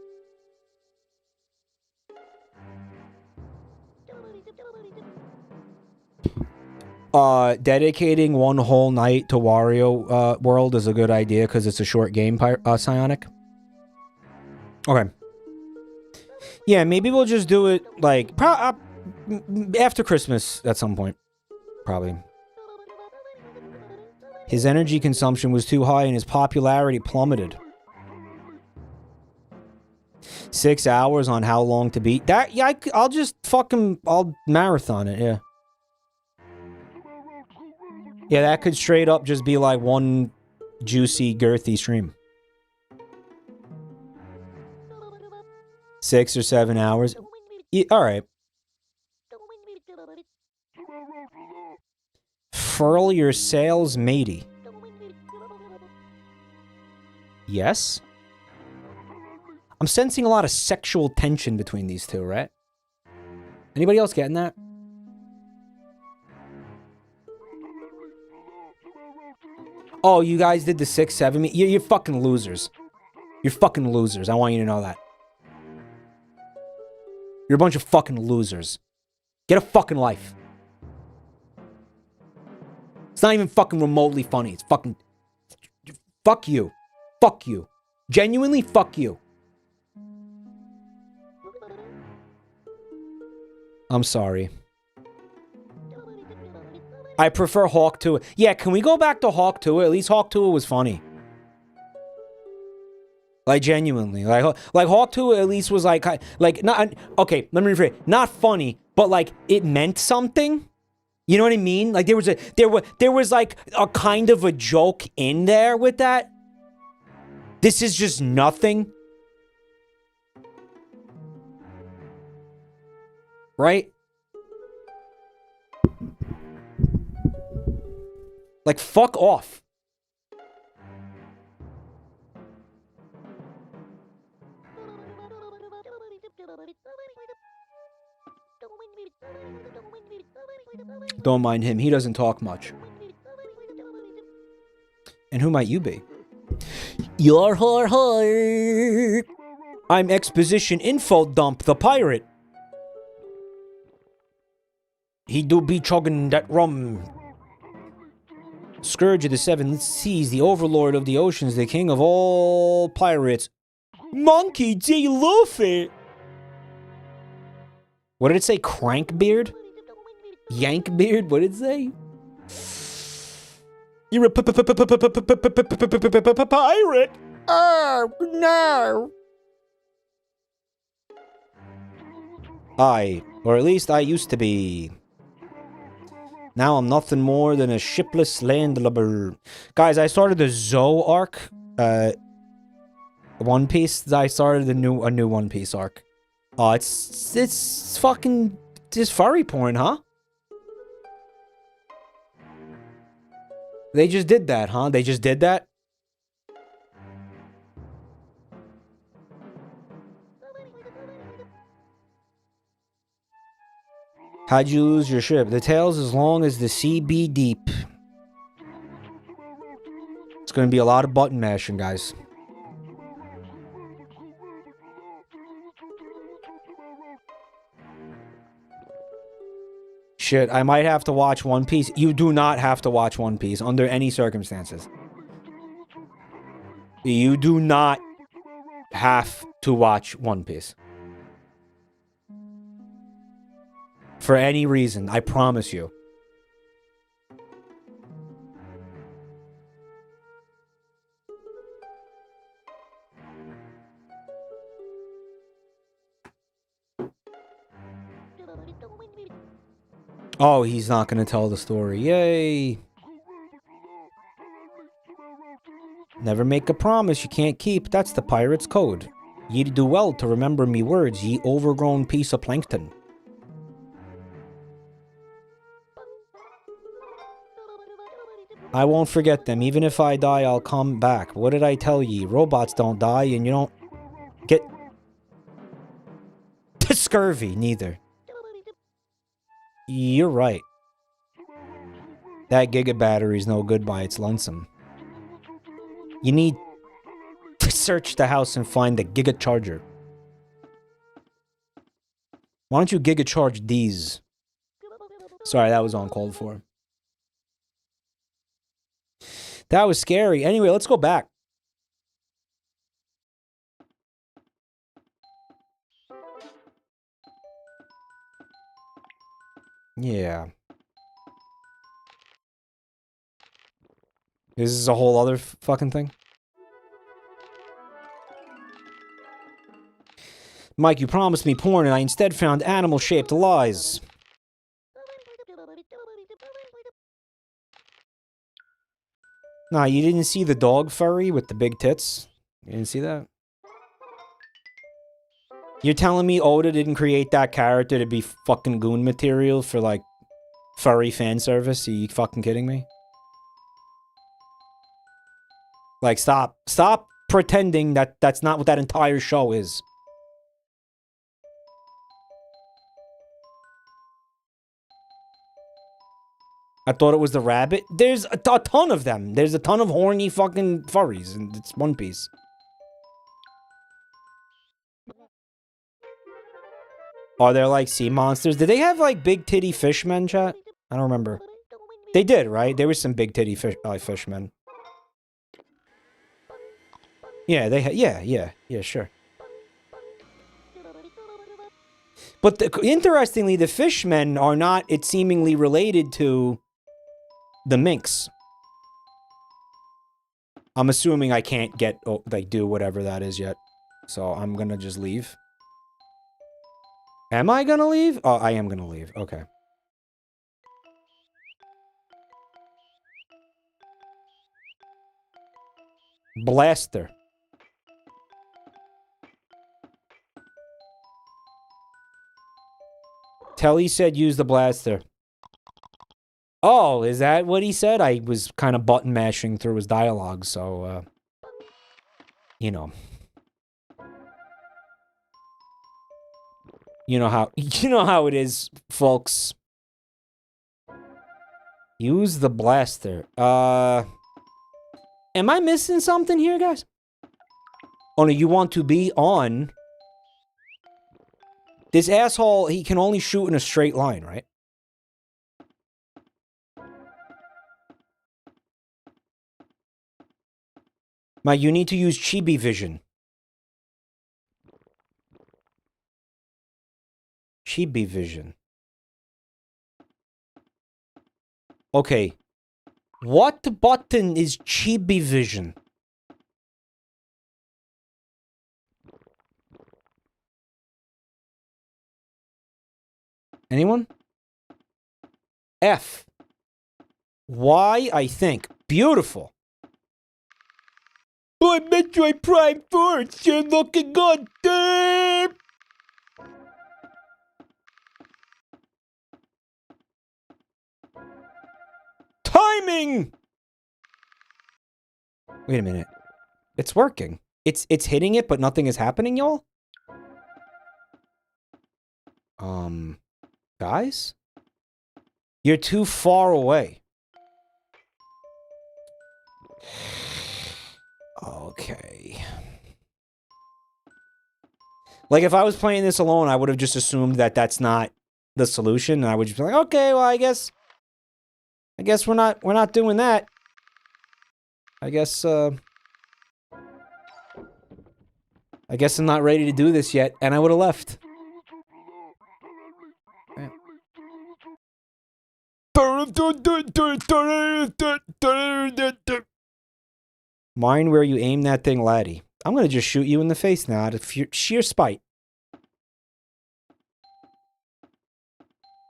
A: Dedicating one whole night to Wario World is a good idea because it's a short game, Psionic. Okay. Yeah, maybe we'll just do it, like, after Christmas at some point. Probably. His energy consumption was too high and his popularity plummeted. 6 hours on how long to beat. That, yeah, I'll just I'll marathon it, yeah. Yeah, that could straight up just be like one juicy, girthy stream. 6 or 7 hours. Yeah, alright. Furl your sails, matey. Yes? I'm sensing a lot of sexual tension between these two, right? Anybody else getting that? Oh, you guys did the 6-7 me? You're fucking losers. You're fucking losers. I want you to know that. You're a bunch of fucking losers. Get a fucking life. It's not even fucking remotely funny. It's fucking... Fuck you. Fuck you. Genuinely, fuck you. I'm sorry. I prefer Hawk 2. Yeah, can we go back to Hawk 2? At least Hawk 2 was funny. Like, genuinely. Like Hawk 2 at least was like not... Okay, let me rephrase. Not funny, but like, it meant something. You know what I mean? Like, there was like a kind of a joke in there with that. This is just nothing. Right? Like, fuck off. Don't mind him. He doesn't talk much. And who might you be? Your whore. I'm Exposition Info Dump, the pirate. He do be chugging that rum. Scourge of the Seven Seas, the overlord of the oceans, the king of all pirates. Monkey D. Luffy. What did it say? Crankbeard? Yankbeard? What did it say? You're a pirate. Oh, no. Or at least I used to be. Now I'm nothing more than a shipless landlubber. Guys, I started the Zoe arc. One Piece. I started a new One Piece arc. Oh, it's fucking just furry porn, huh? They just did that, huh? They just did that? How'd you lose your ship? The tail's as long as the sea be deep. It's gonna be a lot of button mashing, guys. Shit, I might have to watch One Piece. You do not have to watch One Piece under any circumstances. You do not have to watch One Piece. For any reason, I promise you. Oh, he's not going to tell the story. Yay. Never make a promise you can't keep. That's the pirate's code. Ye do well to remember me words, ye overgrown piece of plankton. I won't forget them. Even if I die, I'll come back. What did I tell ye? Robots don't die, and you don't get scurvy, neither. You're right. That Giga battery's no good by its lonesome. You need to search the house and find the Giga charger. Why don't you Giga charge these? Sorry, that was uncalled for. That was scary. Anyway, let's go back. Yeah. This is a whole other fucking thing. Mike, you promised me porn and I instead found animal-shaped lies. Nah, you didn't see the dog furry with the big tits? You didn't see that? You're telling me Oda didn't create that character to be fucking goon material for, like, furry fan service? Are you fucking kidding me? Like, stop pretending that that's not what that entire show is. I thought it was the rabbit. There's a ton of them. There's a ton of horny fucking furries, and it's One Piece. Are there, like, sea monsters? Did they have, like, big titty fishmen, chat? I don't remember. They did, right? There was some big titty fishmen. Yeah, they had. Yeah, sure. But interestingly, the fishmen are not, it's seemingly related to the minks. I'm assuming I can't get, like, do whatever that is yet. So I'm gonna just leave. Am I gonna leave? Oh, I am gonna leave. Okay. Blaster. Telly said use the blaster. Oh, is that what he said? I was kind of button mashing through his dialogue, so, you know. You know how it is, folks. Use the blaster. Am I missing something here, guys? Oh, no, you want to be on... This asshole, he can only shoot in a straight line, right? You need to use Chibi Vision. Chibi Vision. Okay. What button is Chibi Vision? Anyone? F. Y, I think. Beautiful. Oh, Metroid Prime 4, it's sure looking good. Timing! Wait a minute. It's working. It's hitting it, but nothing is happening, y'all? Guys? You're too far away. Okay. Like, if I was playing this alone, I would have just assumed that that's not the solution, and I would just be like, okay, well, I guess we're not doing that. I guess I'm not ready to do this yet, and I would have left. Mind where you aim that thing, laddie. I'm gonna just shoot you in the face now out of sheer spite.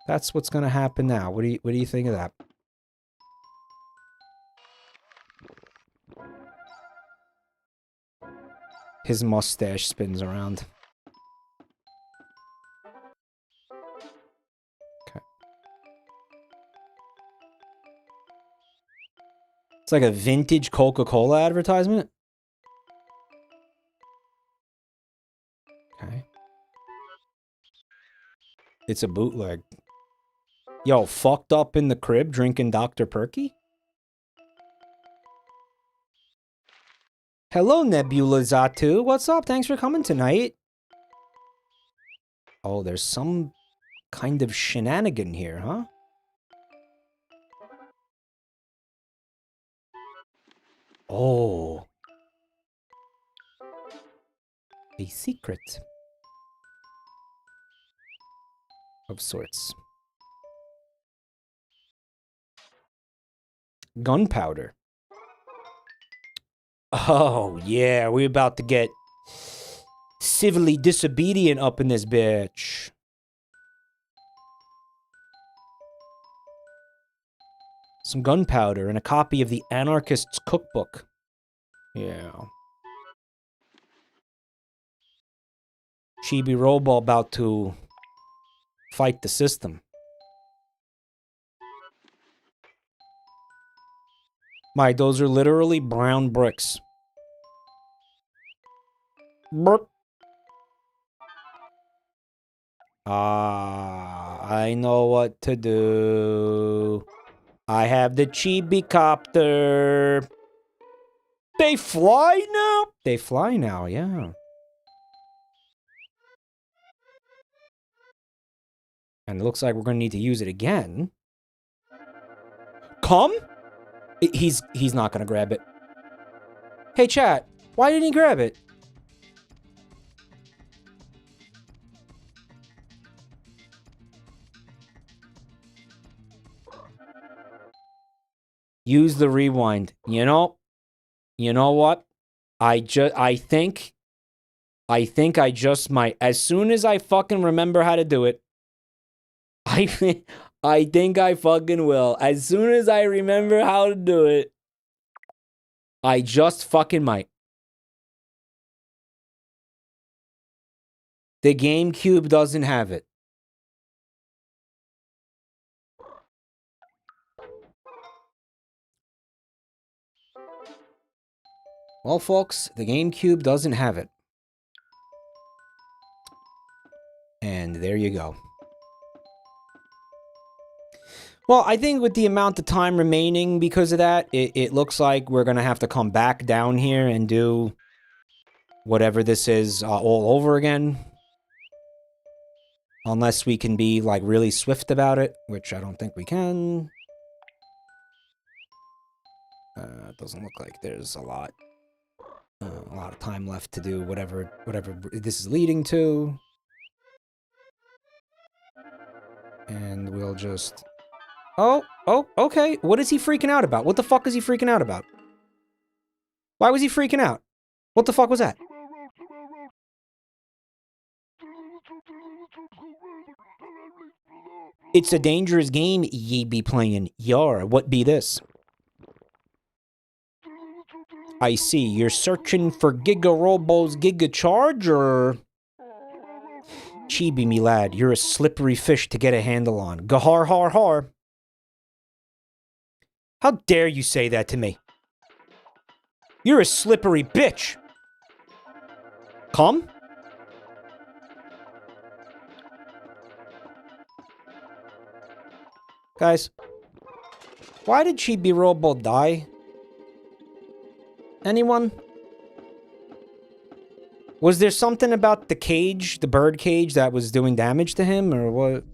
A: That's what's gonna happen now. What do you think of that? His mustache spins around. Okay. It's like a vintage Coca-Cola advertisement. Okay. It's a bootleg. Yo, fucked up in the crib drinking Dr. Perky? Hello, Nebula Zatu. What's up? Thanks for coming tonight. Oh, there's some kind of shenanigan here, huh? Oh. A secret. Of sorts. Gunpowder. Oh, yeah, we're about to get civilly disobedient up in this bitch. Some gunpowder and a copy of the Anarchist's Cookbook. Yeah. Chibi-Robo about to fight the system. Those are literally brown bricks. Burp. I know what to do. I have the Chibi-Copter. They fly now? They fly now, yeah. And it looks like we're going to need to use it again. Come? He's not going to grab it. Hey, chat. Why didn't he grab it? Use the rewind. You know what? I think I just might. As soon as I fucking remember how to do it, I think I fucking will. As soon as I remember how to do it, I just fucking might. The GameCube doesn't have it. Well, folks, the GameCube doesn't have it. And there you go. Well, I think with the amount of time remaining because of that, it looks like we're going to have to come back down here and do whatever this is all over again. Unless we can be, like, really swift about it, which I don't think we can. It doesn't look like there's a lot of time left to do whatever this is leading to. And we'll just... Oh, okay. What is he freaking out about? What the fuck is he freaking out about? Why was he freaking out? What the fuck was that? It's a dangerous game ye be playing. Yar, what be this? I see. You're searching for Giga-Robo's Giga Charge, or... Chibi, me lad, you're a slippery fish to get a handle on. Gahar har har. How dare you say that to me? You're a slippery bitch. Come? Guys, why did Chibi-Robo die? Anyone? Was there something about the cage, the bird cage, that was doing damage to him, or what?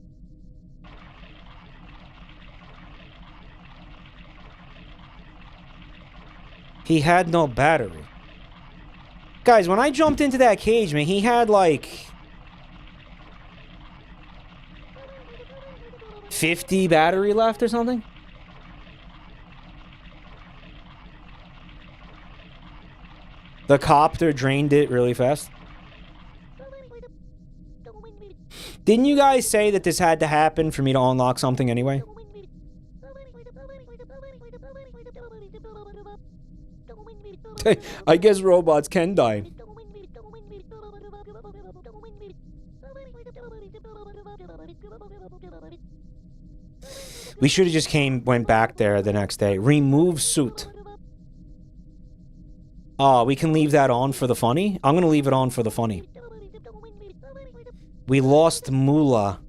A: He had no battery. Guys, when I jumped into that cage, man, he had like 50 battery left or something? The copter drained it really fast. Didn't you guys say that this had to happen for me to unlock something anyway? I guess robots can die. We should have just went back there the next day. Remove suit. Oh, we can leave that on for the funny? I'm gonna leave it on for the funny. We lost Moolah.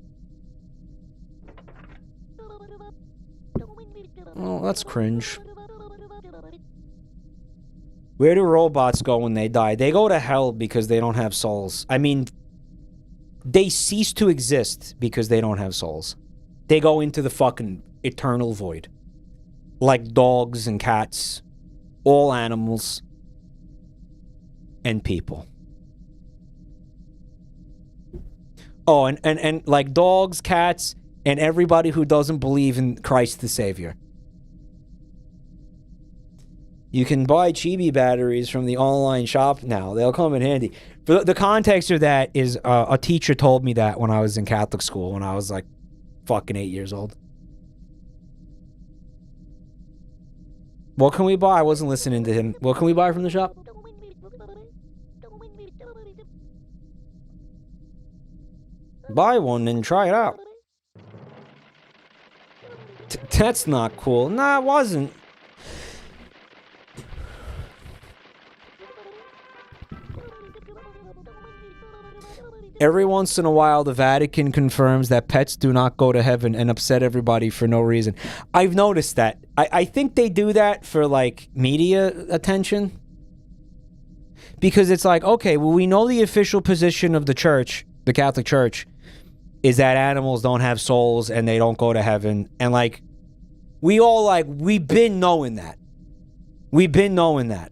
A: Oh, that's cringe. Where do robots go when they die? They go to hell because they don't have souls. I mean, they cease to exist because they don't have souls. They go into the fucking eternal void. Like dogs and cats. All animals. And people. Oh, and like dogs, cats, and everybody who doesn't believe in Christ the Savior. You can buy Chibi batteries from the online shop now. They'll come in handy. The context of that is a teacher told me that when I was in Catholic school, when I was like fucking 8 years old. What can we buy? I wasn't listening to him. What can we buy from the shop? Buy one and try it out. That's not cool. Nah, it wasn't. Every once in a while, the Vatican confirms that pets do not go to heaven and upset everybody for no reason. I've noticed that. I think they do that for, like, media attention. Because it's like, okay, well, we know the official position of the church, the Catholic Church, is that animals don't have souls and they don't go to heaven. And, like, we've been knowing that. We've been knowing that.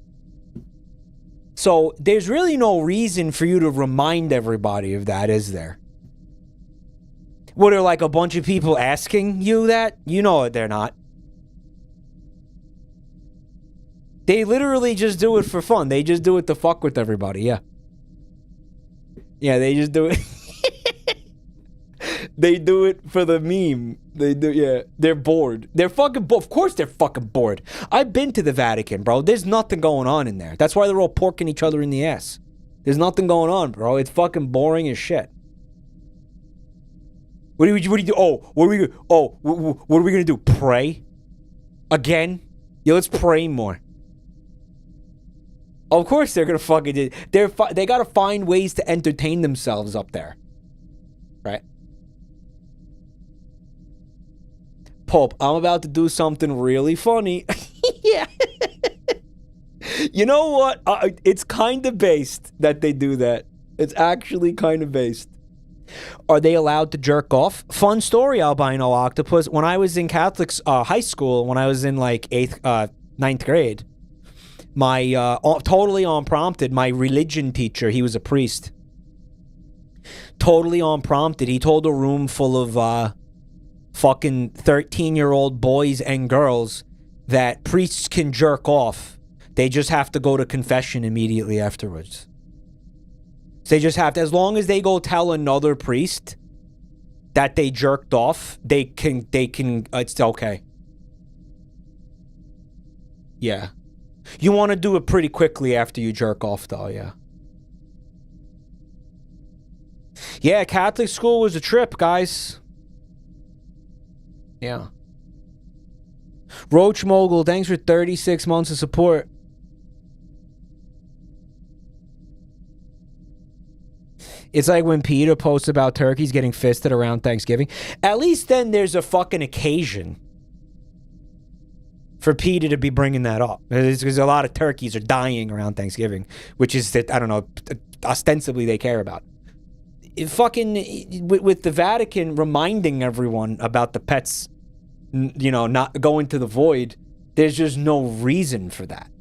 A: So there's really no reason for you to remind everybody of that, is there? What, are like a bunch of people asking you that? You know they're not. They literally just do it for fun. They just do it to fuck with everybody, yeah. Yeah, they just do it. They do it for the meme. They do, yeah. They're bored. They're fucking of course they're fucking bored. I've been to the Vatican, bro. There's nothing going on in there. That's why they're all porking each other in the ass. There's nothing going on, bro. It's fucking boring as shit. What do we do? What are we gonna do? Pray? Again? Yeah, let's pray more. Of course they're gonna fucking do. They gotta find ways to entertain themselves up there. Right? Pope, I'm about to do something really funny. Yeah. You know what? It's kind of based that they do that. It's actually kind of based. Are they allowed to jerk off? Fun story, Albino Octopus. When I was in Catholic high school, when I was in like 9th grade, my totally unprompted, my religion teacher, he was a priest. Totally unprompted, he told a room full of fucking 13-year-old boys and girls that priests can jerk off. They just have to go to confession immediately afterwards. So they just have to, as long as they go tell another priest that they jerked off, they can, it's okay. Yeah. You want to do it pretty quickly after you jerk off, though, yeah. Yeah, Catholic school was a trip, guys. Yeah. Roach Mogul, thanks for 36 months of support. It's like when Peter posts about turkeys getting fisted around Thanksgiving. At least then there's a fucking occasion for Peter to be bringing that up. Because a lot of turkeys are dying around Thanksgiving, which is that, I don't know, ostensibly they care about. Fucking with the Vatican reminding everyone about the pets, you know, not going to the void, there's just no reason for that.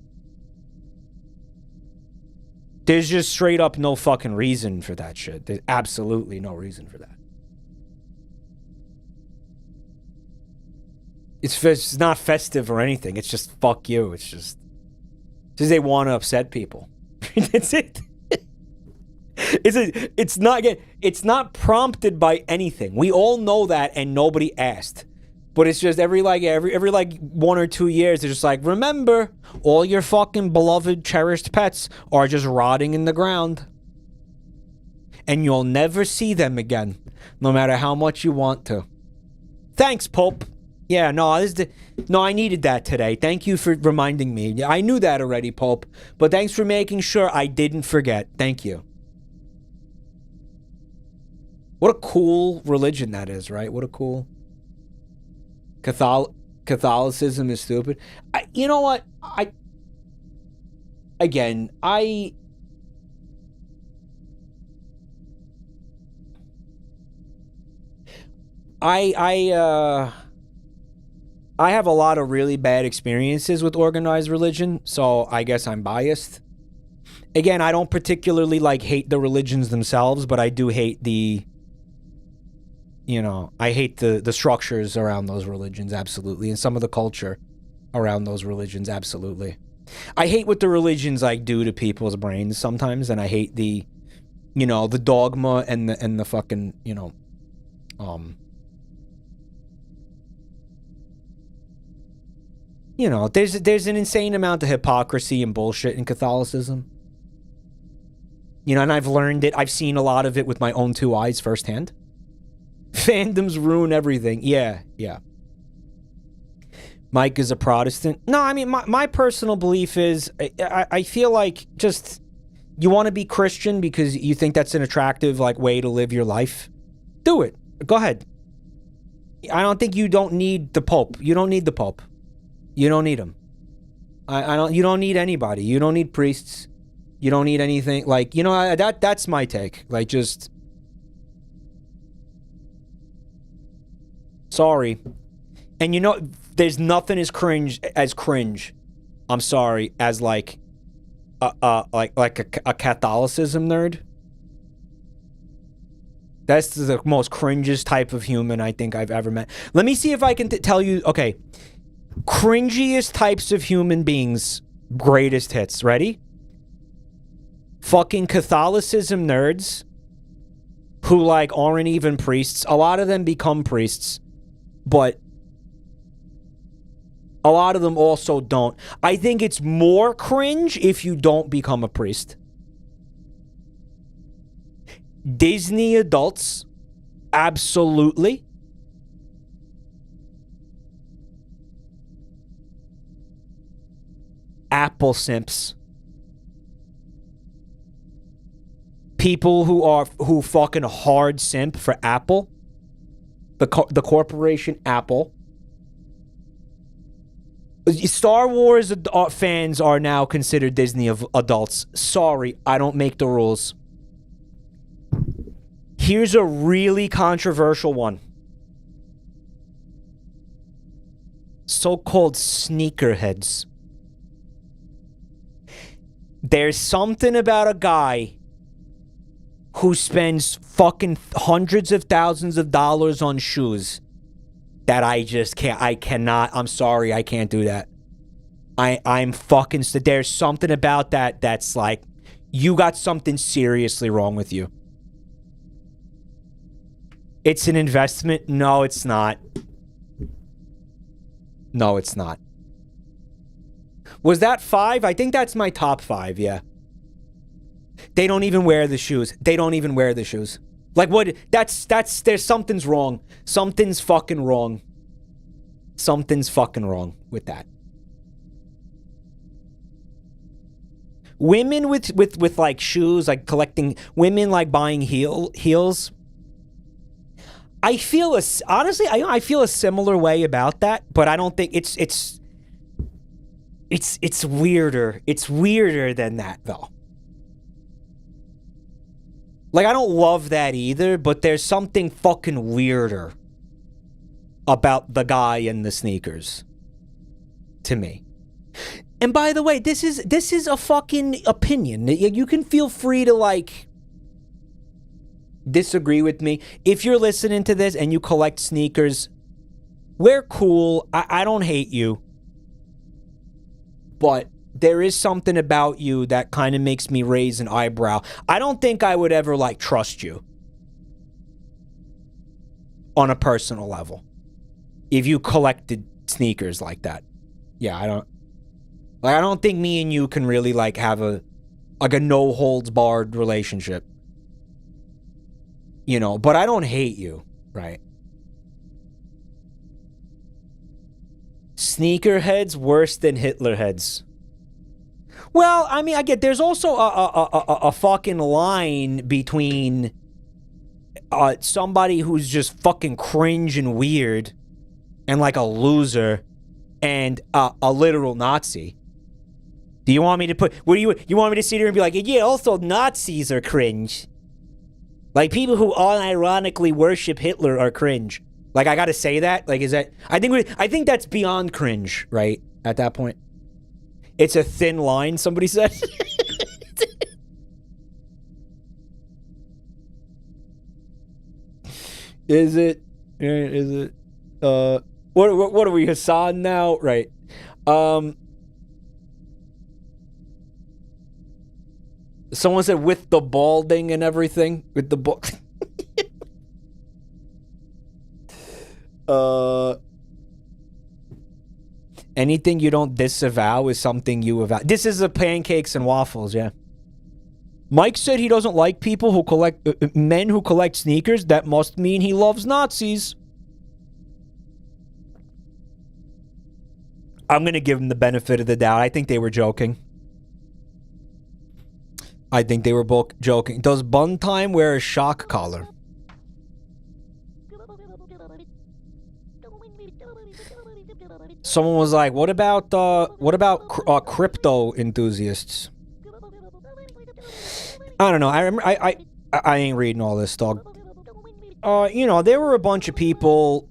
A: There's just straight up no fucking reason for that shit. There's absolutely no reason for that. It's not festive or anything. It's just fuck you. It's just they want to upset people. That's it. It's not prompted by anything. We all know that, and nobody asked. But it's just every 1 or 2 years, it's just like, remember, all your fucking beloved, cherished pets are just rotting in the ground. And you'll never see them again, no matter how much you want to. Thanks, Pope. Yeah, no, I needed that today. Thank you for reminding me. I knew that already, Pope. But thanks for making sure I didn't forget. Thank you. What a cool religion that is, right? What a cool... Catholicism is stupid. You know what? I have a lot of really bad experiences with organized religion, so I guess I'm biased. Again, I don't particularly hate the religions themselves, but I do hate the... You know, I hate the structures around those religions, absolutely. And some of the culture around those religions, absolutely. I hate what the religions, do to people's brains sometimes. And I hate the, the dogma and the fucking, there's an insane amount of hypocrisy and bullshit in Catholicism. And I've learned it. I've seen a lot of it with my own 2 eyes firsthand. Fandoms ruin everything. Yeah. Mike is a Protestant. No, I mean, my personal belief is, I feel like just You want to be Christian because you think that's an attractive like way to live your life? Do it. Go ahead. I don't think you don't need the Pope. You don't need the Pope. You don't need him. I don't. You don't need anybody. You don't need priests. You don't need anything. Like, you know, that's my take. Like, just sorry. And you know, there's nothing as cringe. I'm sorry, as like a Catholicism nerd. That's the most cringiest type of human I think I've ever met. Let me see if I can tell you, okay. Cringiest types of human beings, greatest hits. Ready? Fucking Catholicism nerds who like aren't even priests. A lot of them become priests, but a lot of them also don't. I think it's more cringe if you don't become a priest. Disney adults, absolutely. Apple simps. People who fucking hard simp for Apple. The corporation Apple. Star Wars fans are now considered Disney of adults. Sorry, I don't make the rules. Here's a really controversial one. So-called sneakerheads. There's something about a guy who spends fucking hundreds of thousands of dollars on shoes that I just can't, I'm sorry, I can't do that. I'm fucking, there's something about that that's like, you got something seriously wrong with you. It's an investment? No, it's not. No, it's not. Was that 5? I think that's my top 5, yeah. They don't even wear the shoes. They don't even wear the shoes. Like, what? There's something's wrong. Something's fucking wrong. Something's fucking wrong with that. Women with like shoes, like collecting, women like buying heels. I feel honestly, I feel a similar way about that, but I don't think it's weirder. It's weirder than that, though. Like, I don't love that either, but there's something fucking weirder about the guy in the sneakers to me. And by the way, this is a fucking opinion. You can feel free to like disagree with me. If you're listening to this and you collect sneakers, we're cool. I don't hate you. But there is something about you that kind of makes me raise an eyebrow. I don't think I would ever like trust you on a personal level if you collected sneakers like that. Yeah, I don't think me and you can really like have a no holds barred relationship. You know, but I don't hate you, right? Sneakerheads worse than Hitler heads. Well, I mean, I get there's also a fucking line between somebody who's just fucking cringe and weird and like a loser and a literal Nazi. Do you want me to put, what do you want me to sit here and be like, yeah, also Nazis are cringe. Like, people who unironically worship Hitler are cringe. Like, I gotta say that? Like, is that... I think that's beyond cringe, right? At that point. It's a thin line, somebody said. Is it? What are we, Hassan now? Right. Someone said with the balding and everything. With the anything you don't disavow is something you avow. This is a pancakes and waffles, yeah. Mike said he doesn't like people who collect men who collect sneakers. That must mean he loves Nazis. I'm gonna give him the benefit of the doubt. I think they were joking. I think they were both joking. Does Bun Time wear a shock collar? Someone was like, what about crypto enthusiasts? I don't know. I remember I ain't reading all this, dog. You know, there were a bunch of people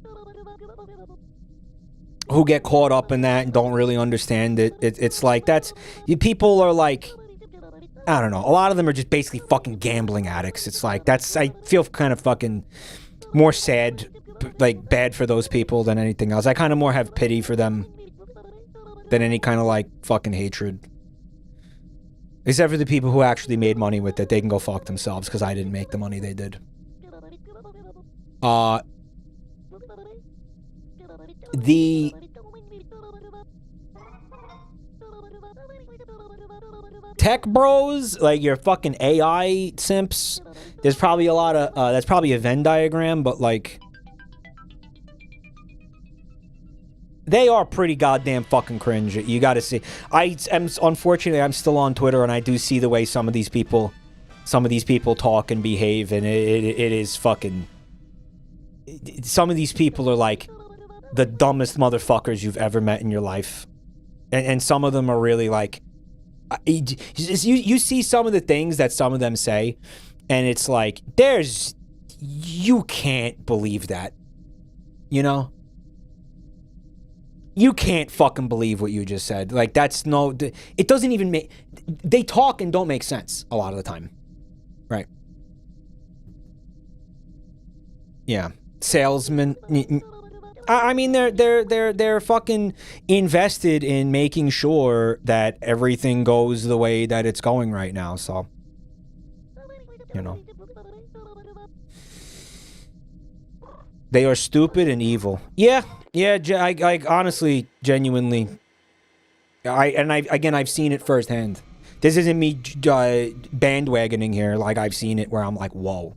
A: who get caught up in that and don't really understand it. It's like, people are like, I don't know. A lot of them are just basically fucking gambling addicts. It's like, I feel kind of fucking more sad, like, bad for those people than anything else. I kind of more have pity for them than any kind of, like, fucking hatred. Except for the people who actually made money with it. They can go fuck themselves, because I didn't make the money they did. The tech bros, like your fucking AI simps, there's probably a lot of, that's probably a Venn diagram, but like, they are pretty goddamn fucking cringe. You gotta see. Unfortunately, I'm still on Twitter and I do see the way some of these people talk and behave, and it is fucking, some of these people are like the dumbest motherfuckers you've ever met in your life. And some of them are really like, you see some of the things that some of them say, and it's like, you can't believe that. You know? You can't fucking believe what you just said. Like, it doesn't even make, they talk and don't make sense a lot of the time. Right. Yeah. Salesmen. I mean, they're fucking invested in making sure that everything goes the way that it's going right now, so, you know. They are stupid and evil. Yeah, I honestly, genuinely, I've seen it firsthand. This isn't me bandwagoning here, like, I've seen it where I'm like, whoa.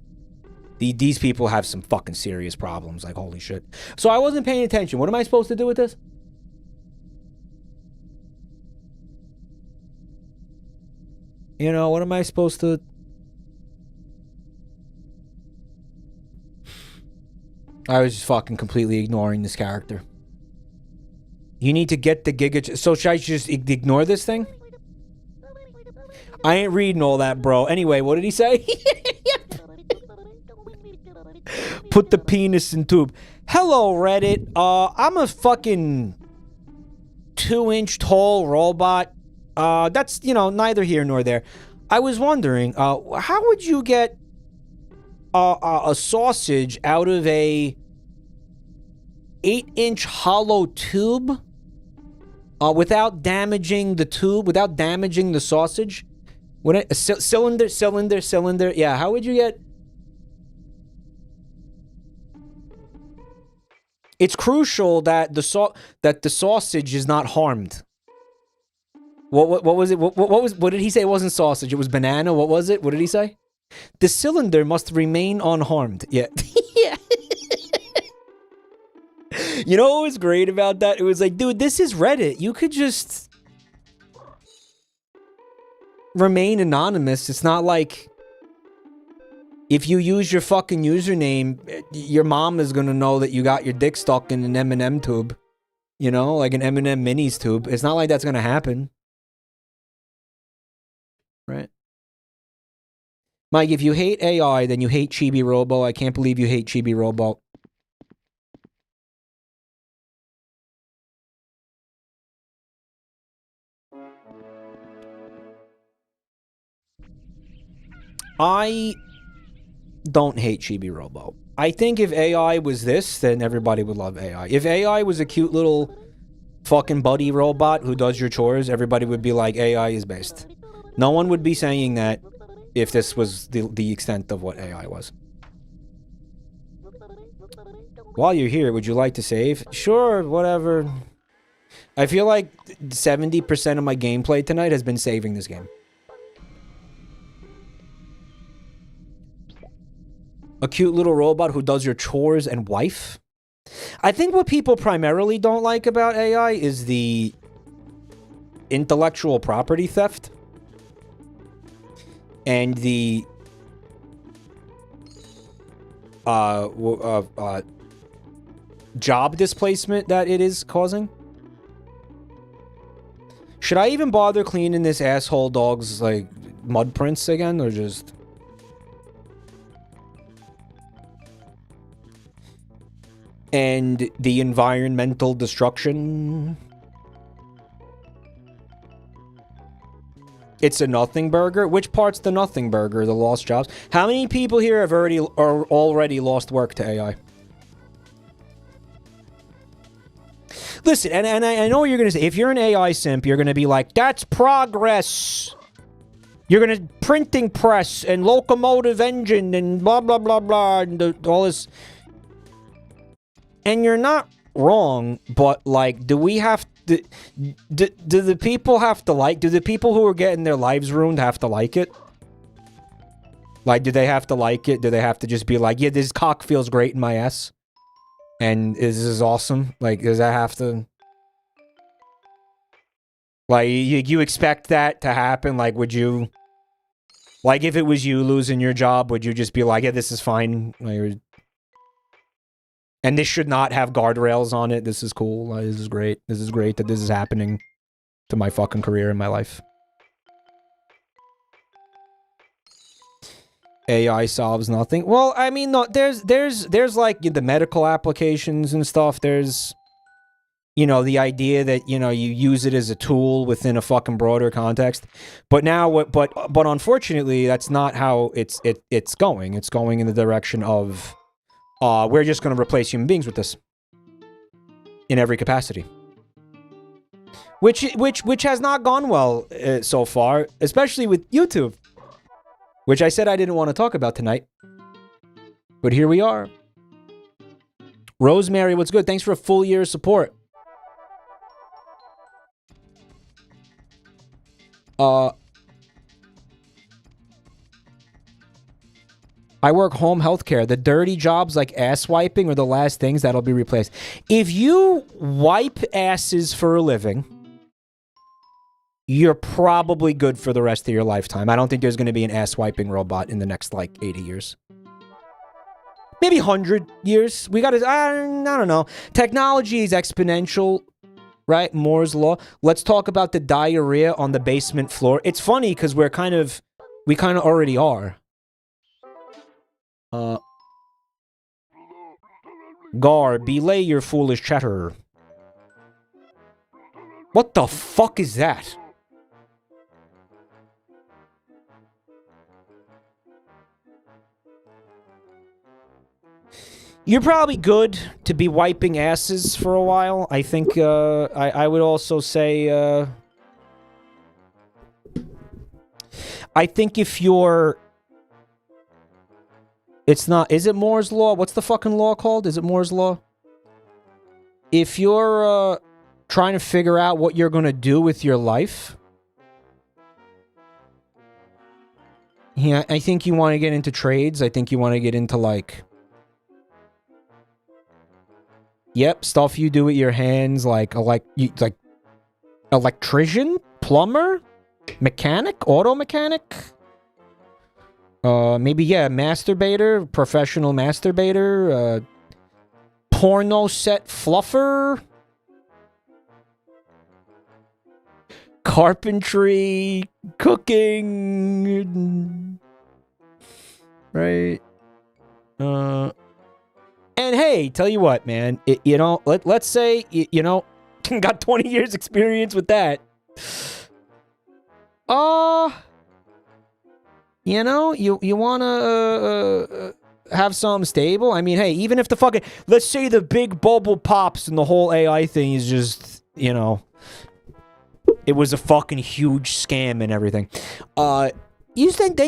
A: These people have some fucking serious problems, like, holy shit. So I wasn't paying attention. What am I supposed to do with this? You know, what am I supposed to... I was just fucking completely ignoring this character. You need to get the giga... So should I just ignore this thing? I ain't reading all that, bro. Anyway, what did he say? Put the penis in tube. Hello, Reddit. I'm a fucking 2-inch tall robot. That's, you know, neither here nor there. I was wondering, how would you get a sausage out of a 8-inch hollow tube without damaging the tube, without damaging the sausage? Cylinder. Yeah, how would you get... It's crucial that the sausage is not harmed. What was it? What did he say? It wasn't sausage. It was banana. What was it? What did he say? The cylinder must remain unharmed. Yeah. Yeah. You know what was great about that? It was like, dude, this is Reddit. You could just remain anonymous. It's not like if you use your fucking username, your mom is gonna know that you got your dick stuck in an M&M tube. You know, like an M&M Minis tube. It's not like that's gonna happen. Right? Mike, if you hate AI, then you hate Chibi-Robo. I can't believe you hate Chibi-Robo. I don't hate Chibi-Robo. I think if AI was this, then everybody would love AI. If AI was a cute little fucking buddy robot who does your chores, everybody would be like, AI is best. No one would be saying that if this was the extent of what AI was. While you're here, would you like to save? Sure, whatever. I feel like 70% of my gameplay tonight has been saving this game. A cute little robot who does your chores and wife? I think what people primarily don't like about AI is the intellectual property theft. and the job displacement that it is causing. Should I even bother cleaning this asshole dog's, like, mud prints again, or just... And the environmental destruction. It's a nothing burger? Which part's the nothing burger? The lost jobs? How many people here have already lost work to AI? Listen, and I know what you're going to say. If you're an AI simp, you're going to be like, that's progress. You're going to printing press and locomotive engine and blah, blah, blah, blah, and all this. And you're not wrong, but, like, do we have to... Do the people have to like... Do the people who are getting their lives ruined have to like it? Like, do they have to like it? Do they have to just be like, yeah, this cock feels great in my ass? And this is awesome? Like, does that have to... Like, you expect that to happen? Like, would you... Like, if it was you losing your job, would you just be like, yeah, this is fine? Like, and this should not have guardrails on it. This is cool. This is great. This is great that this is happening to my fucking career in my life. AI solves nothing. Well, I mean, no, there's like the medical applications and stuff. There's, you know, the idea that, you know, you use it as a tool within a fucking broader context. But now, but unfortunately, that's not how it's going. It's going in the direction of, we're just going to replace human beings with this in every capacity, which has not gone well so far, especially with YouTube, which I said I didn't want to talk about tonight, but here we are. Rosemary, what's good? Thanks for a full year of support. I work home healthcare. The dirty jobs like ass wiping are the last things that'll be replaced. If you wipe asses for a living, you're probably good for the rest of your lifetime. I don't think there's going to be an ass wiping robot in the next, like, 80 years. Maybe 100 years. We got to, I don't know. Technology is exponential, right? Moore's law. Let's talk about the diarrhea on the basement floor. It's funny because we kind of already are. Gar, belay your foolish chatter. What the fuck is that? You're probably good to be wiping asses for a while. I think, I would also say, I think if you're... It's not... Is it Moore's Law? What's the fucking law called? Is it Moore's Law? If you're, trying to figure out what you're gonna do with your life... Yeah, I think you want to get into trades. I think you want to get into, like... Yep, stuff you do with your hands, like electrician, plumber, mechanic, auto mechanic... maybe, yeah, masturbator, professional masturbator, porno set fluffer, carpentry, cooking, right? And hey, tell you what, man, you know, let's say, you know, got 20 years experience with that. You know, you want to have something stable? I mean, hey, even if the fucking... Let's say the big bubble pops and the whole AI thing is just, you know... It was a fucking huge scam and everything. Then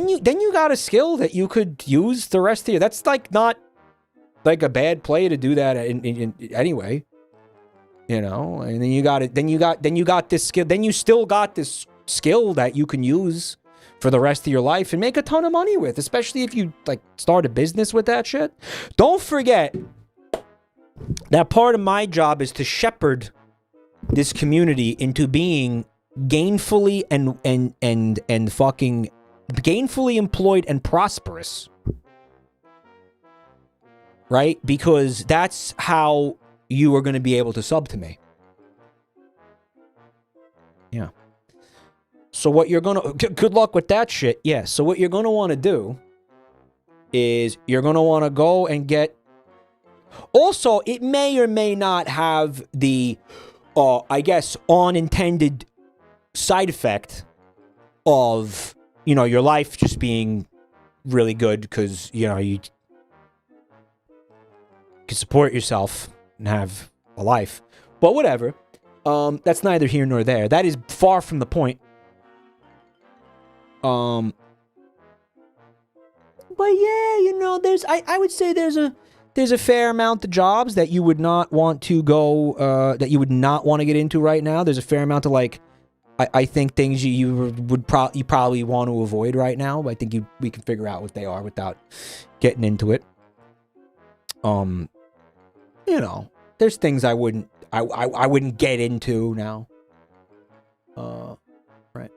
A: you got a skill that you could use the rest of your... That's, like, not, like, a bad play to do that in anyway. You know? And then you got it... Then you got this skill... Then you still got this skill that you can use... for the rest of your life and make a ton of money with, especially if you, like, start a business with that shit. Don't forget that part of my job is to shepherd this community into being gainfully and fucking gainfully employed and prosperous. Right? Because that's how you are going to be able to sub to me. Yeah. So what you're going to... Good luck with that shit. Yeah. So what you're going to want to do is you're going to want to go and get... Also, it may or may not have the, I guess, unintended side effect of, you know, your life just being really good because, you know, you can support yourself and have a life. But whatever. That's neither here nor there. That is far from the point. But yeah, you know, I would say there's a fair amount of jobs that you would not want to go, that you would not want to get into right now. There's a fair amount of, like, I think things you probably want to avoid right now. But I think we can figure out what they are without getting into it. You know, there's things I wouldn't get into now. Right.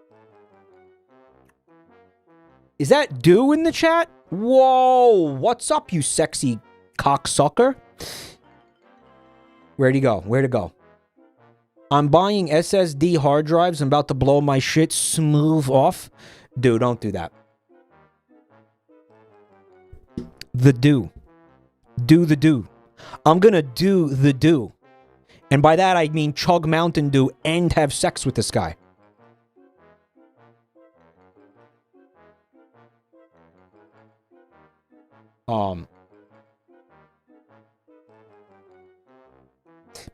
A: Is that Do in the chat? Whoa, what's up, you sexy cocksucker? Where'd he go? Where'd it go? I'm buying SSD hard drives. I'm about to blow my shit smooth off. Dude, don't do that. The do. Do the do. I'm gonna do the do. And by that I mean chug Mountain Dew and have sex with this guy.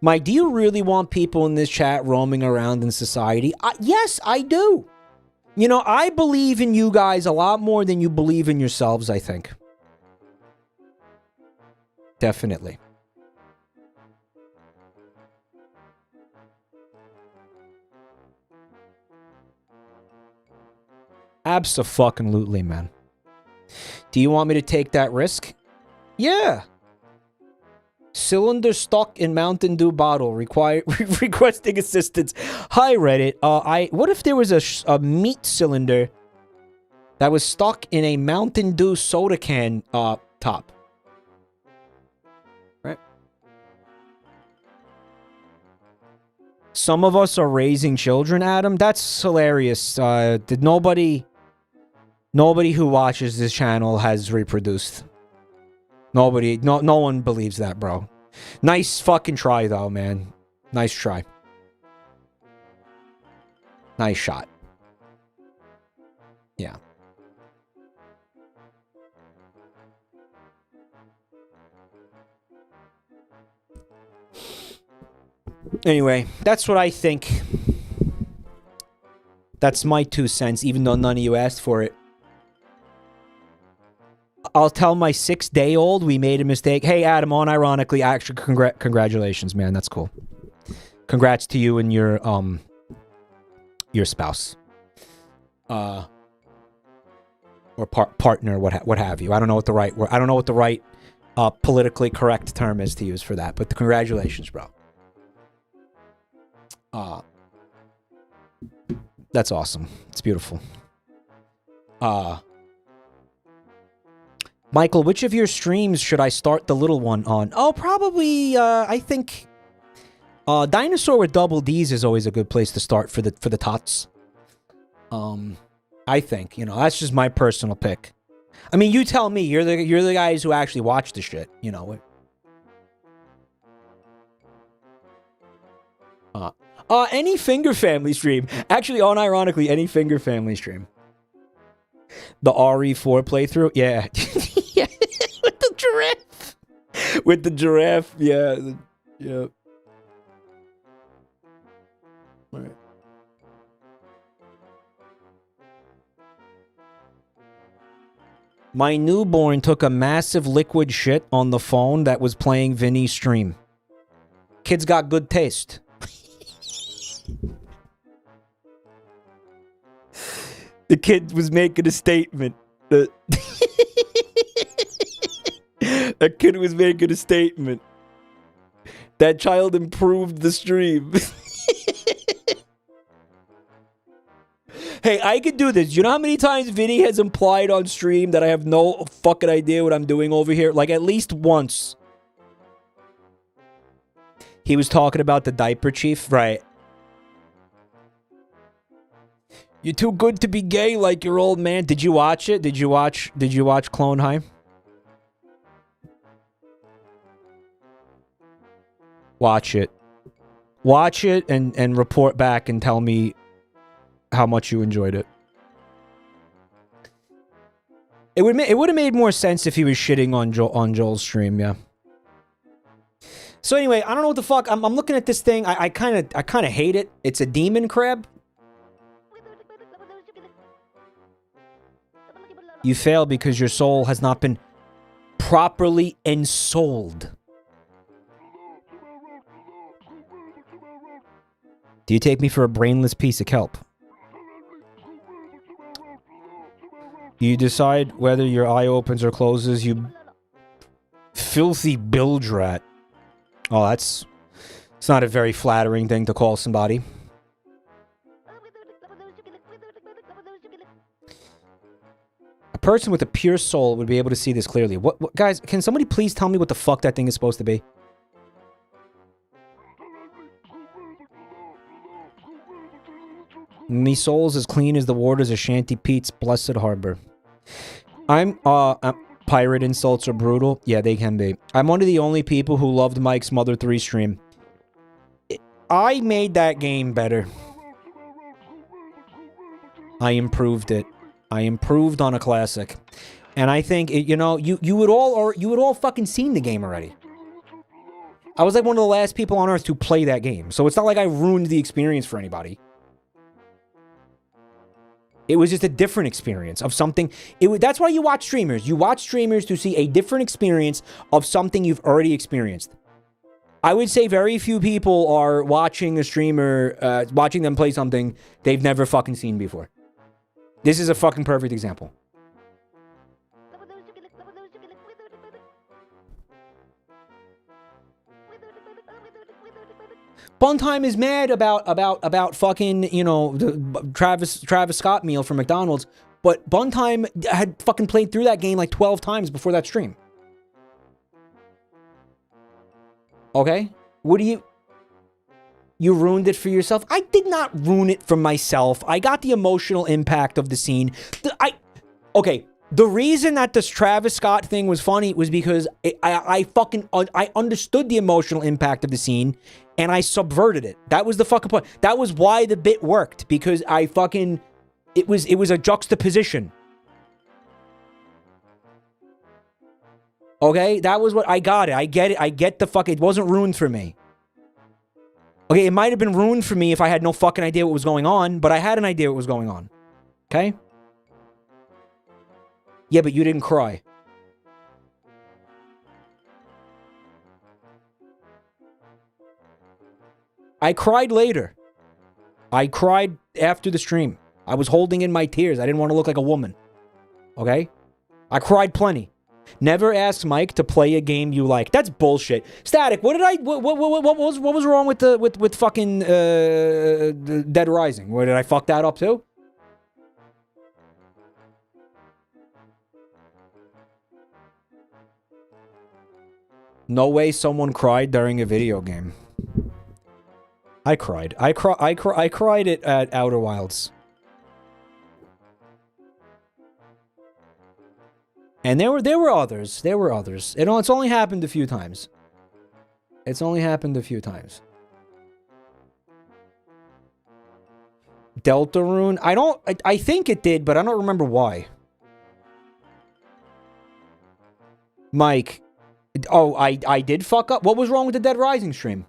A: Mike, do you really want people in this chat roaming around in society? Yes, I do. You know, I believe in you guys a lot more than you believe in yourselves, I think. Definitely. Abso-fucking-lutely, man. Do you want me to take that risk? Yeah. Cylinder stuck in Mountain Dew bottle. Requesting assistance. Hi, Reddit. What if there was a meat cylinder that was stuck in a Mountain Dew soda can top? Right. Some of us are raising children, Adam. That's hilarious. Did nobody who watches this channel has reproduced. Nobody, no one believes that, bro. Nice fucking try, though, man. Nice try. Nice shot. Yeah. Anyway, that's what I think. That's my 2 cents, even though none of you asked for it. I'll tell my 6-day-old we made a mistake. Hey, Adam, unironically, actually, congratulations, man. That's cool. Congrats to you and your spouse. Or partner, what have you. I don't know what the right word. I don't know what the right politically correct term is to use for that. But congratulations, bro. That's awesome. It's beautiful. Michael, which of your streams should I start the little one on? Oh, probably, I think, Dinosaur with Double D's is always a good place to start for the tots. I think, you know, that's just my personal pick. I mean, you tell me. You're the guys who actually watch the shit, you know. Any Finger Family stream. Actually, unironically, any Finger Family stream. The RE4 playthrough? Yeah. Yeah. With the giraffe. With the giraffe, yeah. Yeah. All right. My newborn took a massive liquid shit on the phone that was playing Vinny's stream. Kid's got good taste. The kid was making a statement. A kid was making a statement. That child improved the stream. Hey, I could do this. You know how many times Vinny has implied on stream that I have no fucking idea what I'm doing over here? Like, at least once. He was talking about the diaper chief. Right. You're too good to be gay like your old man. Did you watch it? Did you watch Clone High? Watch it. Watch it and report back and tell me how much you enjoyed it. It would have made more sense if he was shitting on Joel's stream, yeah. So anyway, I don't know what the fuck. I'm looking at this thing. I kind of hate it. It's a demon crab. You fail because your soul has not been properly ensouled. Do you take me for a brainless piece of kelp? You decide whether your eye opens or closes, you filthy bilge rat. Oh, it's not a very flattering thing to call somebody. A person with a pure soul would be able to see this clearly. What guys, can somebody please tell me what the fuck that thing is supposed to be? Me soul's as clean as the waters of Shanty Pete's blessed harbor. Pirate insults are brutal. Yeah, they can be. I'm one of the only people who loved Mike's Mother 3 stream. I made that game better. I improved it. I improved on a classic. And I think, you know, you would all fucking seen the game already. I was like one of the last people on Earth to play that game. So it's not like I ruined the experience for anybody. It was just a different experience of something. That's why you watch streamers. You watch streamers to see a different experience of something you've already experienced. I would say very few people are watching a streamer, watching them play something they've never fucking seen before. This is a fucking perfect example. Buntime is mad about fucking, you know, the Travis Scott meal from McDonald's, but Buntime had fucking played through that game like 12 times before that stream. Okay? What do you ruined it for yourself? I did not ruin it for myself. I got the emotional impact of the scene. Okay, the reason that this Travis Scott thing was funny was because I understood the emotional impact of the scene and I subverted it. That was the fucking point. That was why the bit worked, because it was a juxtaposition. Okay, that was what I got it. I get it. I get the fuck. It wasn't ruined for me. Okay, it might have been ruined for me if I had no fucking idea what was going on, but I had an idea what was going on. Okay? Yeah, but you didn't cry. I cried later. I cried after the stream. I was holding in my tears. I didn't want to look like a woman. Okay? I cried plenty. Never ask Mike to play a game you like. That's bullshit. Static, what was wrong with fucking Dead Rising? Did I fuck that up too? No way someone cried during a video game. I cried. I cried at Outer Wilds. And there were others. There were others. It's only happened a few times. It's only happened a few times. Deltarune? I think it did, but I don't remember why. Mike. Oh, I did fuck up. What was wrong with the Dead Rising stream?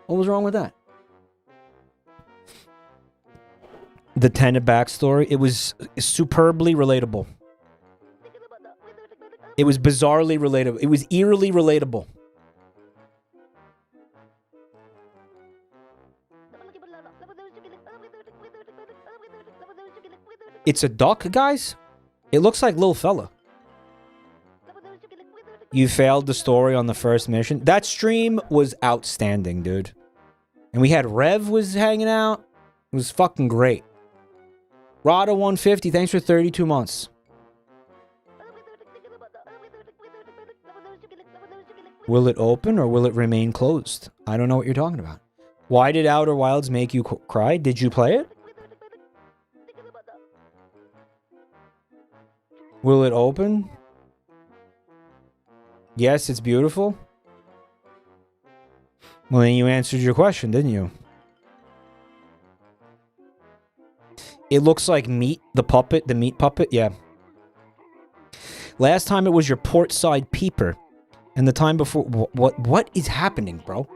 A: What was wrong with that? The Tenet backstory. It was superbly relatable. It was bizarrely relatable. It was eerily relatable. It's a duck, guys? It looks like Lil Fella. You failed the story on the first mission. That stream was outstanding, dude. And we had Rev was hanging out. It was fucking great. Rada 150, thanks for 32 months. Will it open or will it remain closed? I don't know what you're talking about. Why did Outer Wilds make you cry? Did you play it? Will it open? Yes, it's beautiful. Well, then you answered your question, didn't you? It looks like Meat, the puppet, the meat puppet, yeah. Last time it was your port side peeper. And the time before, what is happening, bro?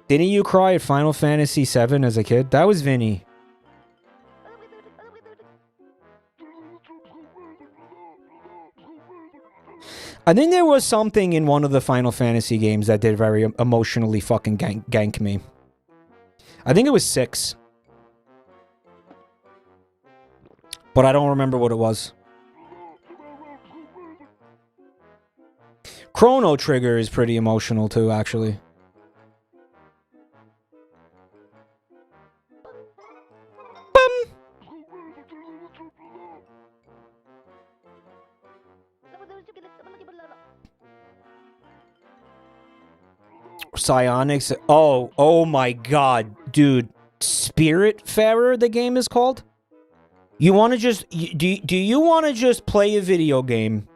A: Didn't you cry at Final Fantasy VII as a kid? That was Vinny. I think there was something in one of the Final Fantasy games that did very emotionally fucking gank me. I think it was 6. But I don't remember what it was. Chrono Trigger is pretty emotional too, actually. Psionics. Oh my god, dude. Spiritfarer, the game is called? You want to just... Do you want to just play a video game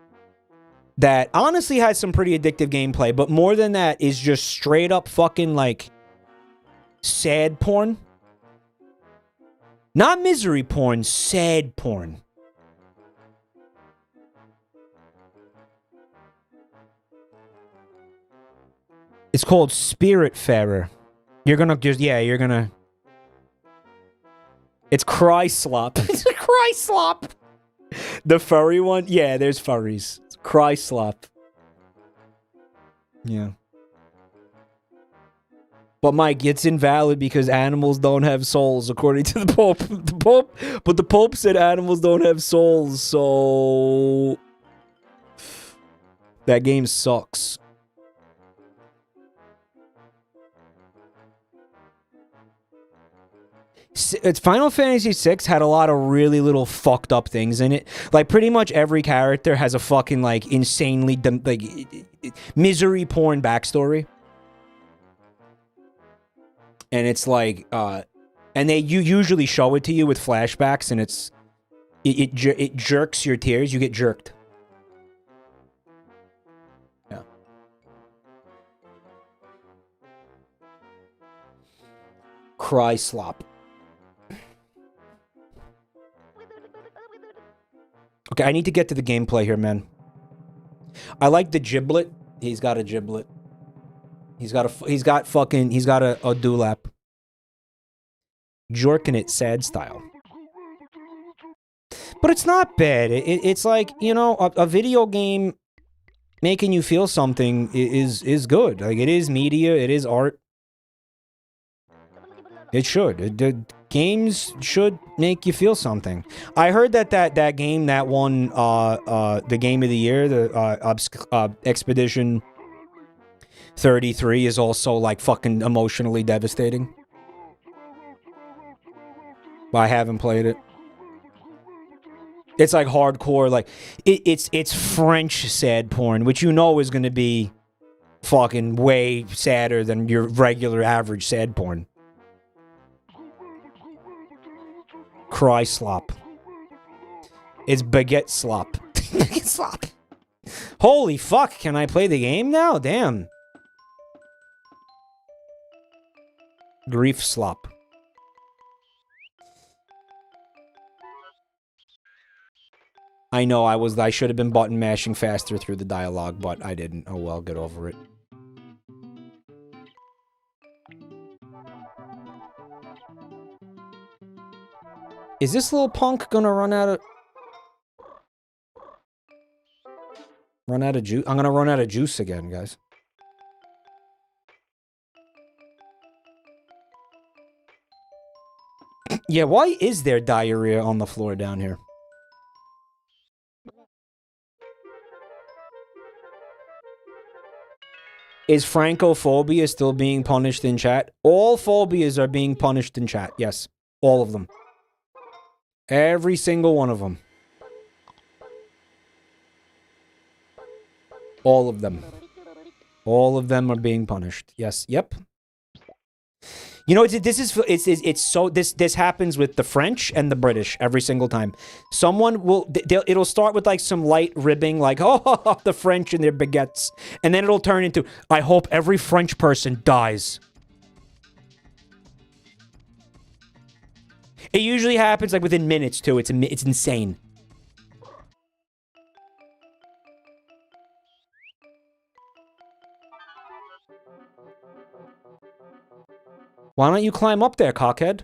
A: that honestly has some pretty addictive gameplay, but more than that is just straight up fucking, like, sad porn? Not misery porn, sad porn. It's called Spiritfarer. You're gonna just... Yeah, you're gonna... It's Cryslop. It's a Cryslop. The furry one? Yeah, there's furries. It's Cryslop. Yeah. But Mike, it's invalid because animals don't have souls, according to the Pope. But the Pope said animals don't have souls, so... That game sucks. It's Final Fantasy VI had a lot of really little fucked up things in it. Like, pretty much every character has a fucking, like, insanely, like, misery porn backstory. And it's like, and you usually show it to you with flashbacks, and it jerks your tears. You get jerked. Yeah. Cryslop. Okay, I need to get to the gameplay here, man. I like the giblet. He's got a giblet. He's got a dewlap. Jorking it sad style. But it's not bad. It's like, you know, a video game making you feel something is good. Like, it is media, it is art. It should. Games should make you feel something. I heard that game that won the game of the year, the Expedition 33, is also like fucking emotionally devastating. But I haven't played it. It's like hardcore, like it's French sad porn, which you know is gonna be fucking way sadder than your regular average sad porn. Cryslop. It's baguette slop. Baguette slop. Holy fuck, can I play the game now? Damn. Grief slop. I know I should have been button mashing faster through the dialogue, but I didn't. Oh well, get over it. Is this little punk gonna run out of juice? I'm gonna run out of juice again, guys. Yeah, why is there diarrhea on the floor down here? Is Francophobia still being punished in chat? All phobias are being punished in chat. Yes. All of them. Every single one of them. All of them. All of them are being punished. Yes. Yep. You know, this happens with the French and the British every single time. Someone will, it'll start with like some light ribbing, like, oh, the French and their baguettes. And then it'll turn into, I hope every French person dies. It usually happens like within minutes too. It's insane. Why don't you climb up there, cockhead?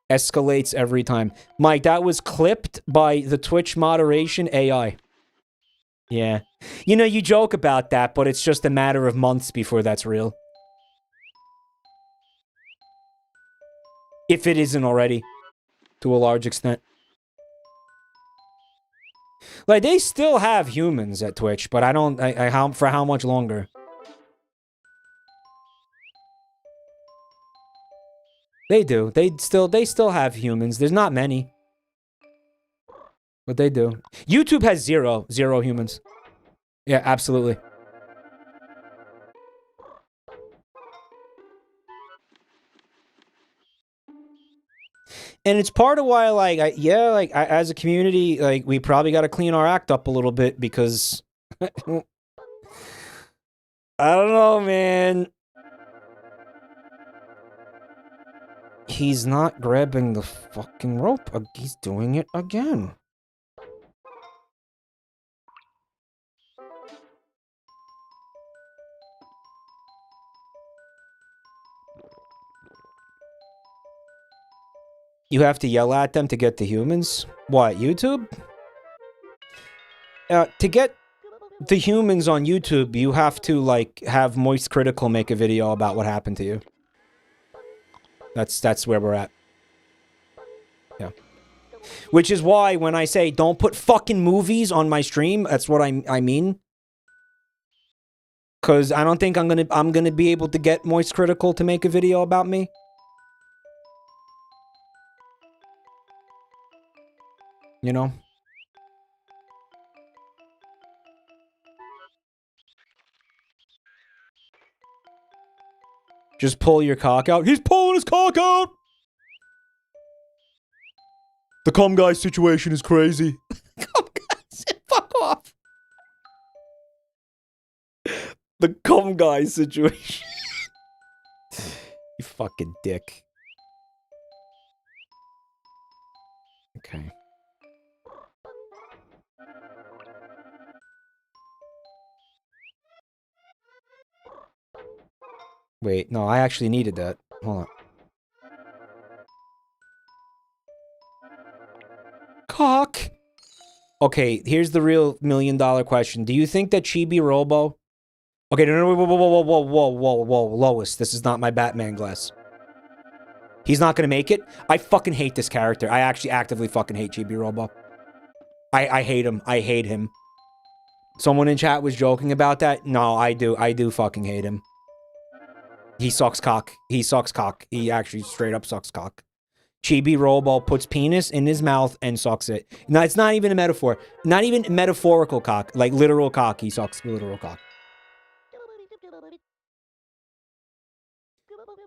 A: Escalates every time. Mike, that was clipped by the Twitch moderation AI. Yeah. You know, you joke about that, but it's just a matter of months before that's real. If it isn't already. To a large extent. Like, they still have humans at Twitch, but I don't... for how much longer? They do. They still have humans. There's not many. But they do. YouTube has zero humans. Yeah, absolutely. And it's part of why, like, as a community, like, we probably got to clean our act up a little bit because... I don't know, man. He's not grabbing the fucking rope. He's doing it again. You have to yell at them to get the humans? What, YouTube? To get the humans on YouTube, you have to, like, have Moist Critical make a video about what happened to you. That's where we're at. Yeah. Which is why when I say don't put fucking movies on my stream, that's what I mean. Cause I don't think I'm gonna be able to get Moist Critical to make a video about me. You know? Just pull your cock out. He's pulling his cock out! The cum guy situation is crazy. Cum guys, fuck off. The cum guy situation. You fucking dick. Okay. Wait, no, I actually needed that. Hold on. Cock! Okay, here's the real $1,000,000 question. Do you think that Chibi-Robo... Okay, no, whoa, Lois, this is not my Batman glass. He's not gonna make it? I fucking hate this character. I actually actively fucking hate Chibi-Robo. I hate him. I hate him. Someone in chat was joking about that? No, I do fucking hate him. He sucks cock. He sucks cock. He actually straight up sucks cock. Chibi-Robo puts penis in his mouth and sucks it. No, it's not even a metaphor. Not even metaphorical cock. Like literal cock. He sucks literal cock.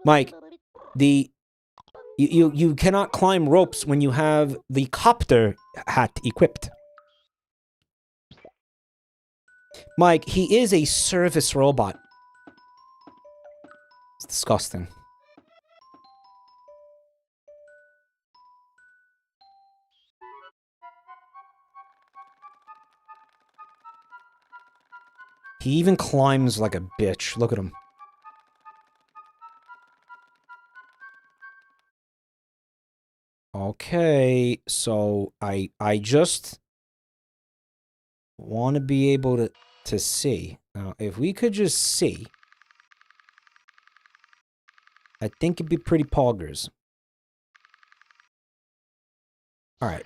A: Mike, you cannot climb ropes when you have the copter hat equipped. Mike, he is a service robot. It's disgusting. He even climbs like a bitch. Look at him. Okay, so I just want to be able to see. Now, if we could just see, I think it'd be pretty poggers. All right.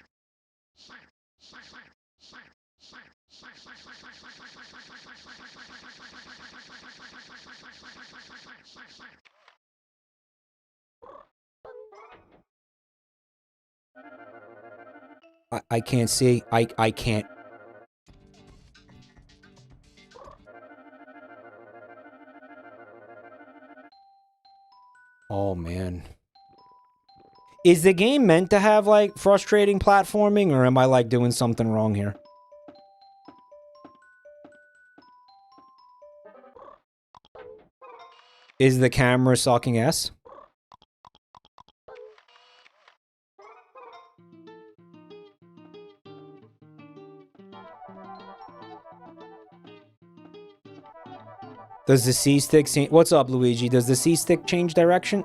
A: I can't see. I can't. Oh, man. Is the game meant to have, like, frustrating platforming, or am I, like, doing something wrong here? Is the camera sucking ass? Does the C-stick... What's up, Luigi? Does the C-stick change direction?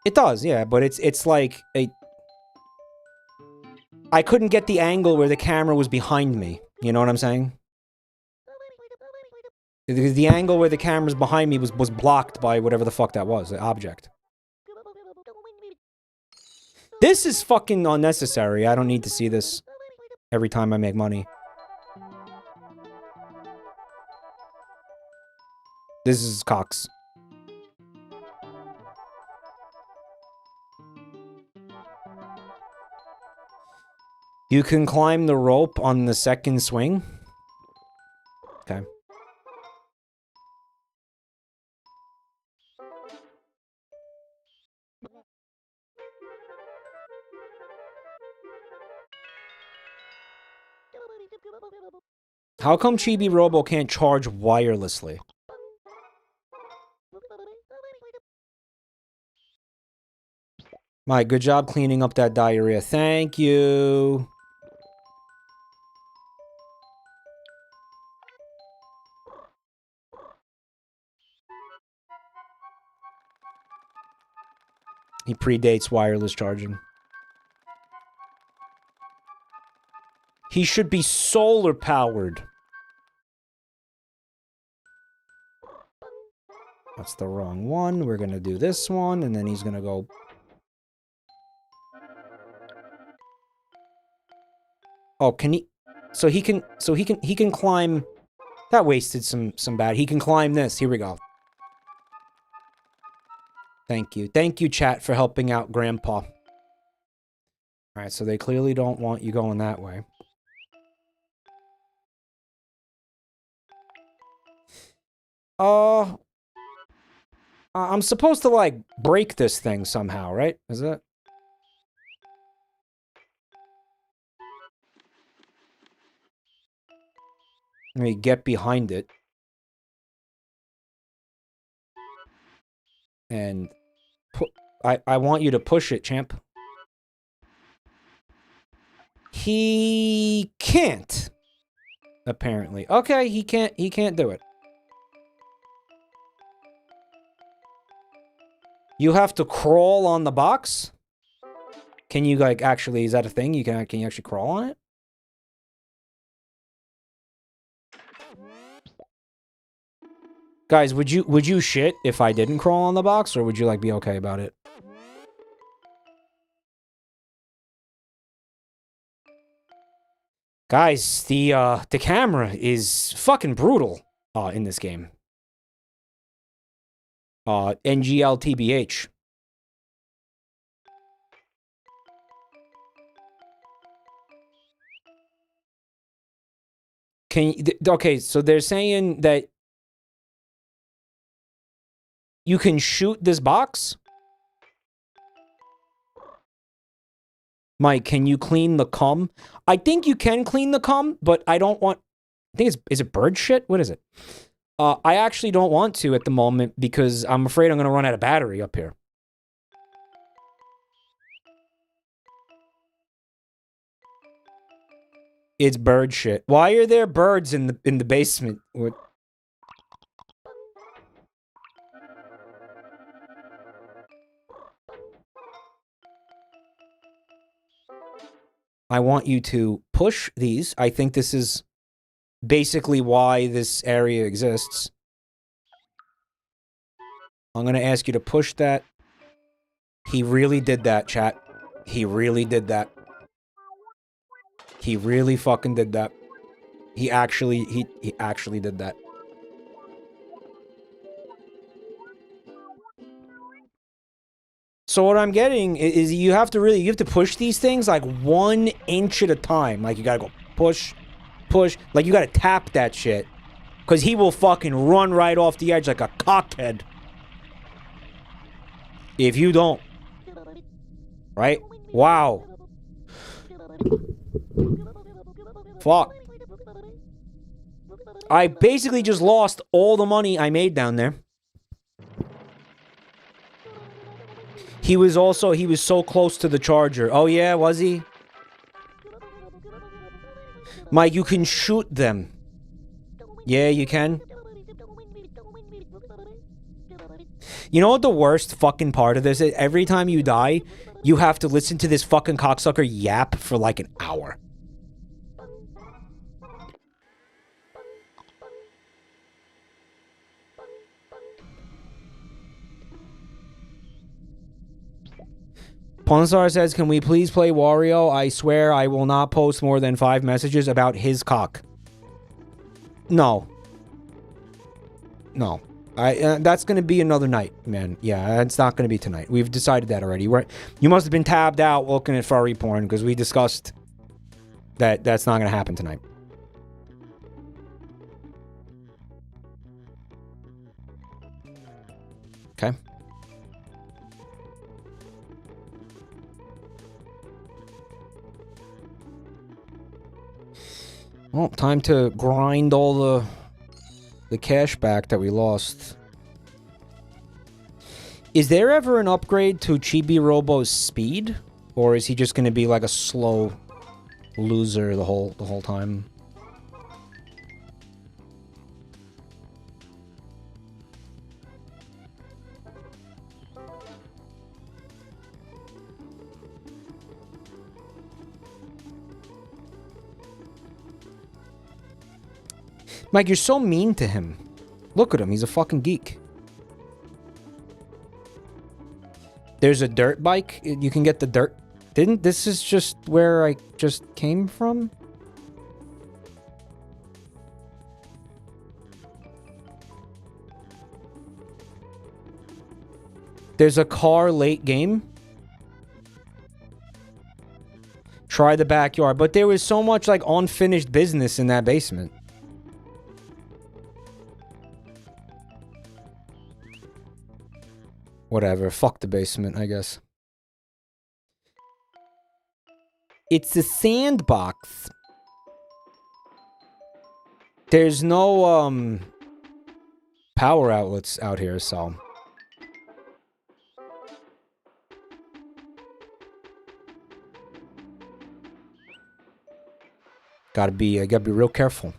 A: It does, yeah, but it's like a... I couldn't get the angle where the camera was behind me. You know what I'm saying? The angle where the camera's behind me was blocked by whatever the fuck that was, the object. This is fucking unnecessary. I don't need to see this every time I make money. This is Cox. You can climb the rope on the second swing? Okay. How come Chibi-Robo can't charge wirelessly? Mike, good job cleaning up that diarrhea. Thank you. He predates wireless charging. He should be solar powered. That's the wrong one. We're gonna do this one, and then he's gonna go... Oh, can he... So he can climb... That wasted some bad. He can climb this. Here we go. Thank you. Thank you, chat, for helping out Grandpa. Alright, so they clearly don't want you going that way. I'm supposed to, like, break this thing somehow, right? Is it? Let me get behind it. And... I want you to push it, champ. He can't. Apparently. Okay, he can't do it. You have to crawl on the box? Can you, like, actually, is that a thing? Can you actually crawl on it? Guys, would you shit if I didn't crawl on the box, or would you, like, be okay about it? Guys, the camera is fucking brutal in this game. NGLTBH. Okay, so they're saying that you can shoot this box? Mike, can you clean the cum? I think you can clean the cum, but I don't want... I think is it bird shit? What is it? I actually don't want to at the moment because I'm afraid I'm going to run out of battery up here. It's bird shit. Why are there birds in the basement? What? I want you to push these. I think this is basically why this area exists. I'm going to ask you to push that. He really did that, chat. He really did that. He really fucking did that. He actually did that. So what I'm getting is you have to push these things like 1 inch at a time. Like you gotta go push, push. Like you gotta tap that shit. Cause he will fucking run right off the edge like a cockhead. If you don't. Right? Wow. Fuck. I basically just lost all the money I made down there. He was so close to the charger. Oh yeah, was he? Mike, you can shoot them. Yeah, you can. You know what the worst fucking part of this is? Every time you die, you have to listen to this fucking cocksucker yap for like an hour. Ponsar says, can we please play Wario? I swear I will not post more than 5 messages about his cock. No. No. That's going to be another night, man. Yeah, it's not going to be tonight. We've decided that already. You must have been tabbed out looking at furry porn because we discussed that that's not going to happen tonight. Okay. Well, time to grind all the cash back that we lost. Is there ever an upgrade to Chibi-Robo's speed? Or is he just going to be like a slow loser the whole time? Mike, you're so mean to him. Look at him. He's a fucking geek. There's a dirt bike. You can get the dirt. This is just where I just came from? There's a car late game. Try the backyard. But there was so much like unfinished business in that basement. Whatever. Fuck the basement, I guess. It's a sandbox. There's no, power outlets out here, so... gotta be real careful.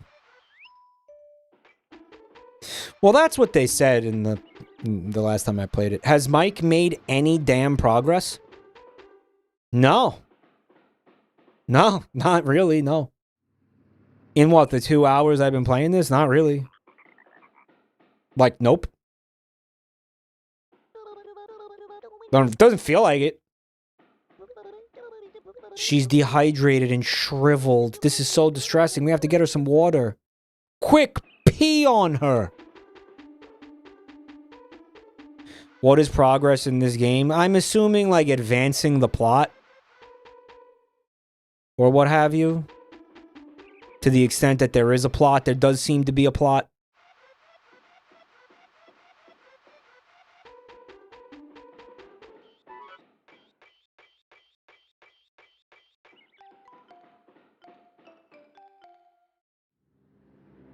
A: Well, that's what they said in the last time I played it. Has Mike made any damn progress? No. No, not really, no. In what, the 2 hours I've been playing this? Not really. Like, nope. Doesn't feel like it. She's dehydrated and shriveled. This is so distressing. We have to get her some water. Quick, pee on her. What is progress in this game? I'm assuming, like, advancing the plot. Or what have you. To the extent that there is a plot. There does seem to be a plot.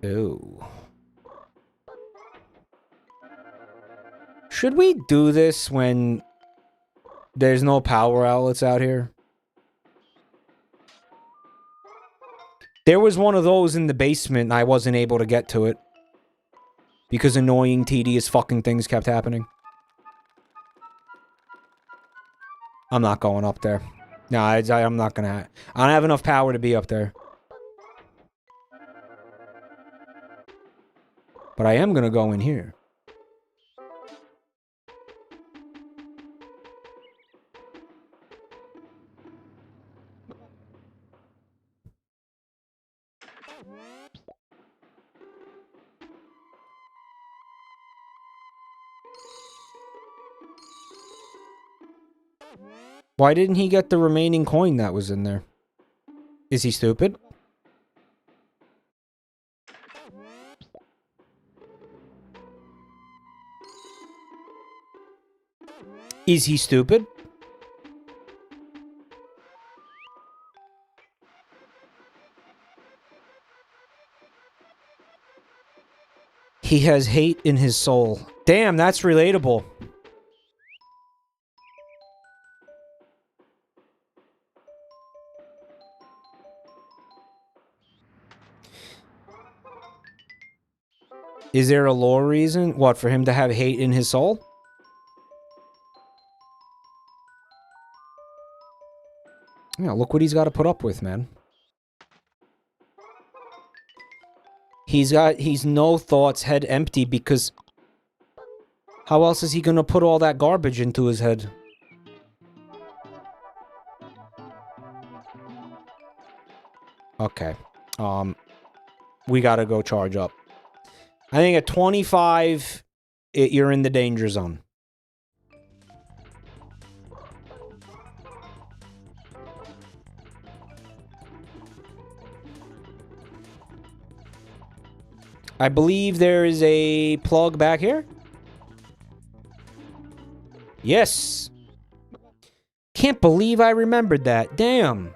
A: Ooh. Should we do this when there's no power outlets out here? There was one of those in the basement and I wasn't able to get to it. Because annoying, tedious fucking things kept happening. I'm not going up there. No, I'm not gonna... I don't have enough power to be up there. But I am gonna go in here. Why didn't he get the remaining coin that was in there? Is he stupid? Is he stupid? He has hate in his soul. Damn, that's relatable. Is there a lore reason? What, for him to have hate in his soul? Yeah, look what he's got to put up with, man. He's no thoughts, head empty, because how else is he gonna put all that garbage into his head? Okay. We gotta go charge up. I think at 25, you're in the danger zone. I believe there is a plug back here. Yes. Can't believe I remembered that. Damn.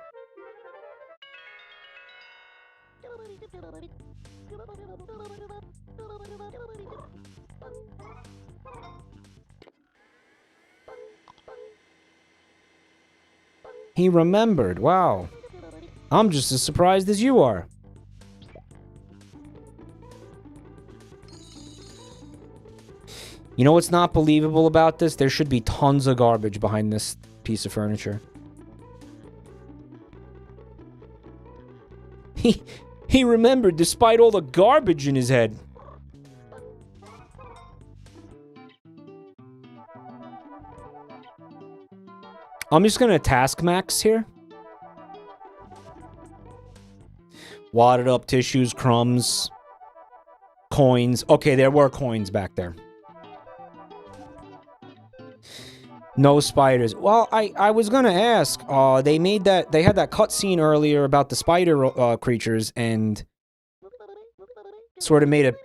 A: He remembered. Wow. I'm just as surprised as you are. You know what's not believable about this? There should be tons of garbage behind this piece of furniture. He remembered despite all the garbage in his head. I'm just gonna task max here. Wadded up tissues, crumbs, coins. Okay, there were coins back there. No spiders. Well, I was gonna ask. They had that cutscene earlier about the spider creatures and sort of made a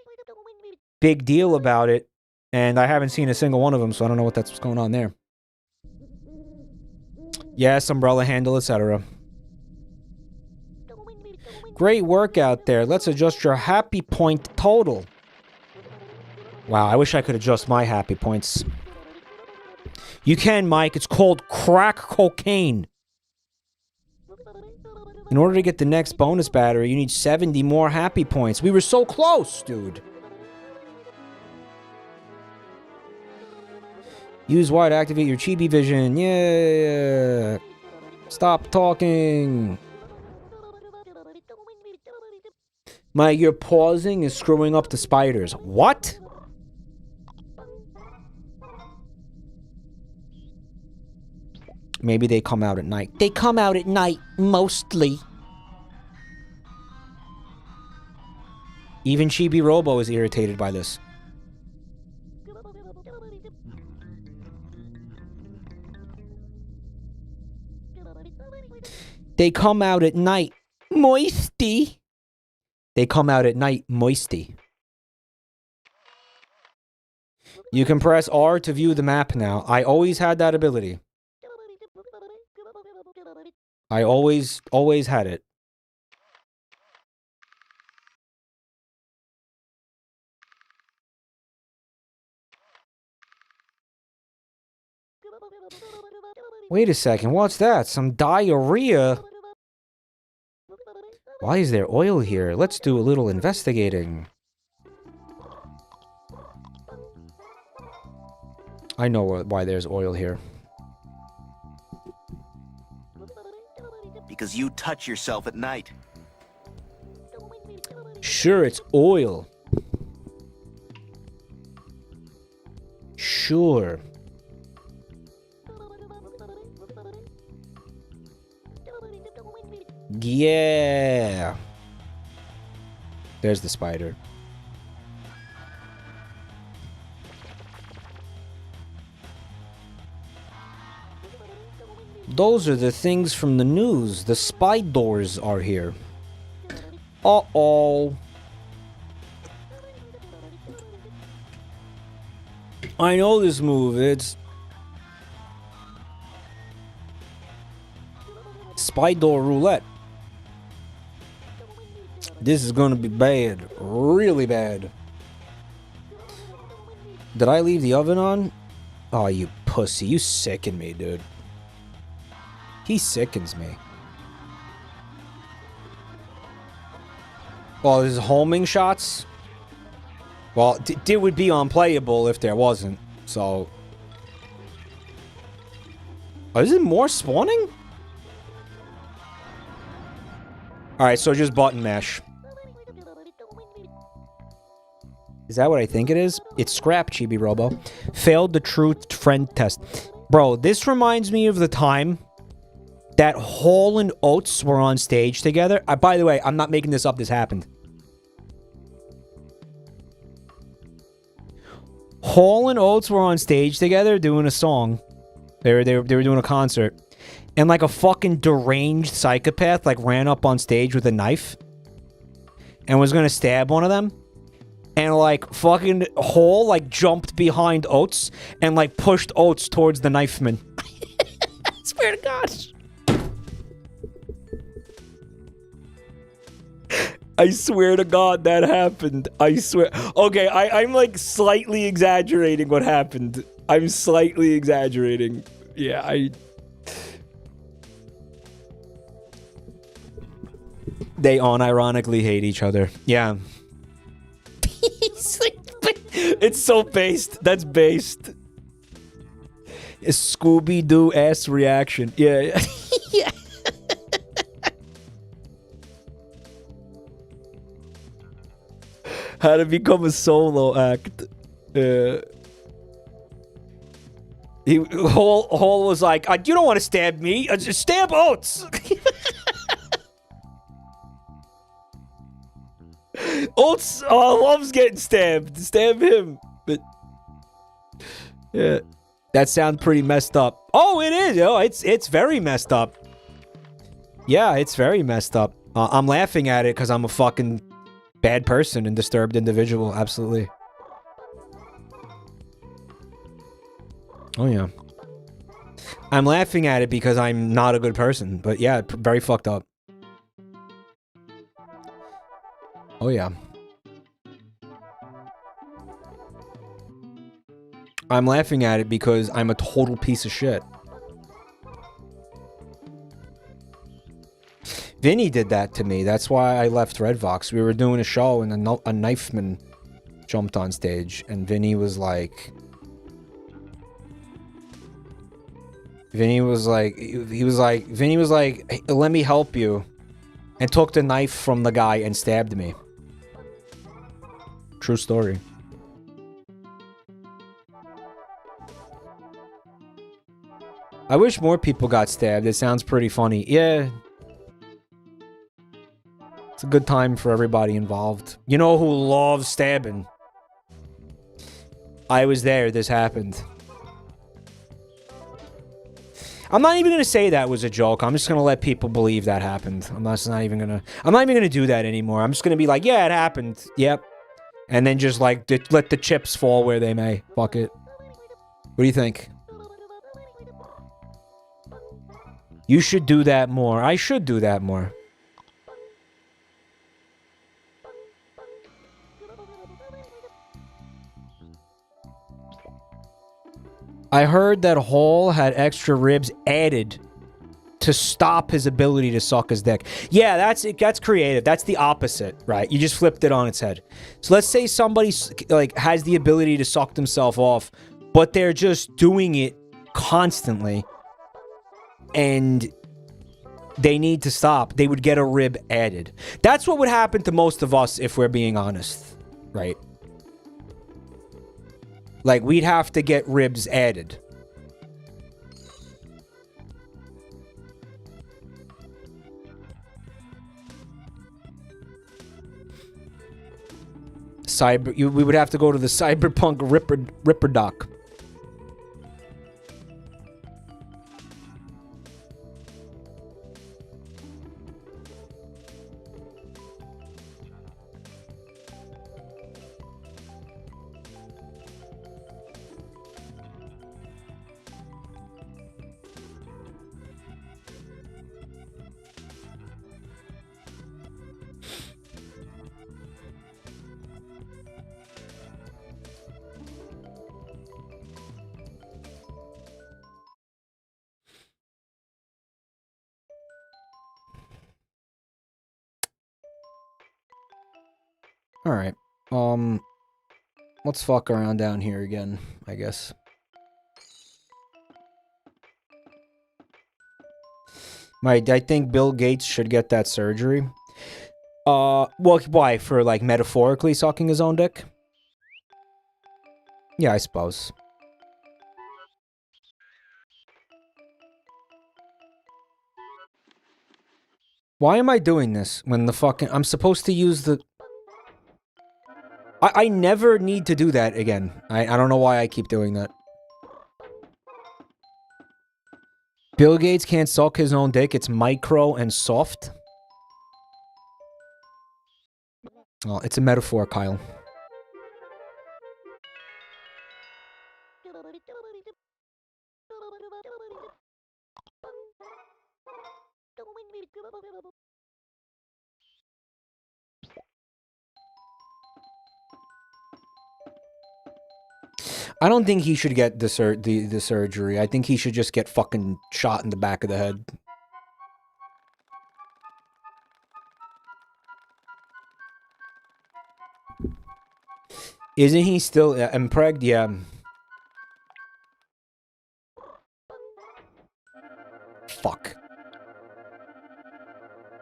A: big deal about it, and I haven't seen a single one of them, so I don't know what's going on there. Yes, umbrella handle, etc. Great work out there. Let's adjust your happy point total. Wow, I wish I could adjust my happy points. You can, Mike. It's called crack cocaine. In order to get the next bonus battery, you need 70 more happy points. We were so close, dude. Use Y to activate your chibi vision. Yeah. Stop talking. Mike, your pausing is screwing up the spiders. What? Maybe they come out at night. They come out at night, mostly. Even Chibi-Robo is irritated by this. They come out at night, moisty. They come out at night, moisty. You can press R to view the map now. I always had that ability. I always had it. Wait a second, what's that? Some diarrhea? Why is there oil here? Let's do a little investigating. I know why there's oil here.
E: Because you touch yourself at night.
A: Sure, it's oil. Sure. Yeah. There's the spider. Those are the things from the news. The spy doors are here. Uh-oh. I know this move. It's... Spy door roulette. This is gonna be bad. Really bad. Did I leave the oven on? Oh, you pussy. You sicken me, dude. He sickens me. Oh, there's homing shots? Well, it would be unplayable if there wasn't, so... Oh, is it more spawning? Alright, so just button mash. Is that what I think it is? It's scrap, Chibi-Robo. Failed the true friend test. Bro, this reminds me of the time that Hall and Oates were on stage together. By the way, I'm not making this up. This happened. Hall and Oates were on stage together doing a song. They were doing a concert. And like a fucking deranged psychopath like ran up on stage with a knife and was gonna stab one of them. And like fucking Hall like jumped behind Oates and like pushed Oates towards the knifeman. I swear to God. I swear to God that happened. I swear. Okay, I'm like slightly exaggerating what happened. I'm slightly exaggerating. Yeah, They unironically hate each other. Yeah. It's so based. That's based. A Scooby-Doo ass reaction. Yeah. Yeah. How to become a solo act. Hall was like, you don't want to stab me. Just stab Oates. Oates loves getting stabbed. Stab him. But yeah, that sounds pretty messed up. Oh, it is. Oh, it's very messed up. Yeah, it's very messed up. I'm laughing at it because I'm a fucking bad person and disturbed individual. Absolutely. Oh yeah. I'm laughing at it because I'm not a good person. But yeah, very fucked up. Oh yeah. I'm laughing at it because I'm a total piece of shit. Vinny did that to me. That's why I left Redvox. We were doing a show and a knifeman jumped on stage. And Vinny was like... Vinny was like, hey, let me help you. And took the knife from the guy and stabbed me. True story. I wish more people got stabbed. It sounds pretty funny. Yeah. It's a good time for everybody involved. You know who loves stabbing? I was there. This happened. I'm not even gonna say that was a joke. I'm just gonna let people believe that happened. I'm not even gonna do that anymore. I'm just gonna be like, yeah, it happened. Yep. And then just like let the chips fall where they may. Fuck it. What do you think? You should do that more. I should do that more. I heard that Hall had extra ribs added to stop his ability to suck his dick. Yeah, that's creative. That's the opposite, right? You just flipped it on its head. So let's say somebody like has the ability to suck themselves off, but they're just doing it constantly, and they need to stop. They would get a rib added. That's what would happen to most of us if we're being honest, right? Like, we'd have to get ribs added. We would have to go to the Cyberpunk Ripper Doc. Alright. Let's fuck around down here again, I guess. I think Bill Gates should get that surgery. Well, why? For, like, metaphorically sucking his own dick? Yeah, I suppose. Why am I doing this when the fucking... I'm supposed to use the... I never need to do that again. I don't know why I keep doing that. Bill Gates can't suck his own dick. It's micro and soft. Oh, it's a metaphor, Kyle. I don't think he should get the surgery. I think he should just get fucking shot in the back of the head. Isn't he still impregned? Yeah. Fuck.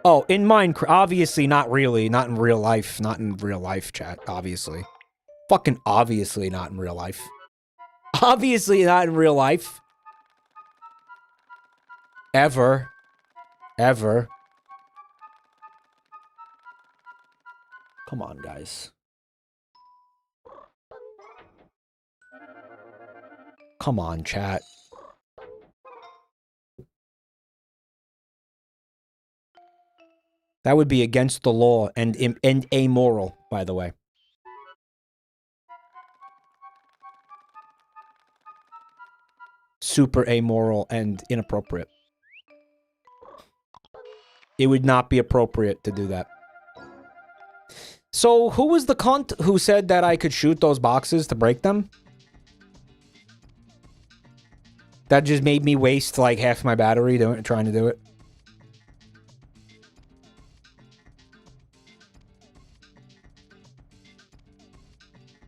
A: Oh, in Minecraft. Obviously, not really. Not in real life. Not in real life, chat. Obviously. Fucking obviously not in real life. Obviously not in real life. Ever. Ever. Come on, guys. Come on, chat. That would be against the law and amoral, by the way. Super amoral and inappropriate. It would not be appropriate to do that. So, who was the cunt who said that I could shoot those boxes to break them? That just made me waste like half my battery trying to do it.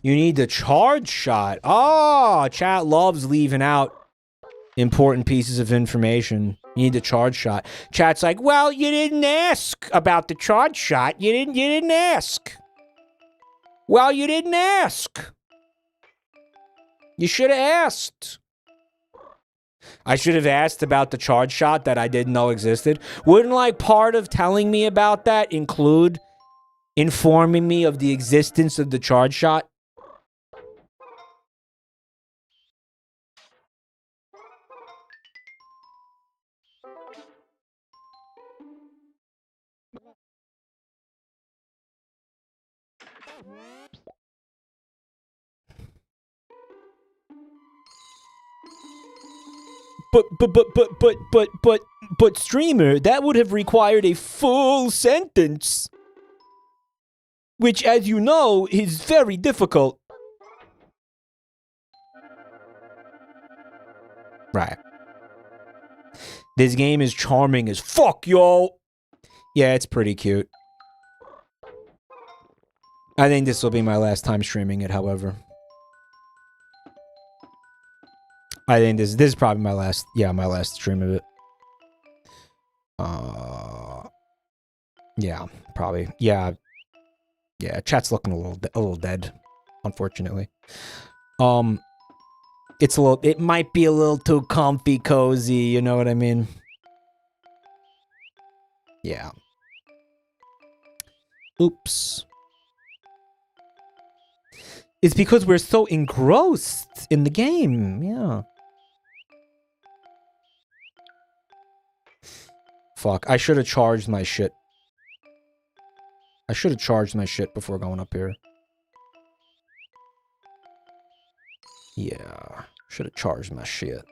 A: You need the charge shot. Oh, chat loves leaving out important pieces of information. You need the charge shot. Chat's like, well, you didn't ask about the charge shot. You didn't ask. Well, you didn't ask. You should have asked. I should have asked about the charge shot that I didn't know existed. Wouldn't, like, part of telling me about that include informing me of the existence of the charge shot? But, streamer, that would have required a full sentence. Which, as you know, is very difficult. Right. This game is charming as fuck, yo. Yeah, it's pretty cute. I think this will be my last time streaming it, however. I think this is probably my last stream of it. Yeah, probably. Yeah, chat's looking a little dead, unfortunately. It might be a little too comfy, cozy, you know what I mean? Yeah. Oops. It's because we're so engrossed in the game, yeah. Fuck, I should have charged my shit. I should have charged my shit before going up here. Yeah, should have charged my shit.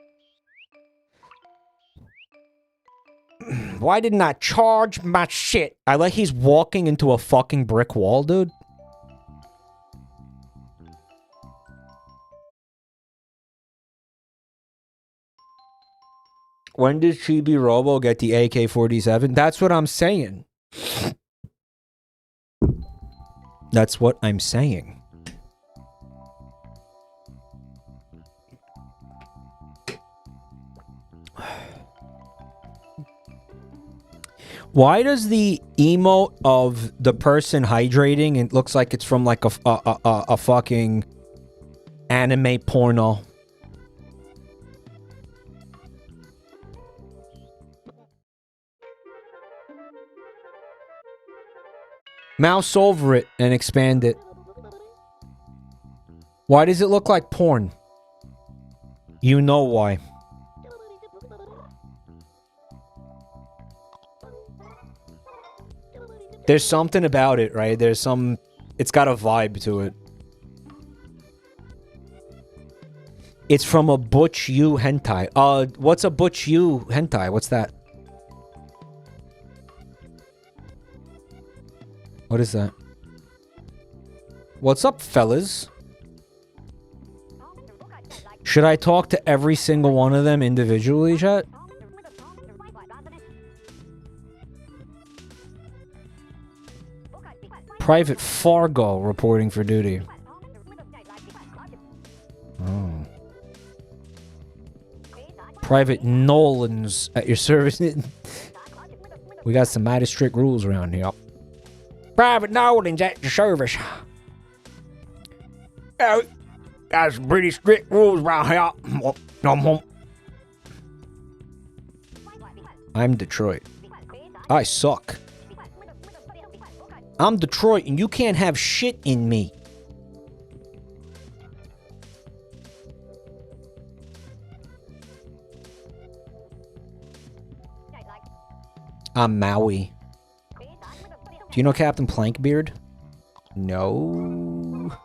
A: Why didn't I charge my shit? I like he's walking into a fucking brick wall, dude. When did Chibi-Robo get the AK-47? That's what I'm saying. That's what I'm saying. Why does the emote of the person hydrating, it looks like it's from like a fucking anime porno? Mouse over it and expand it. Why does it look like porn? You know why. There's something about it, right? There's some... It's got a vibe to it. It's from a Butch U hentai. What's a Butch U hentai? What's that? What is that? What's up, fellas? Should I talk to every single one of them individually, chat? Private Fargo reporting for duty. Oh. Private Nolan's at your service. We got some mighty strict rules around here. Private Nolan's at your service. Oh, got some pretty strict rules around here. I'm Detroit. I suck. I'm Detroit and you can't have shit in me. I'm Maui. Do you know Captain Plankbeard? No.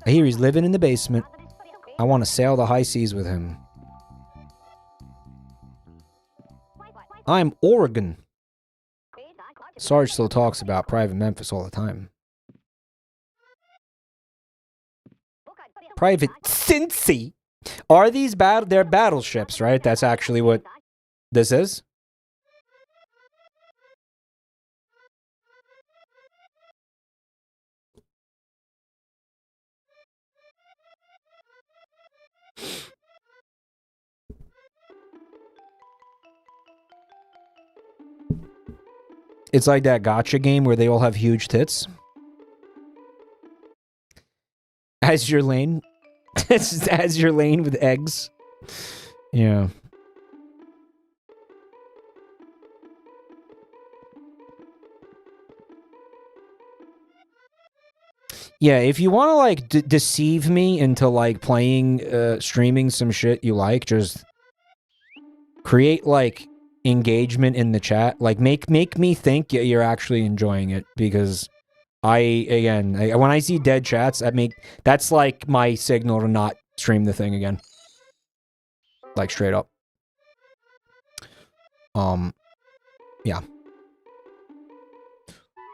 A: I hear he's living in the basement. I want to sail the high seas with him. I'm Oregon. Sarge still talks about Private Memphis all the time. Private Cincy? Are these they're battleships, right? That's actually what this is? It's like that gacha game where they all have huge tits. As your lane. As your lane with eggs. Yeah. Yeah, if you want to, like, deceive me into, like, playing, streaming some shit you like, just create, like, engagement in the chat. Like, make me think you're actually enjoying it, because when I see dead chats, that's, like, my signal to not stream the thing again. Like, straight up. Yeah.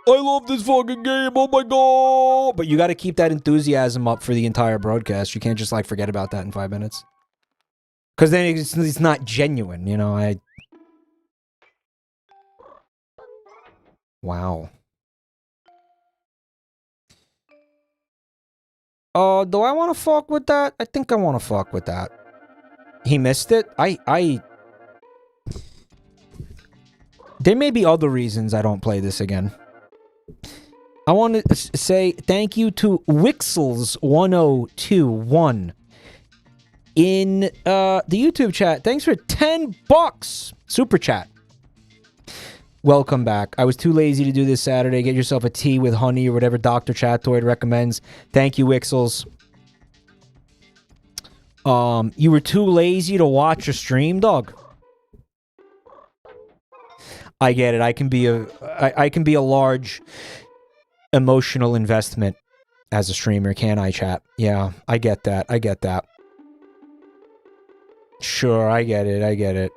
A: I love this fucking game, oh my god! But you gotta keep that enthusiasm up for the entire broadcast. You can't just, like, forget about that in 5 minutes. Because then it's not genuine, you know? Wow. Do I want to fuck with that? I think I want to fuck with that. He missed it? There may be other reasons I don't play this again. I want to say thank you to Wixels1021 in the YouTube chat. Thanks for 10 bucks. Super chat. Welcome back. I was too lazy to do this Saturday. Get yourself a tea with honey or whatever Dr. Chatoid recommends. Thank you, Wixels. You were too lazy to watch a stream, dog. I get it. I can be a large emotional investment as a streamer, can't I, chat? Yeah, I get that. I get that. Sure, I get it. I get it.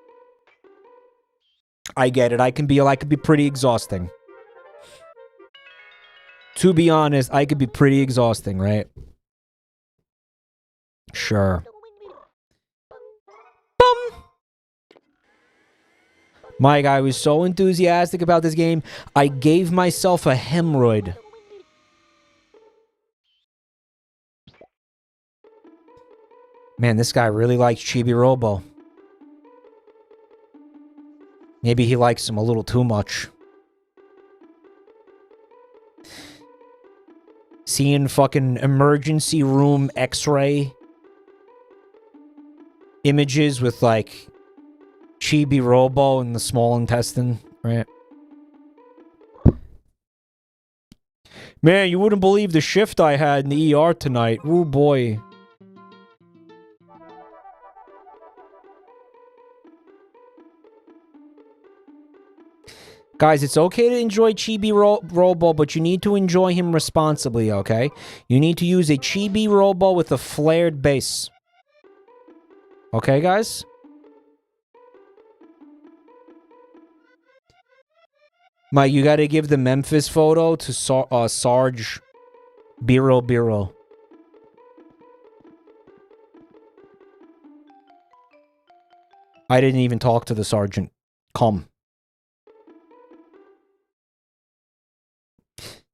A: I get it. I can be pretty exhausting. To be honest, I could be pretty exhausting, right? Sure. Bum. Mike, I was so enthusiastic about this game, I gave myself a hemorrhoid. Man, this guy really likes Chibi-Robo. Maybe he likes him a little too much. Seeing fucking emergency room x-ray images with, like, Chibi-Robo in the small intestine, right? Man, you wouldn't believe the shift I had in the ER tonight. Ooh, boy. Guys, it's okay to enjoy Chibi-Robo, but you need to enjoy him responsibly, okay? You need to use a Chibi-Robo with a flared base. Okay, guys? Mike, you gotta give the Memphis photo to Sarge Biro. I didn't even talk to the sergeant. Come.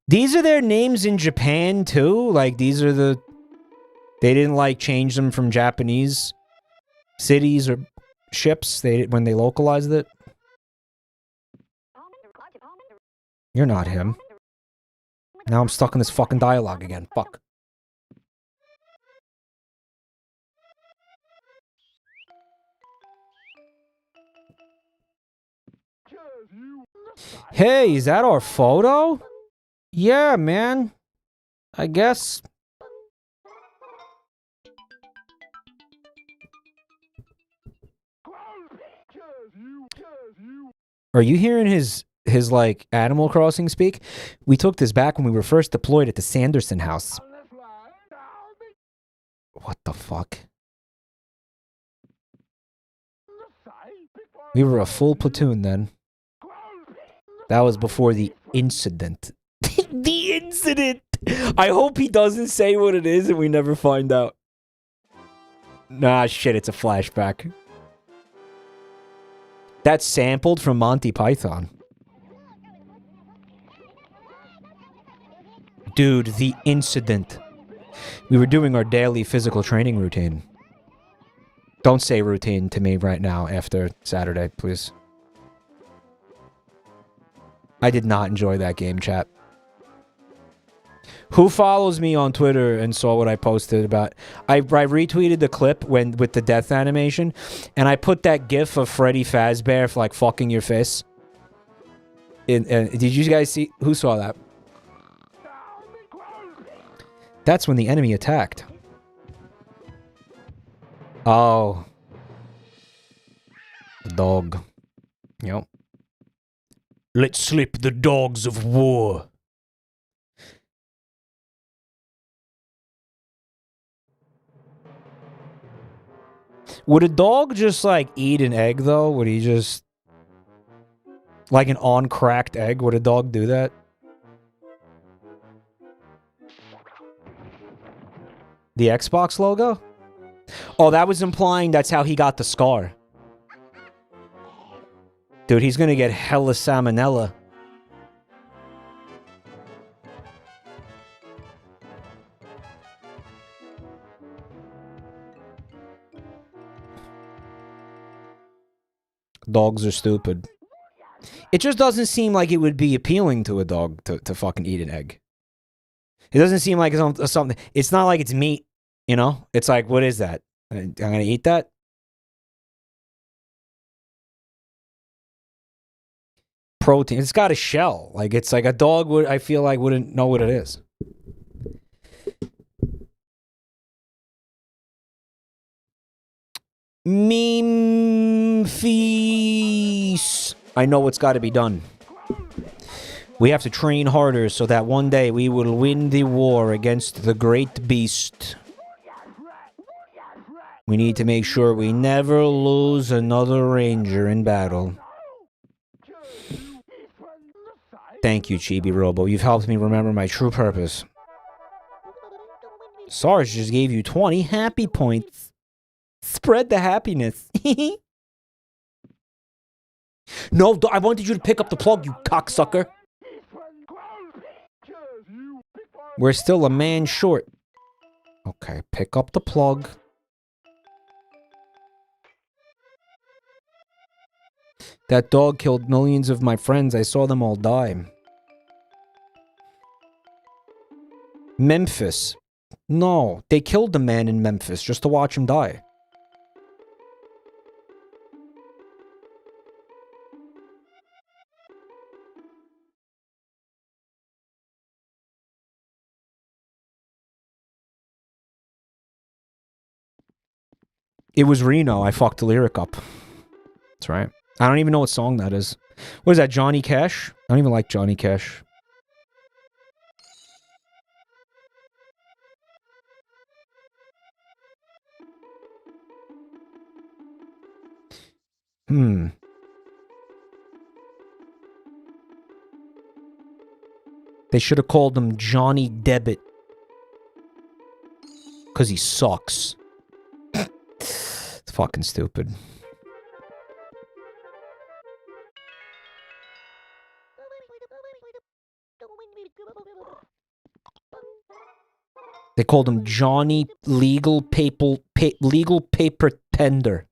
A: These are their names in Japan, too? Like, these are the... They didn't, like, change them from Japanese cities or ships when they localized it? You're not him. Now I'm stuck in this fucking dialogue again. Fuck. Hey, is that our photo? Yeah, man. I guess. Are you hearing his like Animal Crossing speak? We took this back when we were first deployed at the Sanderson house. What the fuck? We were a full platoon then. That was before the incident. The incident! I hope he doesn't say what it is and we never find out. Nah, shit, it's a flashback. That's sampled from Monty Python. Dude, the incident. We were doing our daily physical training routine. Don't say routine to me right now after Saturday, please. I did not enjoy that game, chat. Who follows me on Twitter and saw what I posted about... I retweeted the clip with the death animation, and I put that gif of Freddy Fazbear like fucking your face. Did you guys see? Who saw that? That's when the enemy attacked. Oh. The dog. Yep. Let's slip the dogs of war. Would a dog just, like, eat an egg, though? Would he just... Like an on-cracked egg? Would a dog do that? The Xbox logo? Oh, that was implying that's how he got the scar. Dude, he's gonna get hella salmonella. Dogs are stupid. It just doesn't seem like it would be appealing to a dog to fucking eat an egg. It doesn't seem like it's something... It's not like it's meat, you know? It's like, what is that? I'm gonna eat that? Protein. It's got a shell. Like, it's like a dog would... I feel like wouldn't know what it is. Meme feast. I know what's got to be done. We have to train harder so that one day we will win the war against the great beast. We need to make sure we never lose another ranger in battle. Thank you, Chibi-Robo. You've helped me remember my true purpose. Sarge just gave you 20 happy points. Spread the happiness. No, I wanted you to pick up the plug, you cocksucker. We're still a man short. Okay, pick up the plug. That dog killed millions of my friends. I saw them all die. Memphis. No, they killed the man in Memphis just to watch him die. It was Reno. I fucked the lyric up. That's right. I don't even know what song that is. What is that, Johnny Cash? I don't even like Johnny Cash. They should have called him Johnny Debit. Because he sucks. It's fucking stupid. They called him Johnny Legal Paper Tender.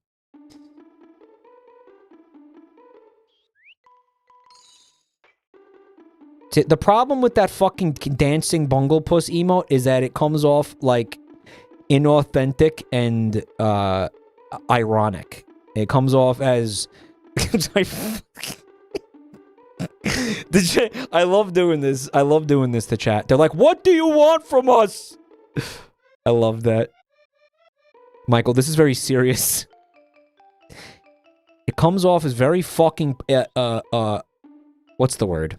A: The problem with that fucking dancing bungle puss emote is that it comes off like inauthentic and ironic. It comes off as I love doing this. I love doing this to chat. They're like, "What do you want from us?" I love that. Michael, this is very serious. It comes off as very fucking what's the word?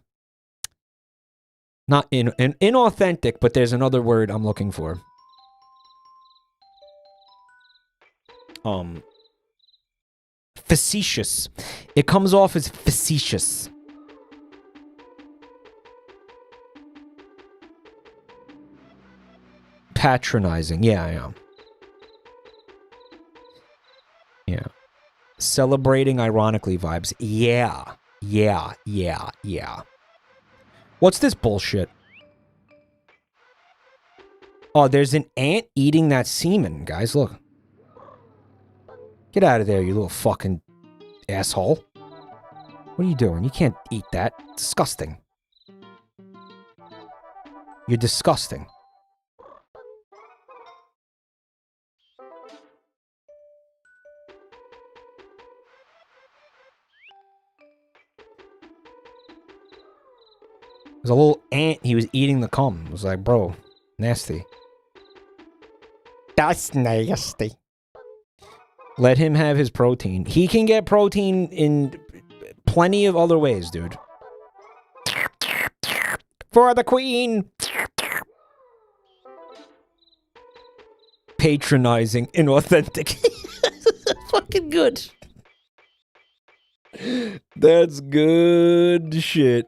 A: Not inauthentic, but there's another word I'm looking for. Facetious. It comes off as facetious. Patronizing. Yeah. Celebrating ironically vibes. Yeah. What's this bullshit? Oh, there's an ant eating that semen, guys. Look. Get out of there, you little fucking asshole. What are you doing? You can't eat that. It's disgusting. You're disgusting. There's a little ant. He was eating the cum. It was like, bro, nasty. That's nasty. Let him have his protein. He can get protein in plenty of other ways, dude. For the queen. Patronizing, inauthentic. Fucking good. That's good shit.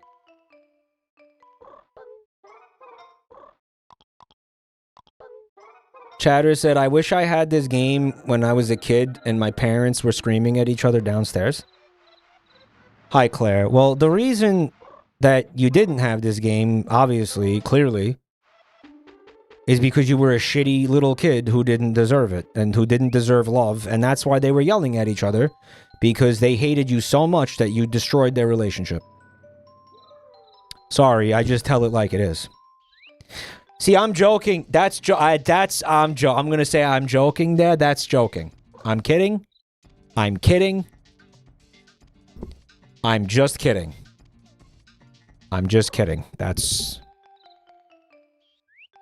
A: Chatter said, I wish I had this game when I was a kid and my parents were screaming at each other downstairs. Hi, Claire. Well, the reason that you didn't have this game, obviously, clearly, is because you were a shitty little kid who didn't deserve it and who didn't deserve love. And that's why they were yelling at each other, because they hated you so much that you destroyed their relationship. Sorry, I just tell it like it is. See, I'm joking. I'm gonna say I'm joking there. That's joking. I'm kidding. I'm kidding. I'm just kidding. I'm just kidding. That's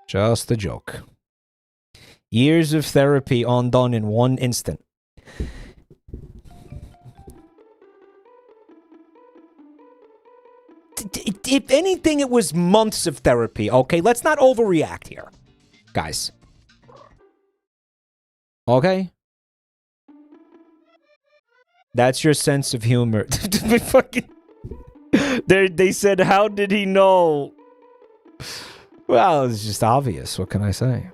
A: just a joke. Years of therapy undone in one instant. If anything, it was months of therapy, okay? Let's not overreact here, guys. Okay? That's your sense of humor. They said, how did he know? Well, it's just obvious. What can I say?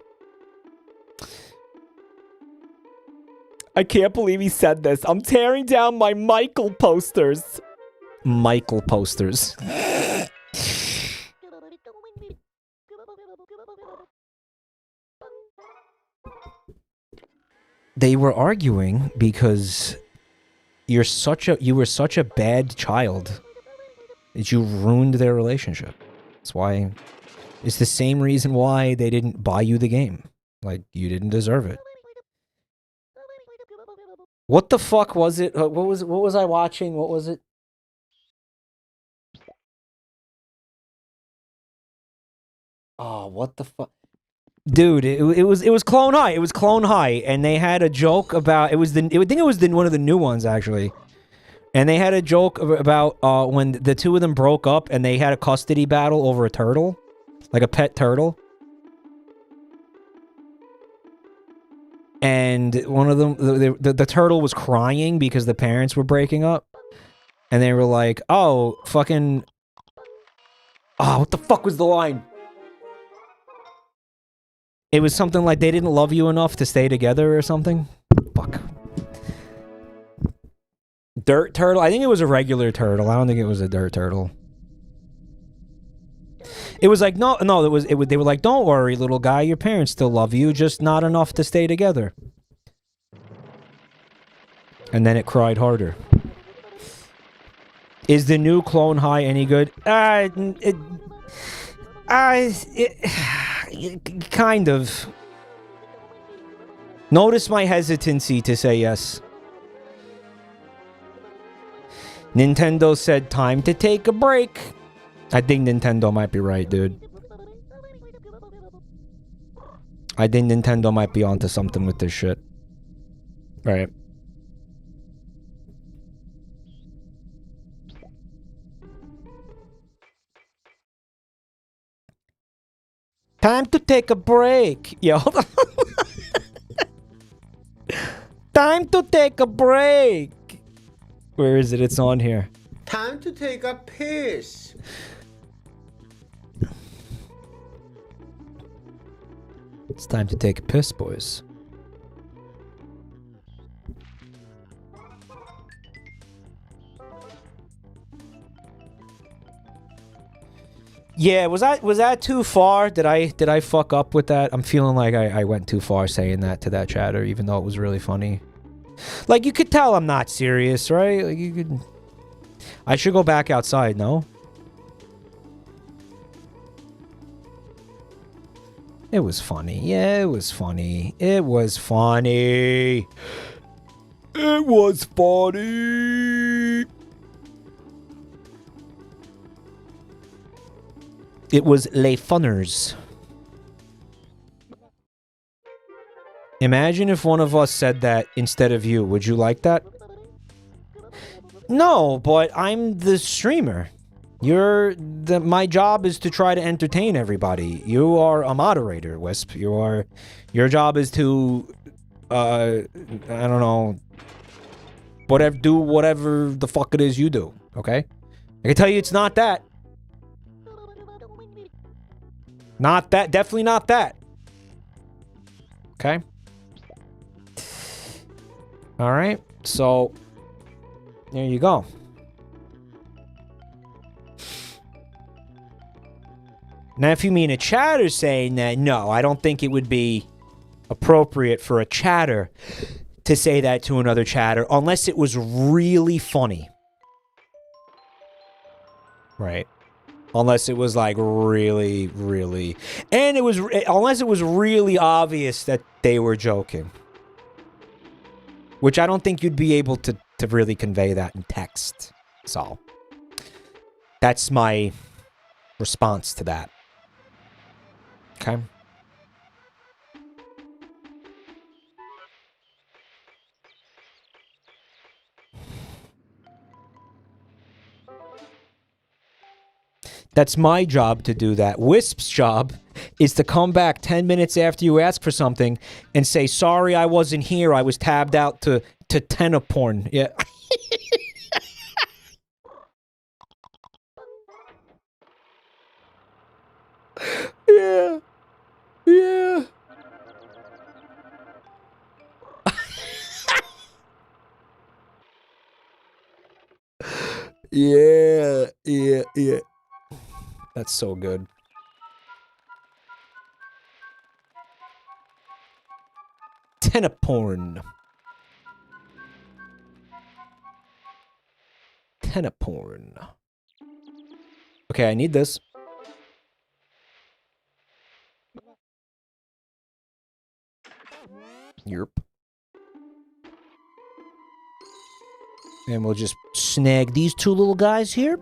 A: I can't believe he said this. I'm tearing down my Michael posters. Michael posters. They were arguing because you were such a bad child that you ruined their relationship. That's why. It's the same reason why they didn't buy you the game. Like, you didn't deserve it. What the fuck was it? What was I watching? What was it? Oh, what the fuck? Dude, it was Clone High. It was Clone High, and they had a joke about I think it was one of the new ones actually. And they had a joke about when the two of them broke up and they had a custody battle over a turtle, like a pet turtle. And one of them, the turtle was crying because the parents were breaking up. And they were like, oh, fucking... Oh, what the fuck was the line? It was something like they didn't love you enough to stay together or something. Fuck. Dirt turtle? I think it was a regular turtle. I don't think it was a dirt turtle. It was like, no, they were like, don't worry, little guy, your parents still love you, just not enough to stay together. And then it cried harder. Is the new Clone High any good? Kind of. Notice my hesitancy to say yes. Nintendo said time to take a break. I think Nintendo might be right, dude. I think Nintendo might be onto something with this shit. Right. Time to take a break. Yo. Time to take a break. Where is it? It's on here.
F: Time to take a piss.
A: It's time to take a piss, boys. Yeah, was that too far? Did I fuck up with that? I'm feeling like I went too far saying that to that chatter, even though it was really funny. Like, you could tell I'm not serious, right? Like, you could... I should go back outside, no? It was funny. Yeah, it was funny. It was funny. It was funny. It was Les Funners. Imagine if one of us said that instead of you. Would you like that? No, but I'm the streamer. My job is to try to entertain everybody. You are a moderator, Wisp. Your job is to, I don't know, do whatever the fuck it is you do, okay? I can tell you it's not that. Not that, definitely not that. Okay? Alright, so, there you go. Now, if you mean a chatter saying that, no, I don't think it would be appropriate for a chatter to say that to another chatter unless it was really funny. Right. Unless it was like really, really... And unless it was really obvious that they were joking. Which I don't think you'd be able to really convey that in text. So, that's my response to that. Okay. That's my job to do that. Wisp's job is to come back 10 minutes after you ask for something and say, sorry, I wasn't here. I was tabbed out to tenor porn. Yeah. Yeah. Yeah. Yeah. Yeah. Yeah. That's so good. Tenor porn. antenna porn. Okay, I need this. Yerp. And we'll just snag these two little guys here.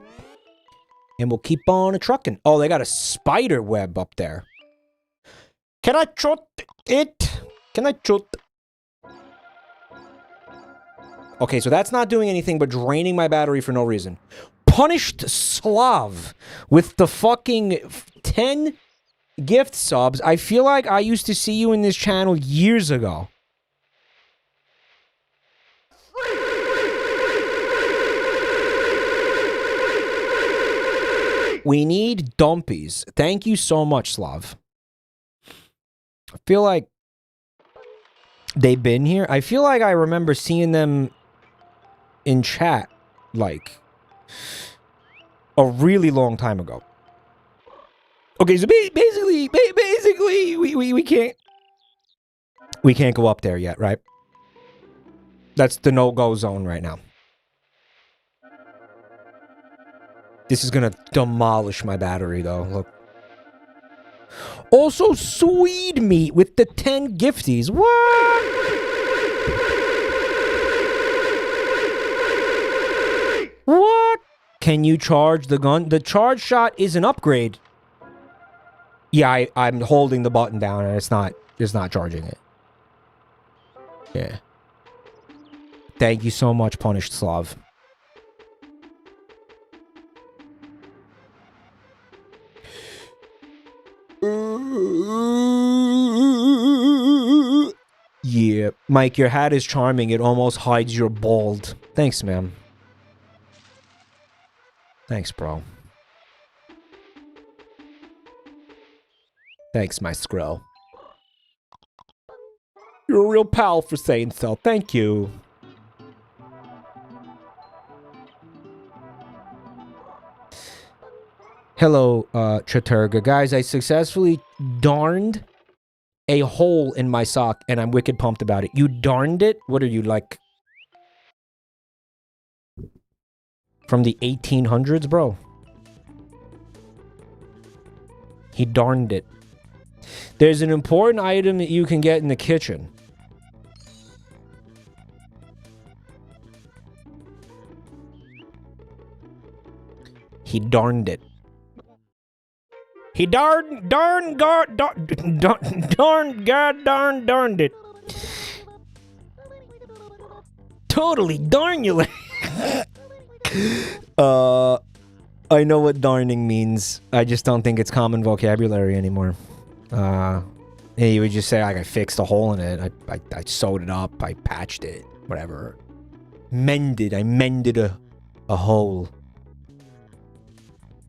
A: And we'll keep on trucking. Oh, they got a spider web up there. Can I shoot it? Can I shoot? Okay, so that's not doing anything but draining my battery for no reason. Punished Slav with the fucking 10 gift subs. I feel like I used to see you in this channel years ago. We need dumpies. Thank you so much, Slav. I feel like they've been here. I feel like I remember seeing them in chat, like, a really long time ago. Okay, so basically, we can't go up there yet, right? That's the no-go zone right now. This is gonna demolish my battery, though. Look. Also, Swede meat with the 10 gifties. What? What? Can you charge the gun? The charge shot is an upgrade. Yeah, I'm holding the button down and it's not charging it. Yeah. Thank you so much, Punished Slav. Yeah. Mike, your hat is charming. It almost hides your bald. Thanks, man. Thanks, bro. Thanks, my Skrill. You're a real pal for saying so. Thank you. Hello, Chaturga. Guys, I successfully darned a hole in my sock, and I'm wicked pumped about it. You darned it? What are you, like, from the 1800s, bro? He darned it. There's an important item that you can get in the kitchen. He darned it. He darned it. Totally darn you. I know what darning means. I just don't think it's common vocabulary anymore. You would just say, like, I fixed a hole in it. I sewed it up. I patched it. Whatever. Mended. I mended a hole.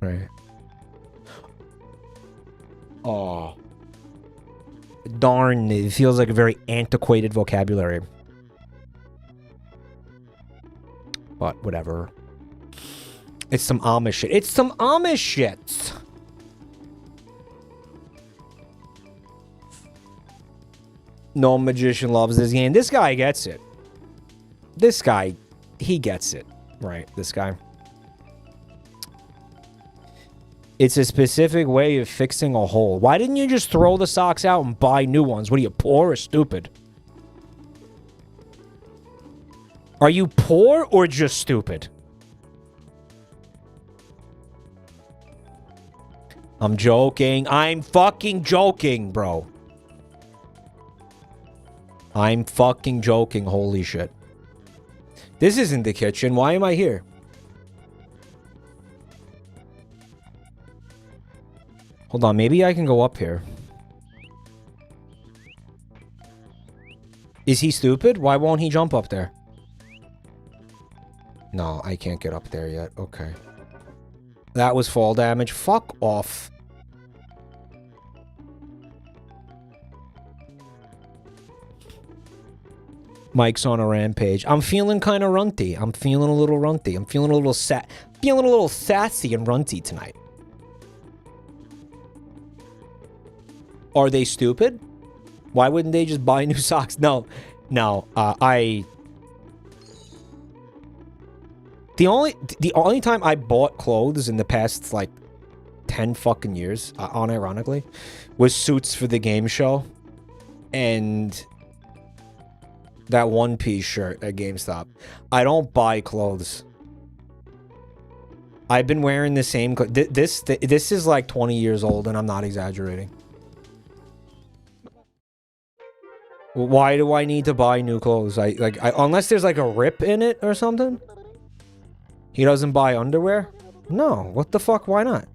A: Right. Oh. Darn, it feels like a very antiquated vocabulary. But whatever. It's some Amish shit. It's some Amish shit. No magician loves this game. This guy gets it. This guy, he gets it. Right, this guy. It's a specific way of fixing a hole. Why didn't you just throw the socks out and buy new ones? What are you, poor or stupid? Are you poor or just stupid? I'm joking. I'm fucking joking, bro. I'm fucking joking. Holy shit. This isn't the kitchen. Why am I here? Hold on, maybe I can go up here. Is he stupid? Why won't he jump up there? No, I can't get up there yet. Okay. That was fall damage. Fuck off. Mike's on a rampage. I'm feeling kind of runty. I'm feeling a little runty. I'm feeling a little sassy and runty tonight. Are they stupid? Why wouldn't they just buy new socks? No, The only time I bought clothes in the past, like, 10 fucking years, unironically, was suits for the game show. And that one-piece shirt at GameStop. I don't buy clothes. I've been wearing the same... This is like 20 years old, and I'm not exaggerating. Why do I need to buy new clothes? Unless there's like a rip in it or something? He doesn't buy underwear? No. What the fuck? Why not?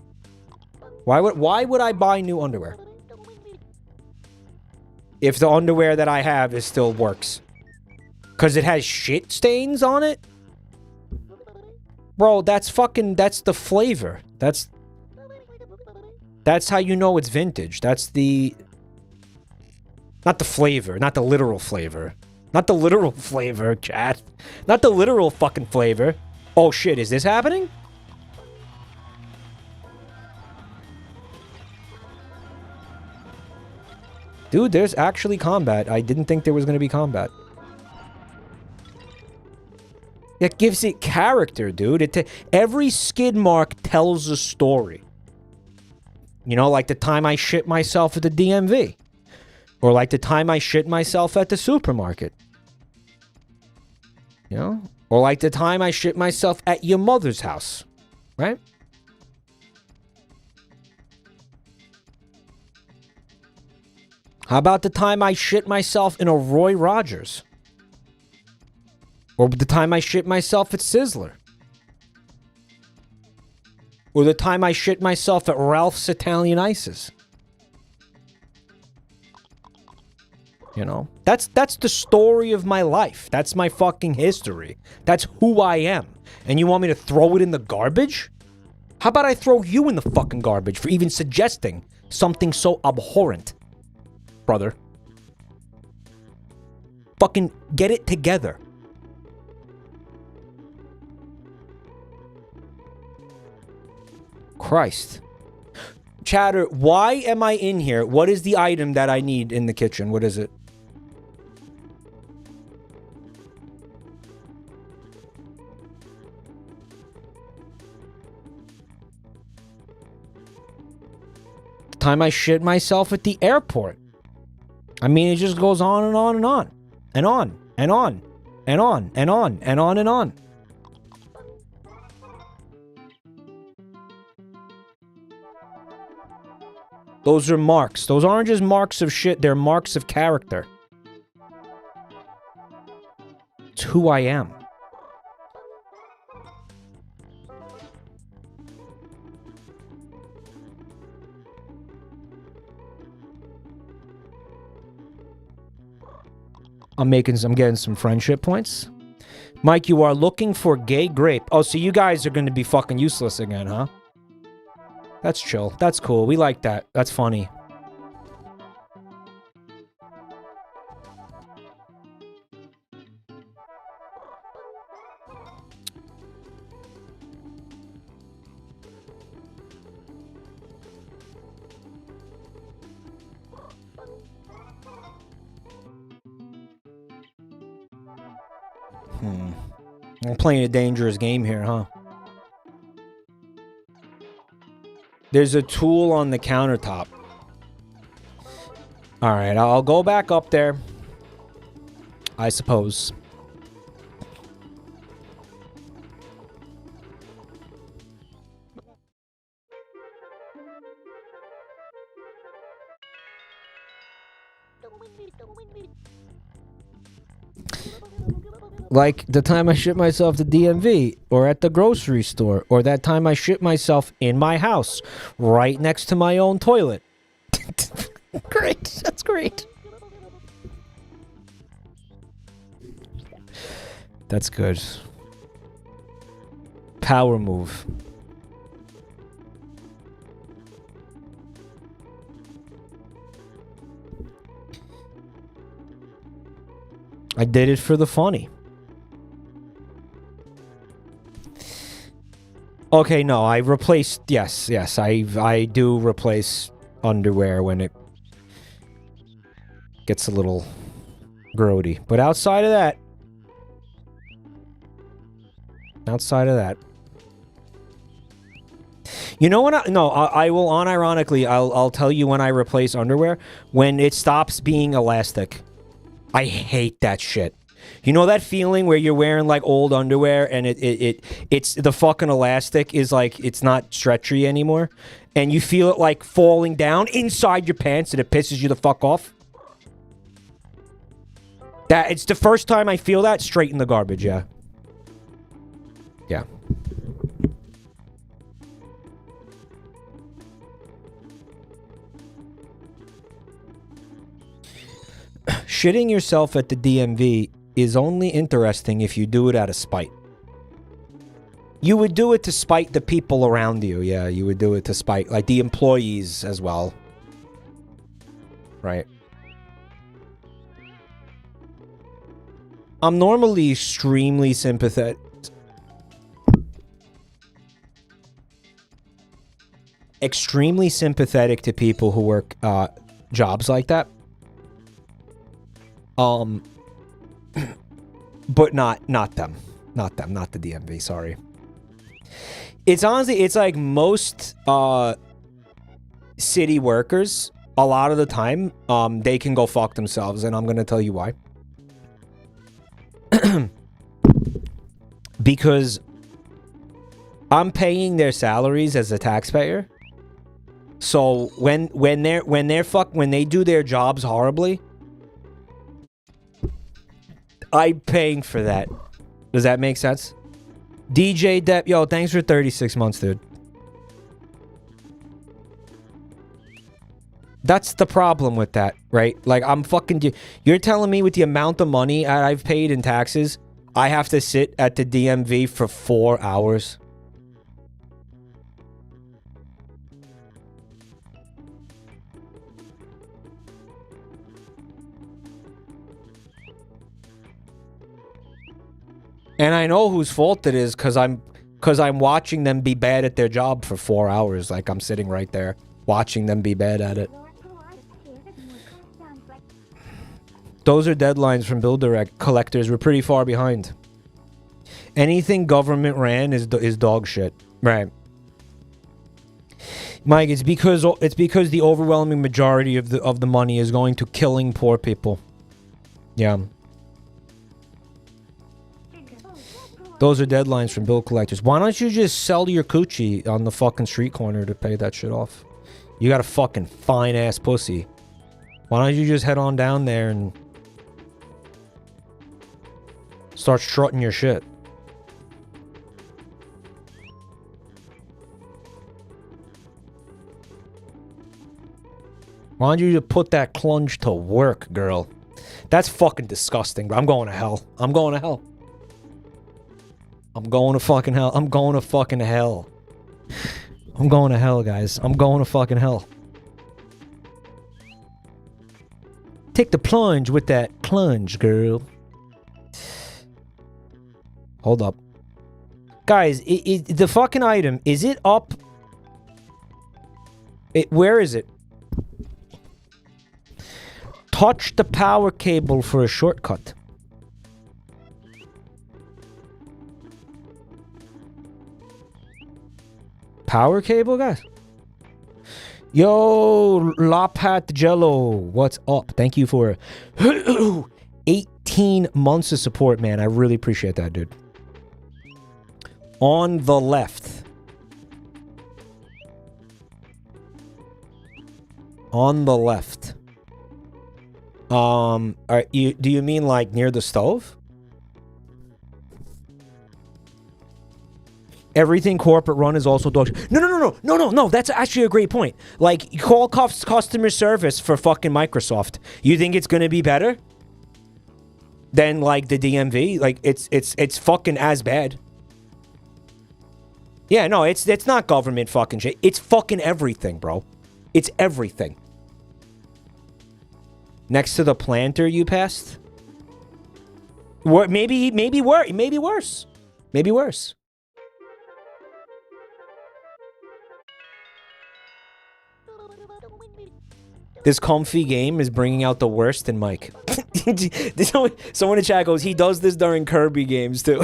A: Why would I buy new underwear? If the underwear that I have is still works. Because it has shit stains on it? Bro, that's the flavor. That's how you know it's vintage. That's the... Not the flavor. Not the literal flavor. Not the literal flavor, chat. Not the literal fucking flavor. Oh shit, is this happening? Dude, there's actually combat. I didn't think there was going to be combat. It gives it character, dude. Every skid mark tells a story. You know, like the time I shit myself at the DMV. Or like the time I shit myself at the supermarket. You know? Or like the time I shit myself at your mother's house. Right? How about the time I shit myself in a Roy Rogers? Or the time I shit myself at Sizzler? Or the time I shit myself at Ralph's Italian Ices? You know? That's the story of my life. That's my fucking history. That's who I am. And you want me to throw it in the garbage? How about I throw you in the fucking garbage for even suggesting something so abhorrent? Brother. Fucking get it together. Christ. Chatter, why am I in here? What is the item that I need in the kitchen? What is it? The time I shit myself at the airport. I mean, it just goes on and on and on. And on. And on. And on. And on. And on and on. Those are marks. Those aren't just marks of shit. They're marks of character. It's who I am. I'm getting some friendship points. Mike, you are looking for gay grape. Oh, so you guys are going to be fucking useless again, huh? That's chill. That's cool. We like that. That's funny. I'm playing a dangerous game here, huh? There's a tool on the countertop. Alright, I'll go back up there. I suppose. Like the time I shit myself at the DMV, or at the grocery store, or that time I shit myself in my house, right next to my own toilet. Great, that's great. That's good. Power move. I did it for the funny. Okay, no, I replaced... Yes, I do replace underwear when it gets a little grody. But outside of that... Outside of that. You know what? I will unironically, I'll tell you when I replace underwear. When it stops being elastic. I hate that shit. You know that feeling where you're wearing like old underwear and it's the fucking elastic is like it's not stretchy anymore, and you feel it like falling down inside your pants and it pisses you the fuck off. That it's the first time I feel that. Straight in the garbage. Yeah. Yeah. Shitting yourself at the DMV is only interesting if you do it out of spite. You would do it to spite the people around you. Yeah, you would do it to spite, like, the employees as well. Right. I'm normally extremely sympathetic. Extremely sympathetic to people who work jobs like that. But not them. Not them, not the DMV, sorry. It's honestly, it's like most city workers, a lot of the time, they can go fuck themselves, and I'm gonna tell you why. Because I'm paying their salaries as a taxpayer. So when they do their jobs horribly, I'm paying for that. Does that make sense? DJ Depp, yo, thanks for 36 months, dude. That's the problem with that, right? Like, I'm fucking... You're telling me with the amount of money I've paid in taxes, I have to sit at the DMV for 4 hours? And I know whose fault it is, because I'm watching them be bad at their job for 4 hours. Like, I'm sitting right there watching them be bad at it. Those are deadlines from Bill Direct. Collectors, we're pretty far behind. Anything government ran is dog shit. Right. Mike, it's because the overwhelming majority of the money is going to killing poor people. Yeah. Those are deadlines from bill collectors. Why don't you just sell your coochie on the fucking street corner to pay that shit off? You got a fucking fine-ass pussy. Why don't you just head on down there and start strutting your shit? Why don't you just put that clunge to work, girl? That's fucking disgusting, bro. I'm going to hell. I'm going to hell. I'm going to fucking hell. I'm going to fucking hell. I'm going to hell, guys. I'm going to fucking hell. Take the plunge with that plunge, girl. Hold up. Guys, the fucking item, is it up? Where is it? Touch the power cable for a shortcut. Power cable, guys? Yo, Lopat Jello, what's up? Thank you for 18 months of support, man. I really appreciate that, dude. On the left. On the left. Do you mean like near the stove? Everything corporate run is also dog shit. No. That's actually a great point. Like, call customer service for fucking Microsoft. You think it's gonna be better than like the DMV? Like, it's fucking as bad. Yeah, no, it's not government fucking shit. It's fucking everything, bro. It's everything. Next to the planter you passed? Maybe worse. Maybe worse. This comfy game is bringing out the worst in Mike. Someone in chat goes, he does this during Kirby games too.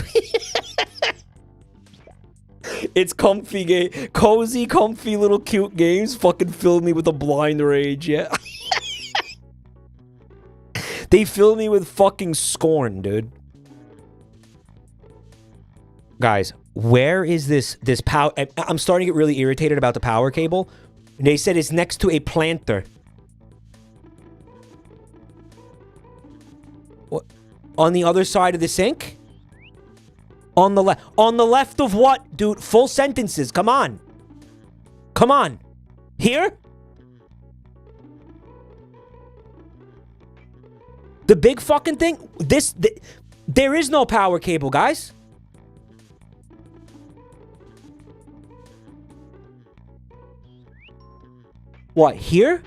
A: It's comfy game. Cozy, comfy, little cute games fucking fill me with a blind rage, yeah. They fill me with fucking scorn, dude. Guys, where is this power? I'm starting to get really irritated about the power cable. They said it's next to a planter. What? On the other side of the sink? On the left. On the left of what, dude? Full sentences. Come on. Come on. Here? The big fucking thing? There is no power cable, guys. What, here?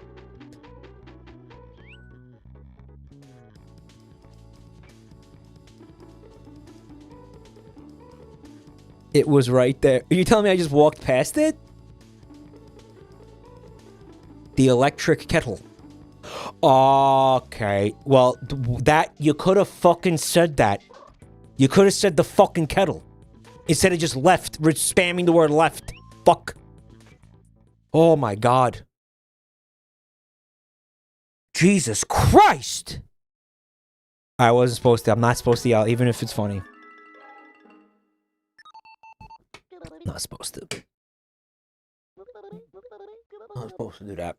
A: It was right there. Are you telling me I just walked past it? The electric kettle. Okay. Well, that... You could have fucking said that. You could have said the fucking kettle. Instead of just left. We're spamming the word left. Fuck. Oh my god. Jesus Christ! I wasn't supposed to. I'm not supposed to yell, even if it's funny. Not supposed to. Not supposed to do that.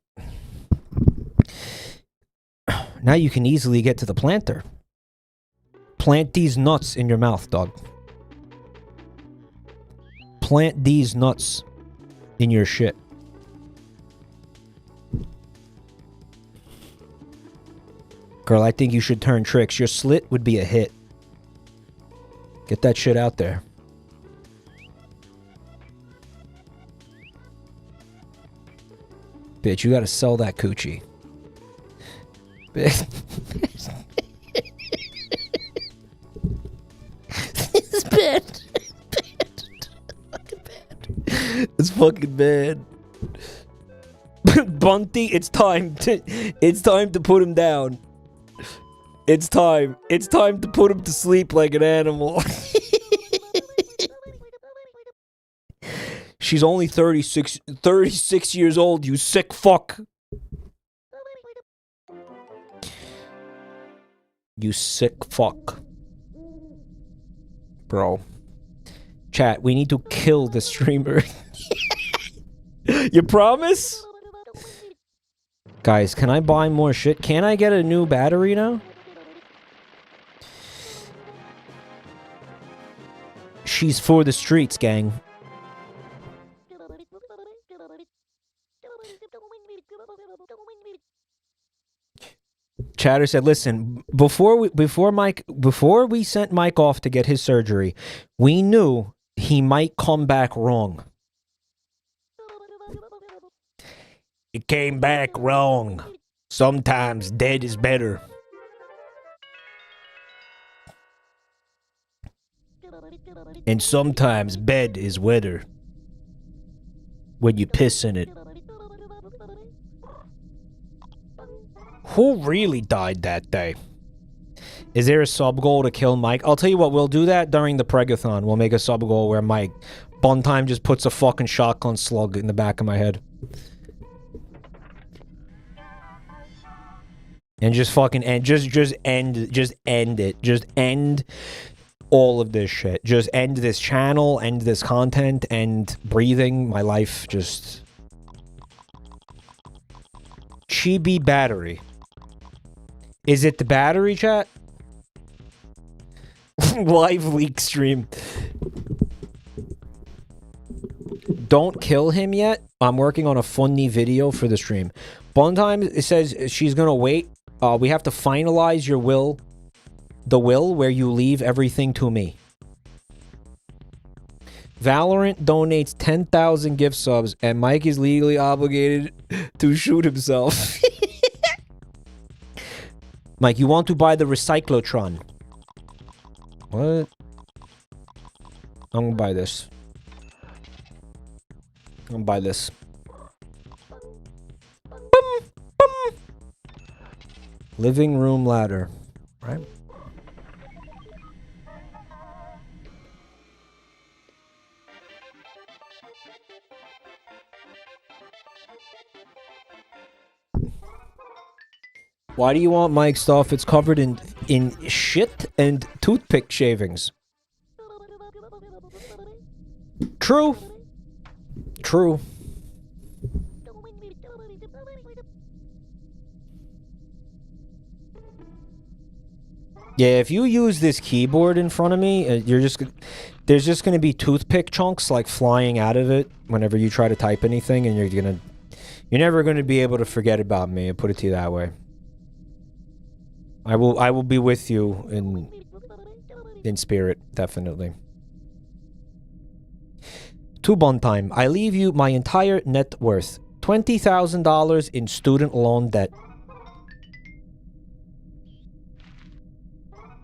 A: Now you can easily get to the planter. Plant these nuts in your mouth, dog. Plant these nuts in your shit. Girl, I think you should turn tricks. Your slit would be a hit. Get that shit out there. Bitch, you gotta sell that coochie. Bitch. This is bad. Fucking bad. It's fucking bad. Bunty, it's time to put him down. It's time to put him to sleep like an animal. She's only 36 years old, you sick fuck. You sick fuck. Bro. Chat, we need to kill the streamer. You promise? Guys, can I buy more shit? Can I get a new battery now? She's for the streets, gang. Chatter said, listen, before we sent Mike off to get his surgery, we knew he might come back wrong. It came back wrong. Sometimes dead is better. And sometimes bed is wetter. When you piss in it. Who really died that day? Is there a sub goal to kill Mike? I'll tell you what, we'll do that during the Pregathon. We'll make a sub goal where Mike Buntime just puts a fucking shotgun slug in the back of my head. And just fucking end, just end it. Just end all of this shit. Just end this channel, end this content, end breathing. My life just... Chibi battery. Is it the battery, chat? Live leak stream. Don't kill him yet. I'm working on a funny video for the stream. Buntime, it says she's gonna wait. We have to finalize your will. The will where you leave everything to me. Valorant donates 10,000 gift subs and Mike is legally obligated to shoot himself. Mike, you want to buy the Recyclotron? What? I'm gonna buy this. I'm gonna buy this. Boom, boom. Living room ladder. Right? Why do you want Mike stuff? It's covered in shit and toothpick shavings. True. True. Yeah, if you use this keyboard in front of me, there's just gonna be toothpick chunks like flying out of it whenever you try to type anything, and you're never gonna be able to forget about me. I'll put it to you that way. I will be with you in spirit, definitely. Tubon time. I leave you my entire net worth. $20,000 in student loan debt.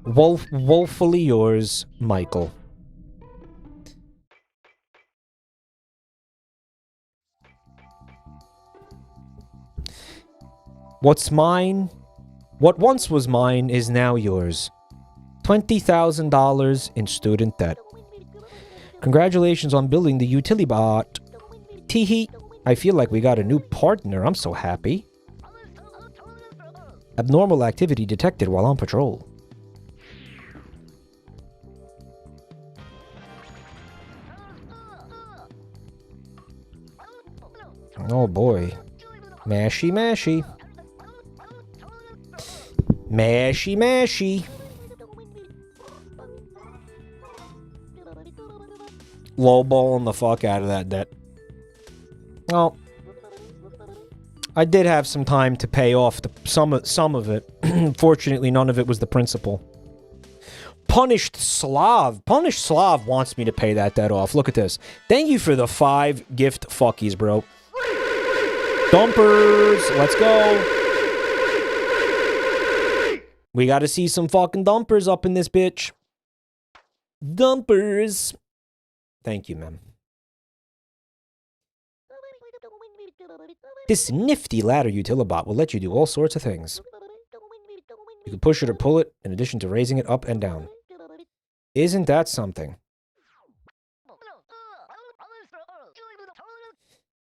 A: Woefully yours, Michael. What's mine? What once was mine is now yours. $20,000 in student debt. Congratulations on building the utility bot. Teehee. I feel like we got a new partner. I'm so happy. Abnormal activity detected while on patrol. Oh boy. Mashy, mashy. Mashy, mashy. Lowballing the fuck out of that debt. Well, I did have some time to pay off some of it. Fortunately, none of it was the principal. Punished Slav. Punished Slav wants me to pay that debt off. Look at this. Thank you for the 5 gift fuckies, bro. Dumpers. Let's go. We gotta see some fucking dumpers up in this bitch. Dumpers. Thank you, ma'am. This nifty ladder utilibot will let you do all sorts of things. You can push it or pull it, in addition to raising it up and down. Isn't that something?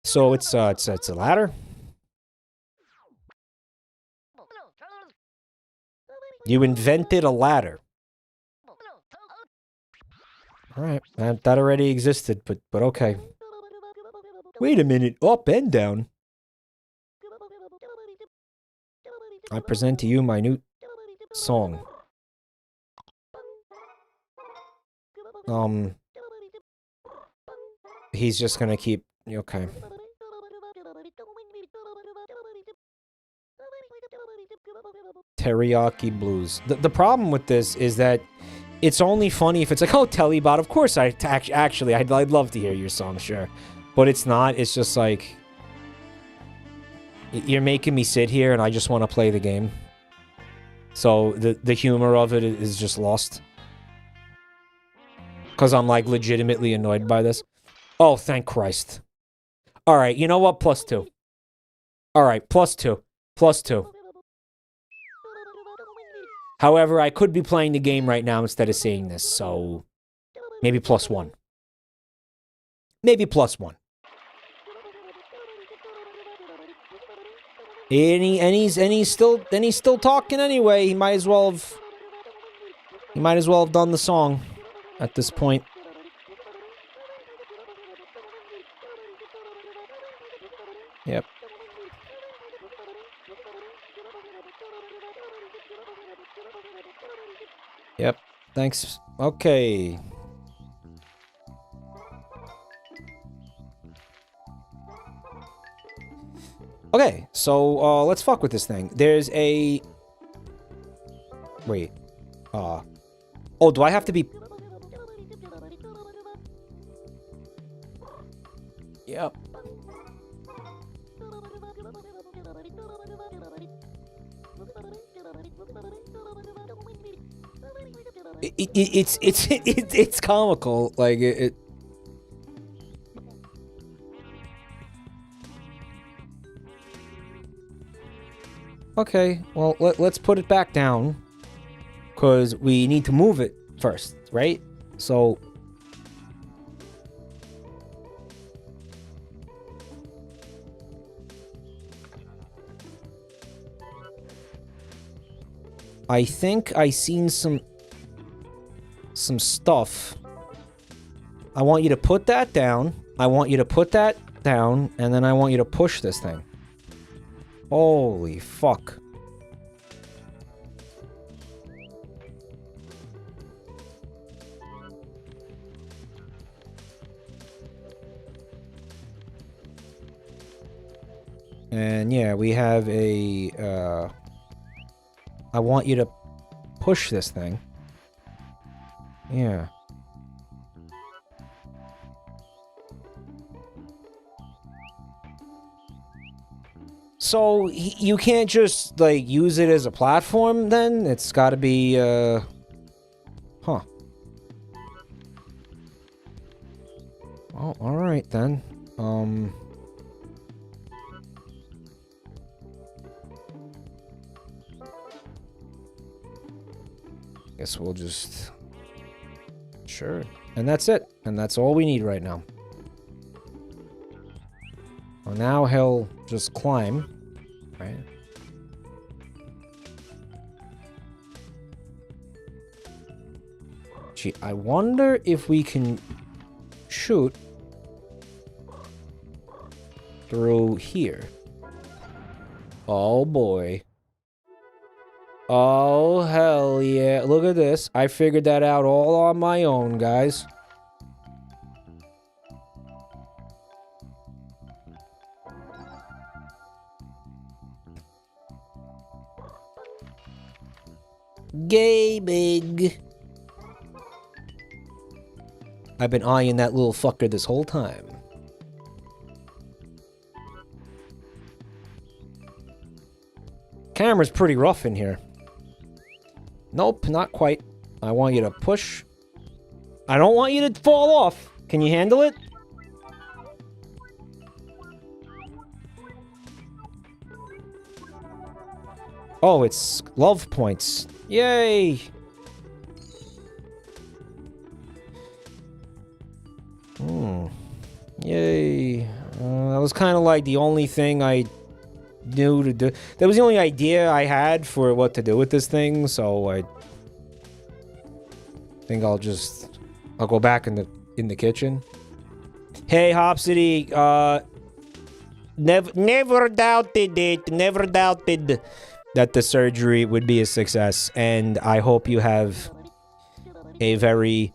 A: So it's a ladder? You invented a ladder. Alright, that already existed, but okay. Wait a minute, up and down. I present to you my new song. He's just gonna keep... Okay. Teriyaki Blues. The problem with this is that it's only funny if it's like, oh, Telebot, of course actually, I'd love to hear your song, sure. But it's not, it's just like... You're making me sit here and I just want to play the game. So the humor of it is just lost. Because I'm like legitimately annoyed by this. Oh, thank Christ. Alright, you know what? +2. Alright, +2. +2. However, I could be playing the game right now instead of seeing this, so... Maybe +1. Maybe +1. And he's still talking anyway. He might as well have done the song at this point. Yep. Yep. Thanks. Okay. Okay, so, let's fuck with this thing. There's a... Wait. Oh, do I have to be... Yep. It's comical, like, it... Okay, well, let's put it back down. Because we need to move it first, right? So... I think I seen some stuff. I want you to put that down. I want you to put that down, and then I want you to push this thing. Holy fuck. And yeah, we have a, I want you to push this thing. Yeah. So, you can't just, like, use it as a platform, then? It's gotta be, Huh. Oh, alright, then. Guess we'll just... Sure. And that's it. And that's all we need right now. Well, now he'll just climb. Right? Gee, I wonder if we can shoot through here. Oh boy. Oh, hell yeah. Look at this. I figured that out all on my own, guys. Gaming. I've been eyeing that little fucker this whole time. Camera's pretty rough in here. Nope, not quite. I want you to push. I don't want you to fall off. Can you handle it? Oh, it's love points. Yay! Yay. That was kind of like the only thing I knew to do. That was the only idea I had for what to do with this thing, so I think I'll go back in the kitchen. Hey, Hopsity, never doubted it. Never doubted that the surgery would be a success, and I hope you have a very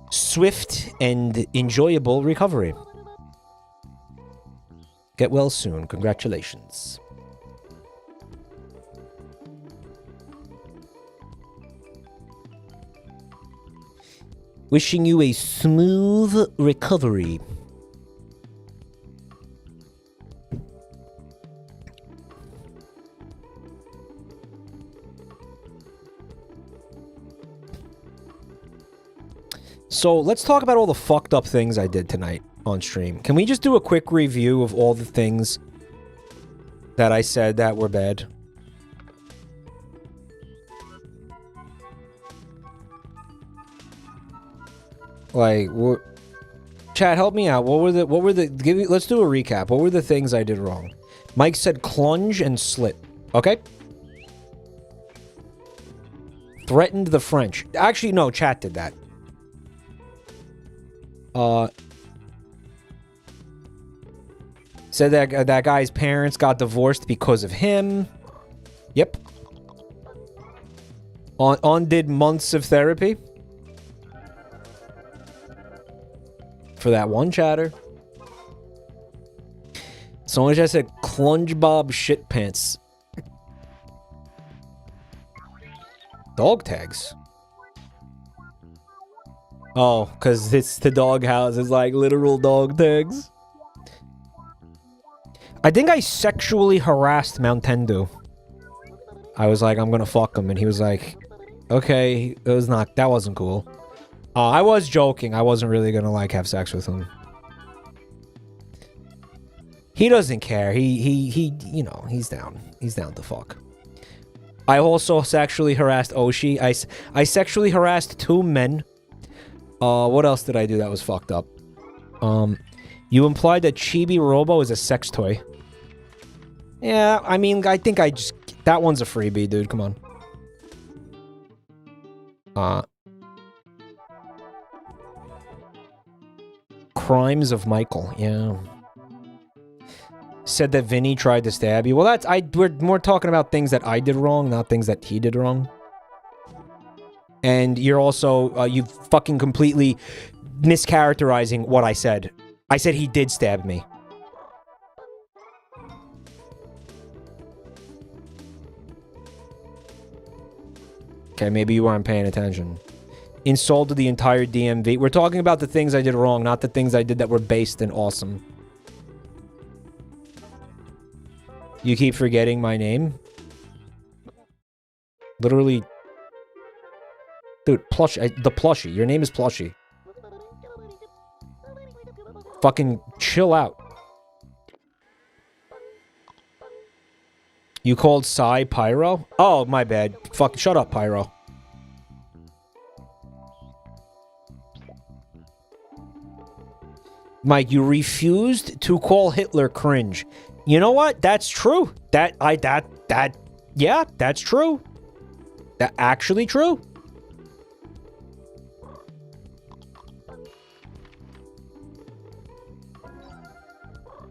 A: swift and enjoyable recovery. Get well soon. Congratulations. Wishing you a smooth recovery. So let's talk about all the fucked up things I did tonight on stream. Can we just do a quick review of all the things that I said that were bad? Like, chat, help me out. Let's do a recap. What were the things I did wrong? Mike said clunge and slit. Okay. Threatened the French. Actually, no, chat did that. Said that guy's parents got divorced because of him. Yep. Did months of therapy. For that one chatter. Someone just said clunge bob shit pants. Dog tags. Oh, because it's the dog house. It's like literal dog tags. I think I sexually harassed Mountendu. I was like, I'm gonna fuck him. And he was like, okay, that wasn't cool. I was joking. I wasn't really gonna, like, have sex with him. He doesn't care. He you know, he's down. He's down to fuck. I also sexually harassed Oshi. I sexually harassed 2 men. What else did I do that was fucked up? You implied that Chibi-Robo is a sex toy. Yeah, I mean, I think that one's a freebie, dude. Come on. Crimes of Michael, yeah. Said that Vinny tried to stab you. Well, we're more talking about things that I did wrong, not things that he did wrong. And you're also, you fucking completely mischaracterizing what I said. I said he did stab me. Okay, maybe you weren't paying attention. Insulted the entire DMV. We're talking about the things I did wrong, not the things I did that were based and awesome. You keep forgetting my name? Literally... Dude, the plushie. Your name is Plushie. Fucking chill out. You called Psy Pyro? Oh, my bad. Fuck, shut up, Pyro. Mike, you refused to call Hitler cringe. You know what? That's true. Yeah, that's true. That's actually true.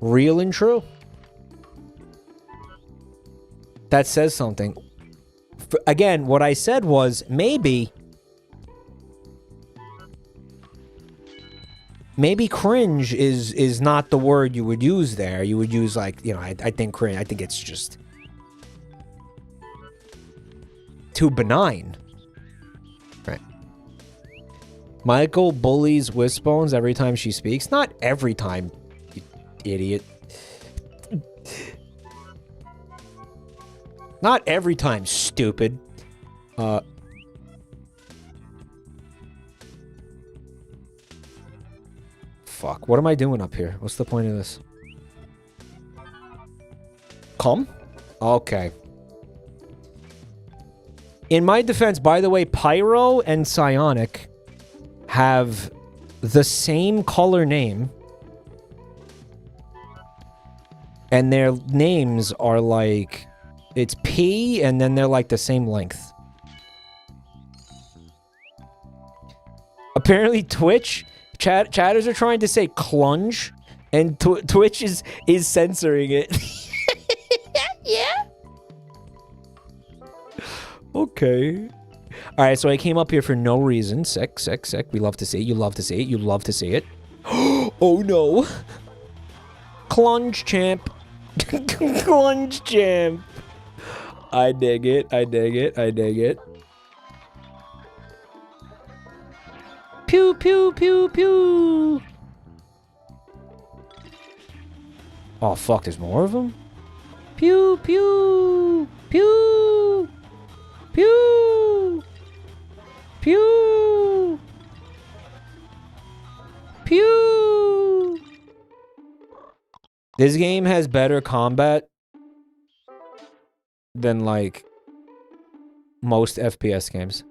A: Real and true. That says something. Again, what I said was maybe cringe is not the word you would use there. You would use like, you know, I think cringe. I think it's just too benign. Right. Michael bullies Wishbones every time she speaks. Not every time, you idiot. Not every time, stupid. Fuck, what am I doing up here? What's the point of this? Come? Okay. In my defense, by the way, Pyro and Psionic have the same color name. And their names are like... It's P, and then they're like the same length. Apparently Twitch... Chatters are trying to say clunge, and Twitch is censoring it. Yeah. Okay. Alright, so I came up here for no reason. Sick. We love to see it. You love to see it. You love to see it. Oh no. Clunge champ. Clunge champ. I dig it. Pew, pew, pew, pew. Oh, fuck, there's more of them? Pew, pew, pew, pew, pew, pew. This game has better combat than, like, most FPS games.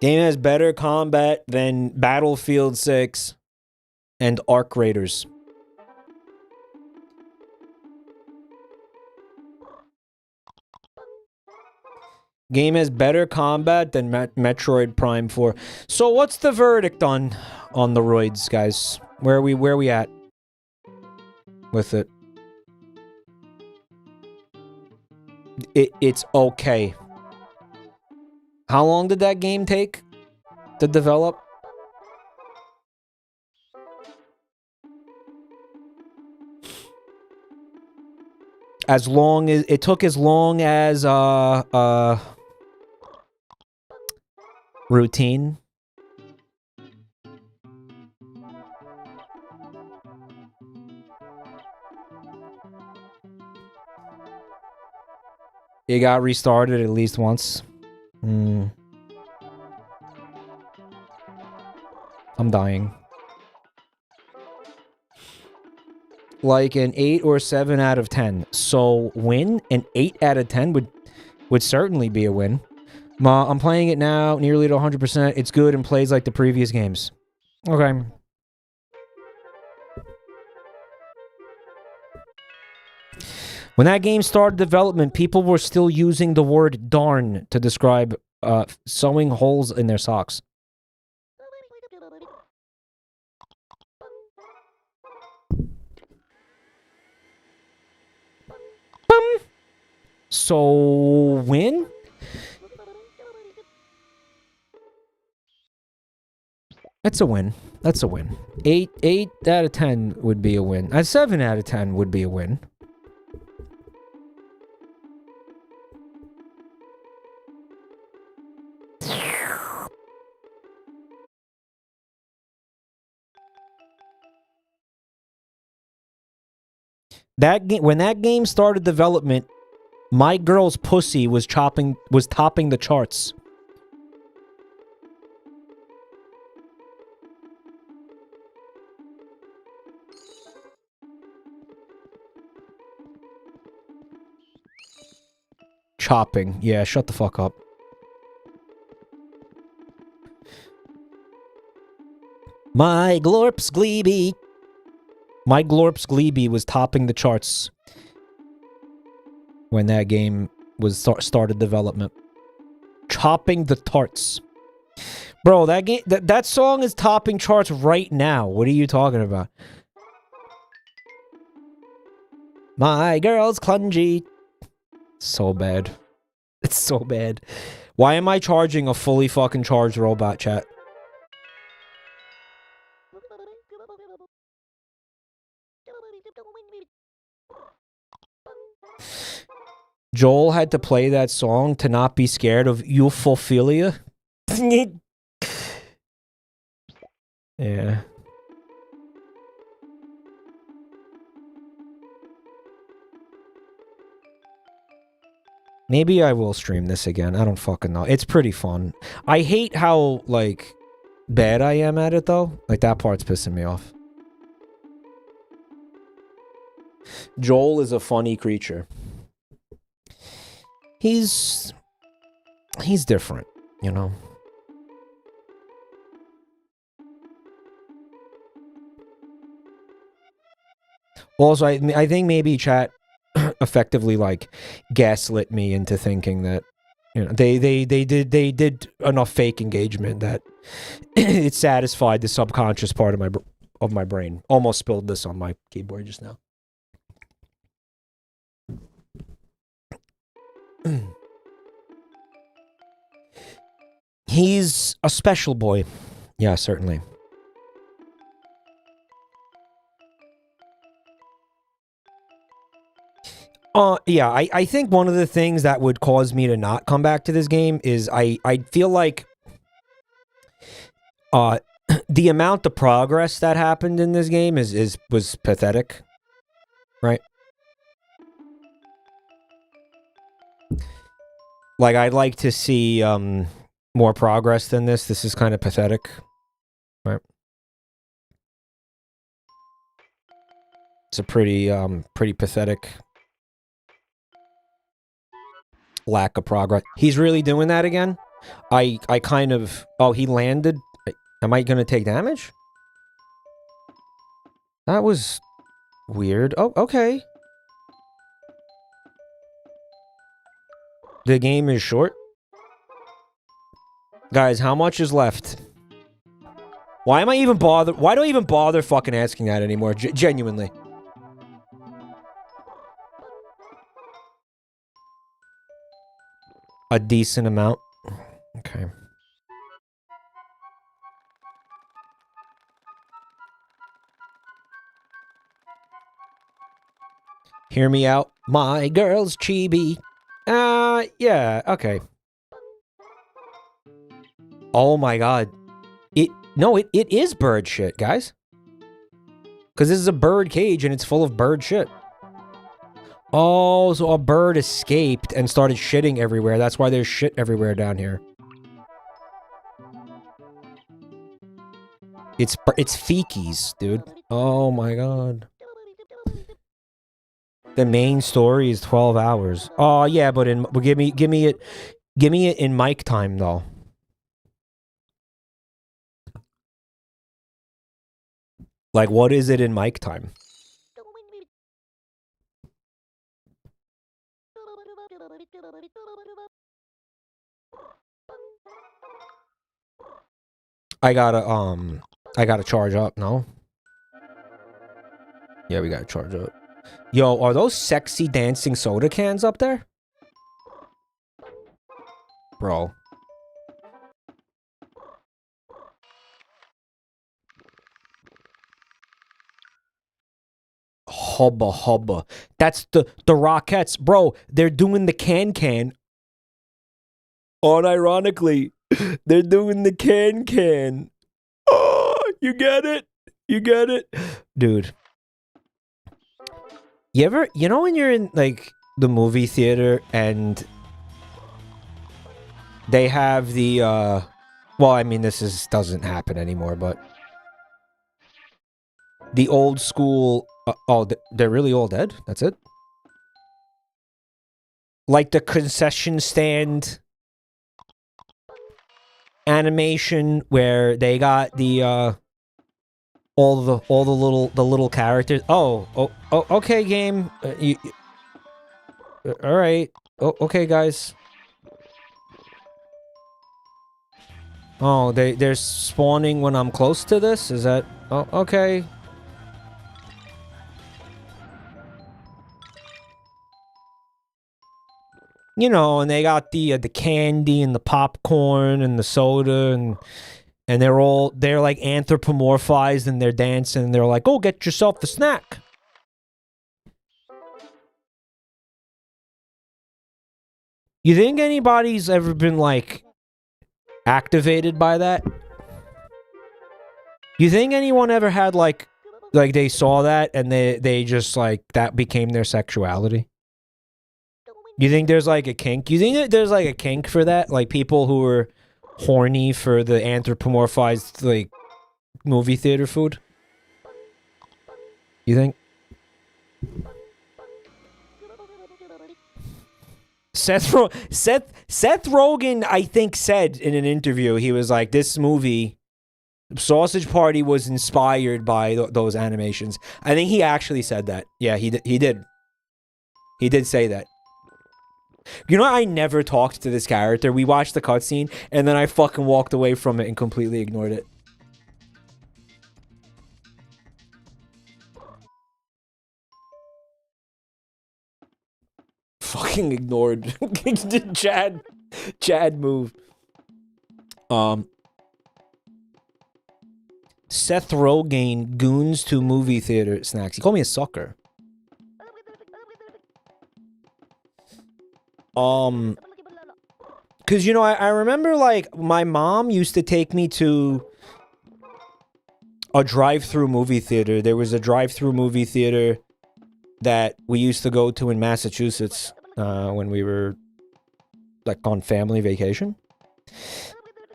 A: Game has better combat than Battlefield 6 and Arc Raiders. Game has better combat than Metroid Prime 4. So what's the verdict on the roids, guys? Where are we at with it? It's okay. How long did that game take to develop? As long as it took, as long as routine. It got restarted at least once. I'm dying. Like an 8 or 7 out of 10. So win? An 8 out of 10 would certainly be a win. I'm playing it now, nearly to 100%. It's good and plays like the previous games. Okay. When that game started development, people were still using the word darn to describe sewing holes in their socks. So, win? That's a win. That's a win. 8 out of 10 would be a win. 7 out of 10 would be a win. That game, when that game started development, my girl's pussy was topping the charts. Chopping. Yeah, shut the fuck up. My Glorps Gleeby. My Glorps Gleeby was topping the charts when that game was started development. Chopping the tarts. Bro, that game that song is topping charts right now. What are you talking about? My girl's clungy. So bad. It's so bad. Why am I charging a fully fucking charged robot, chat? Joel had to play that song to not be scared of euphophilia. Yeah. Maybe I will stream this again. I don't fucking know. It's pretty fun. I hate how, like, bad I am at it, though. Like, that part's pissing me off. Joel is a funny creature. He's different, you know? Also, I think maybe chat effectively, like, gaslit me into thinking that, you know, they did enough fake engagement that it satisfied the subconscious part of my brain. Almost spilled this on my keyboard just now. He's a special boy. Yeah, certainly. Yeah, I think one of the things that would cause me to not come back to this game is I feel like the amount of progress that happened in this game was pathetic. Right? Like, I'd like to see more progress than this. This is kind of pathetic. Right? It's a pretty pathetic lack of progress. He's really doing that again? I kind of... Oh, he landed? Am I gonna take damage? That was weird. Oh, okay. The game is short. Guys, how much is left? Why am I even bother? Why do I even bother fucking asking that anymore? Genuinely. A decent amount. Okay. Hear me out. My girl's chibi. Yeah, okay. Oh my god. It is bird shit, guys. Because this is a bird cage and it's full of bird shit. Oh, so a bird escaped and started shitting everywhere. That's why there's shit everywhere down here. It's feekies, dude. Oh my god. The main story is 12 hours. Oh yeah, but give me it in mic time though. Like, what is it in mic time? I gotta charge up, no? Yeah, we gotta charge up. Yo, are those sexy dancing soda cans up there? Bro. Hubba hubba. That's the Rockettes. Bro, they're doing the can. Unironically, they're doing the can. Oh, you get it? You get it? Dude. You know when you're in, like, the movie theater and they have the, well, I mean, doesn't happen anymore, but the old school, they're really all dead? That's it? Like the concession stand animation where they got the, all the little characters. Oh, okay, game. All right. Oh, okay, guys. Oh, they're spawning when I'm close to this? Is that... Oh, okay. You know, and they got the candy and the popcorn and the soda and they're like anthropomorphized and they're dancing and they're like, "Oh, get yourself a snack." You think anybody's ever been like activated by that? You think anyone ever had like they saw that and they just like that became their sexuality? You think there's like a kink? You think that there's like a kink for that? Like people who are horny for the anthropomorphized like movie theater food? You think? Seth Rogen, I think, said in an interview, he was like, this movie, Sausage Party, was inspired by those animations. I think he actually said that. Yeah, he did. He did say that. You know, I never talked to this character. We watched the cutscene, and then I fucking walked away from it and completely ignored it. Fucking ignored. Chad move. Seth Rogen goons to movie theater snacks. He called me a sucker. Cause you know, I remember like my mom used to take me to a drive-through movie theater. There was a drive-through movie theater that we used to go to in Massachusetts when we were like on family vacation.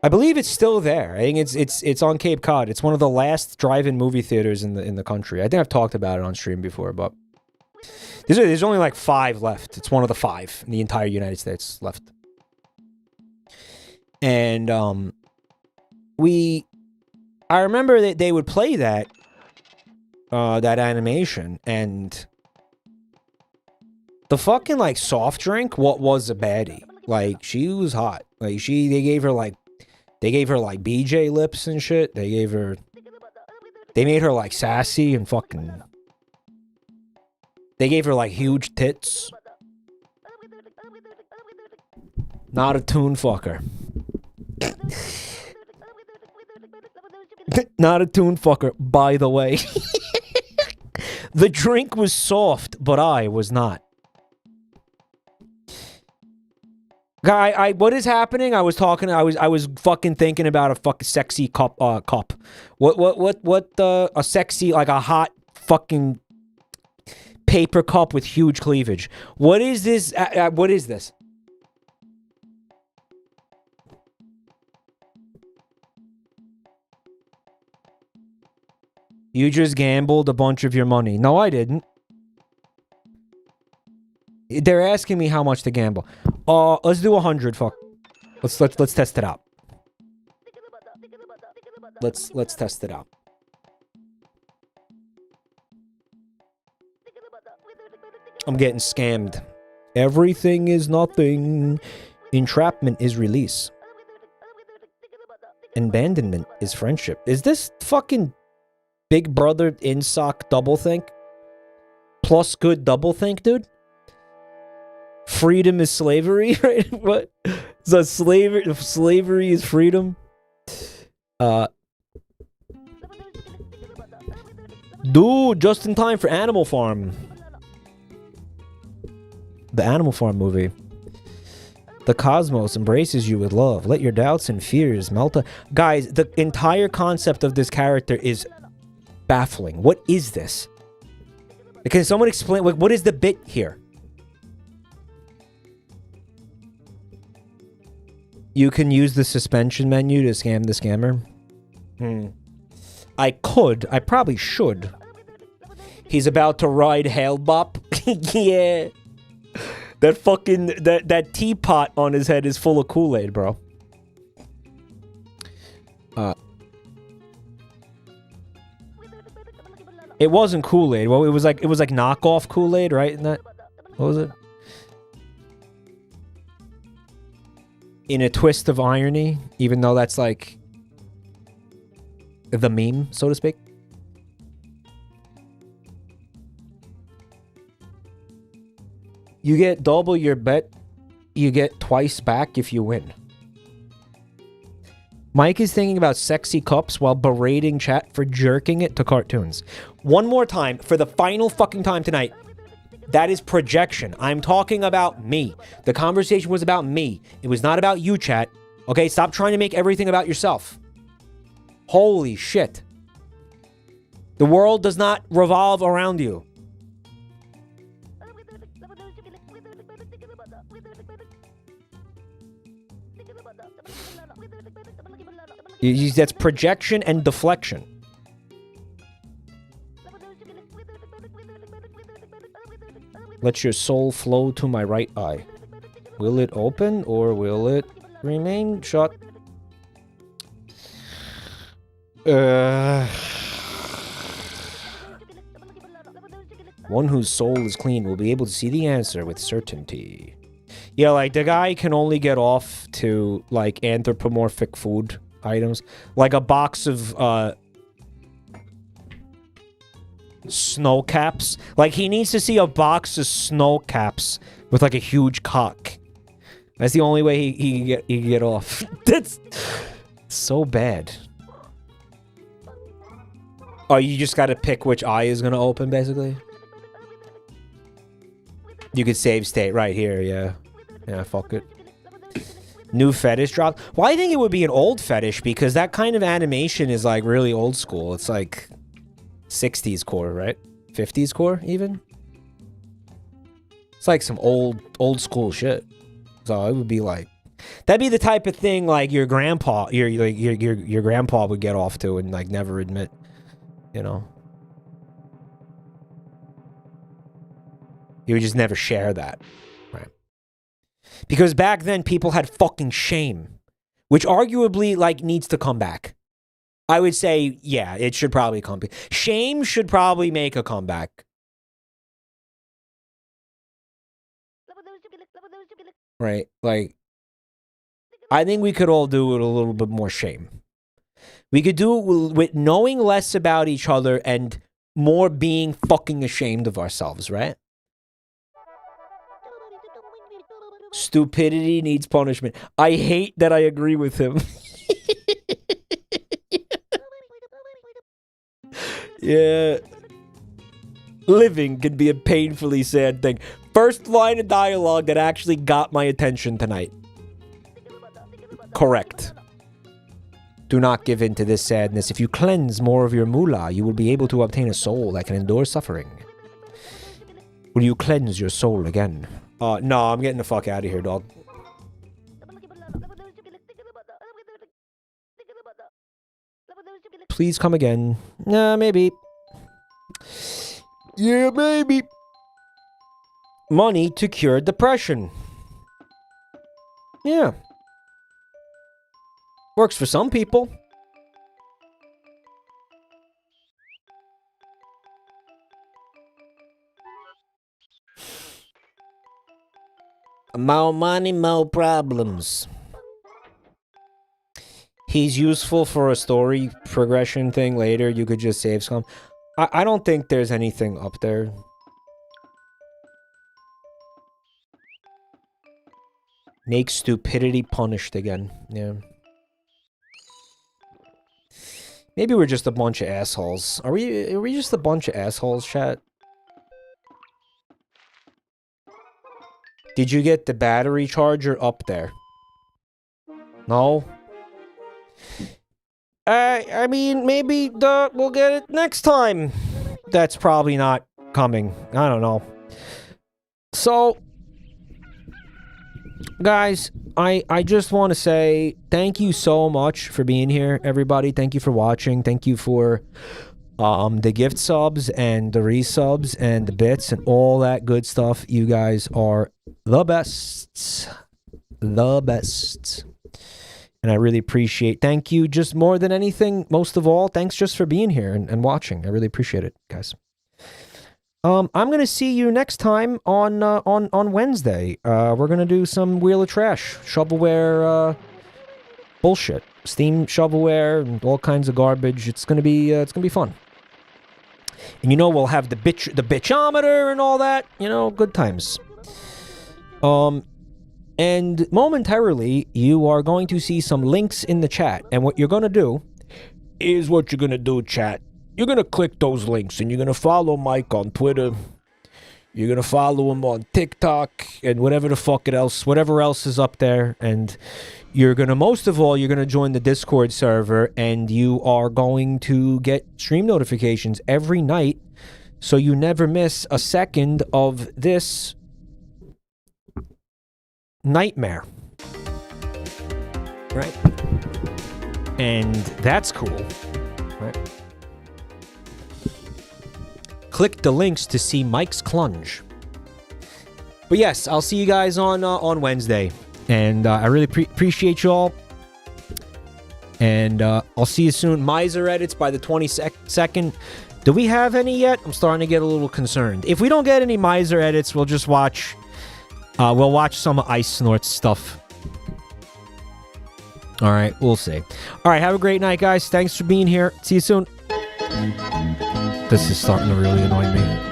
A: I believe it's still there. I think it's on Cape Cod. It's one of the last drive-in movie theaters in the country. I think I've talked about it on stream before, but there's only like 5 left. It's one of the 5 in the entire United States left. And I remember that they would play that animation, and the fucking like soft drink, what was a baddie? Like she was hot. Like they gave her like BJ lips and shit. They made her like sassy and fucking. They gave her like huge tits. Not a tune fucker. Not a tune fucker, by the way. The drink was soft, but I was not. Guy, what is happening? I was fucking thinking about a fucking sexy cup. What? A sexy, like a hot fucking paper cup with huge cleavage. What is this? What is this? You just gambled a bunch of your money. No, I didn't. They're asking me how much to gamble. Let's do 100. Fuck. Let's test it out. Let's test it out. I'm getting scammed. Everything is nothing. Entrapment is release. Abandonment is friendship. Is this fucking Big Brother in-sock doublethink? Plus good doublethink, dude? Freedom is slavery, right? What? So slavery is freedom? Dude, just in time for Animal Farm. The Animal Farm movie. The cosmos embraces you with love. Let your doubts and fears melt. Guys, the entire concept of this character is baffling. What is this? Can someone explain, like, what is the bit here? You can use the suspension menu to scam the scammer. I could. I probably should. He's about to ride Hail Bop. Yeah. That fucking... That teapot on his head is full of Kool-Aid, bro. It wasn't Kool-Aid. Well, it was like knockoff Kool-Aid, right? Isn't that... What was it? In a twist of irony, even though that's like... the meme, so to speak. You get double your bet. You get twice back if you win. Mike is thinking about sexy cups while berating chat for jerking it to cartoons. One more time, for the final fucking time tonight. That is projection. I'm talking about me. The conversation was about me. It was not about you, chat. Okay, stop trying to make everything about yourself. Holy shit. The world does not revolve around you. That's projection and deflection. Let your soul flow to my right eye. Will it open or will it remain shut? One whose soul is clean will be able to see the answer with certainty. Yeah, like, the guy can only get off to, like, anthropomorphic food items. Like a box of, snow caps. Like, he needs to see a box of snow caps with, like, a huge cock. That's the only way he can get off. That's so bad. Oh, you just gotta pick which eye is gonna open, basically? You could save state right here, yeah. Yeah, fuck it. New fetish drop. Well, I think it would be an old fetish because that kind of animation is, like, really old school. It's, like, 60s core, right? 50s core, even? It's, like, some old school shit. So it would be, like... That'd be the type of thing, like, your grandpa... Your grandpa would get off to and, like, never admit... You know? He would just never share that. Right. Because back then, people had fucking shame. Which arguably, like, needs to come back. I would say, yeah, it should probably come back. Shame should probably make a comeback. Right? Like, I think we could all do it a little bit more shame. We could do it with knowing less about each other and more being fucking ashamed of ourselves, right? Stupidity needs punishment. I hate that I agree with him. Yeah. Living can be a painfully sad thing. First line of dialogue that actually got my attention tonight. Correct. Do not give in to this sadness. If you cleanse more of your moolah, you will be able to obtain a soul that can endure suffering. Will you cleanse your soul again? No, I'm getting the fuck out of here, dog. Please come again. Nah, maybe. Yeah, maybe. Money to cure depression. Yeah. Works for some people. More money, more problems. he's useful for a story progression thing later. You could just save some. I don't think there's anything up there. Make stupidity punished again. Yeah. Maybe we're just a bunch of assholes. Are we just a bunch of assholes, chat? Did you get the battery charger up there? No? I mean, maybe we'll get it next time. That's probably not coming. I don't know. So, guys, I just want to say thank you so much for being here, everybody. Thank you for watching. Thank you for the gift subs and the resubs and the bits and all that good stuff. You guys are the best. The best. And I really appreciate. Thank you just more than anything, most of all, thanks just for being here and watching. I really appreciate it, guys. I'm gonna see you next time on Wednesday. We're gonna do some Wheel of Trash, shovelware, bullshit, Steam shovelware, and all kinds of garbage. It's gonna be fun. And you know we'll have the bitchometer and all that. You know, good times. And momentarily you are going to see some links in the chat, and what you're gonna do is chat. You're going to click those links, and you're going to follow Mike on Twitter. You're going to follow him on TikTok and whatever else is up there. And you're going to, most of all, you're going to join the Discord server, and you are going to get stream notifications every night, so you never miss a second of this nightmare. Right? And that's cool. Right? Click the links to see Mike's Clunge. But yes, I'll see you guys on Wednesday. And I really appreciate you all. And I'll see you soon. Miser edits by the 22nd. Do we have any yet? I'm starting to get a little concerned. If we don't get any Miser edits, we'll just watch... we'll watch some Ice Snorts stuff. Alright, we'll see. Alright, have a great night, guys. Thanks for being here. See you soon. This is starting to really annoy me.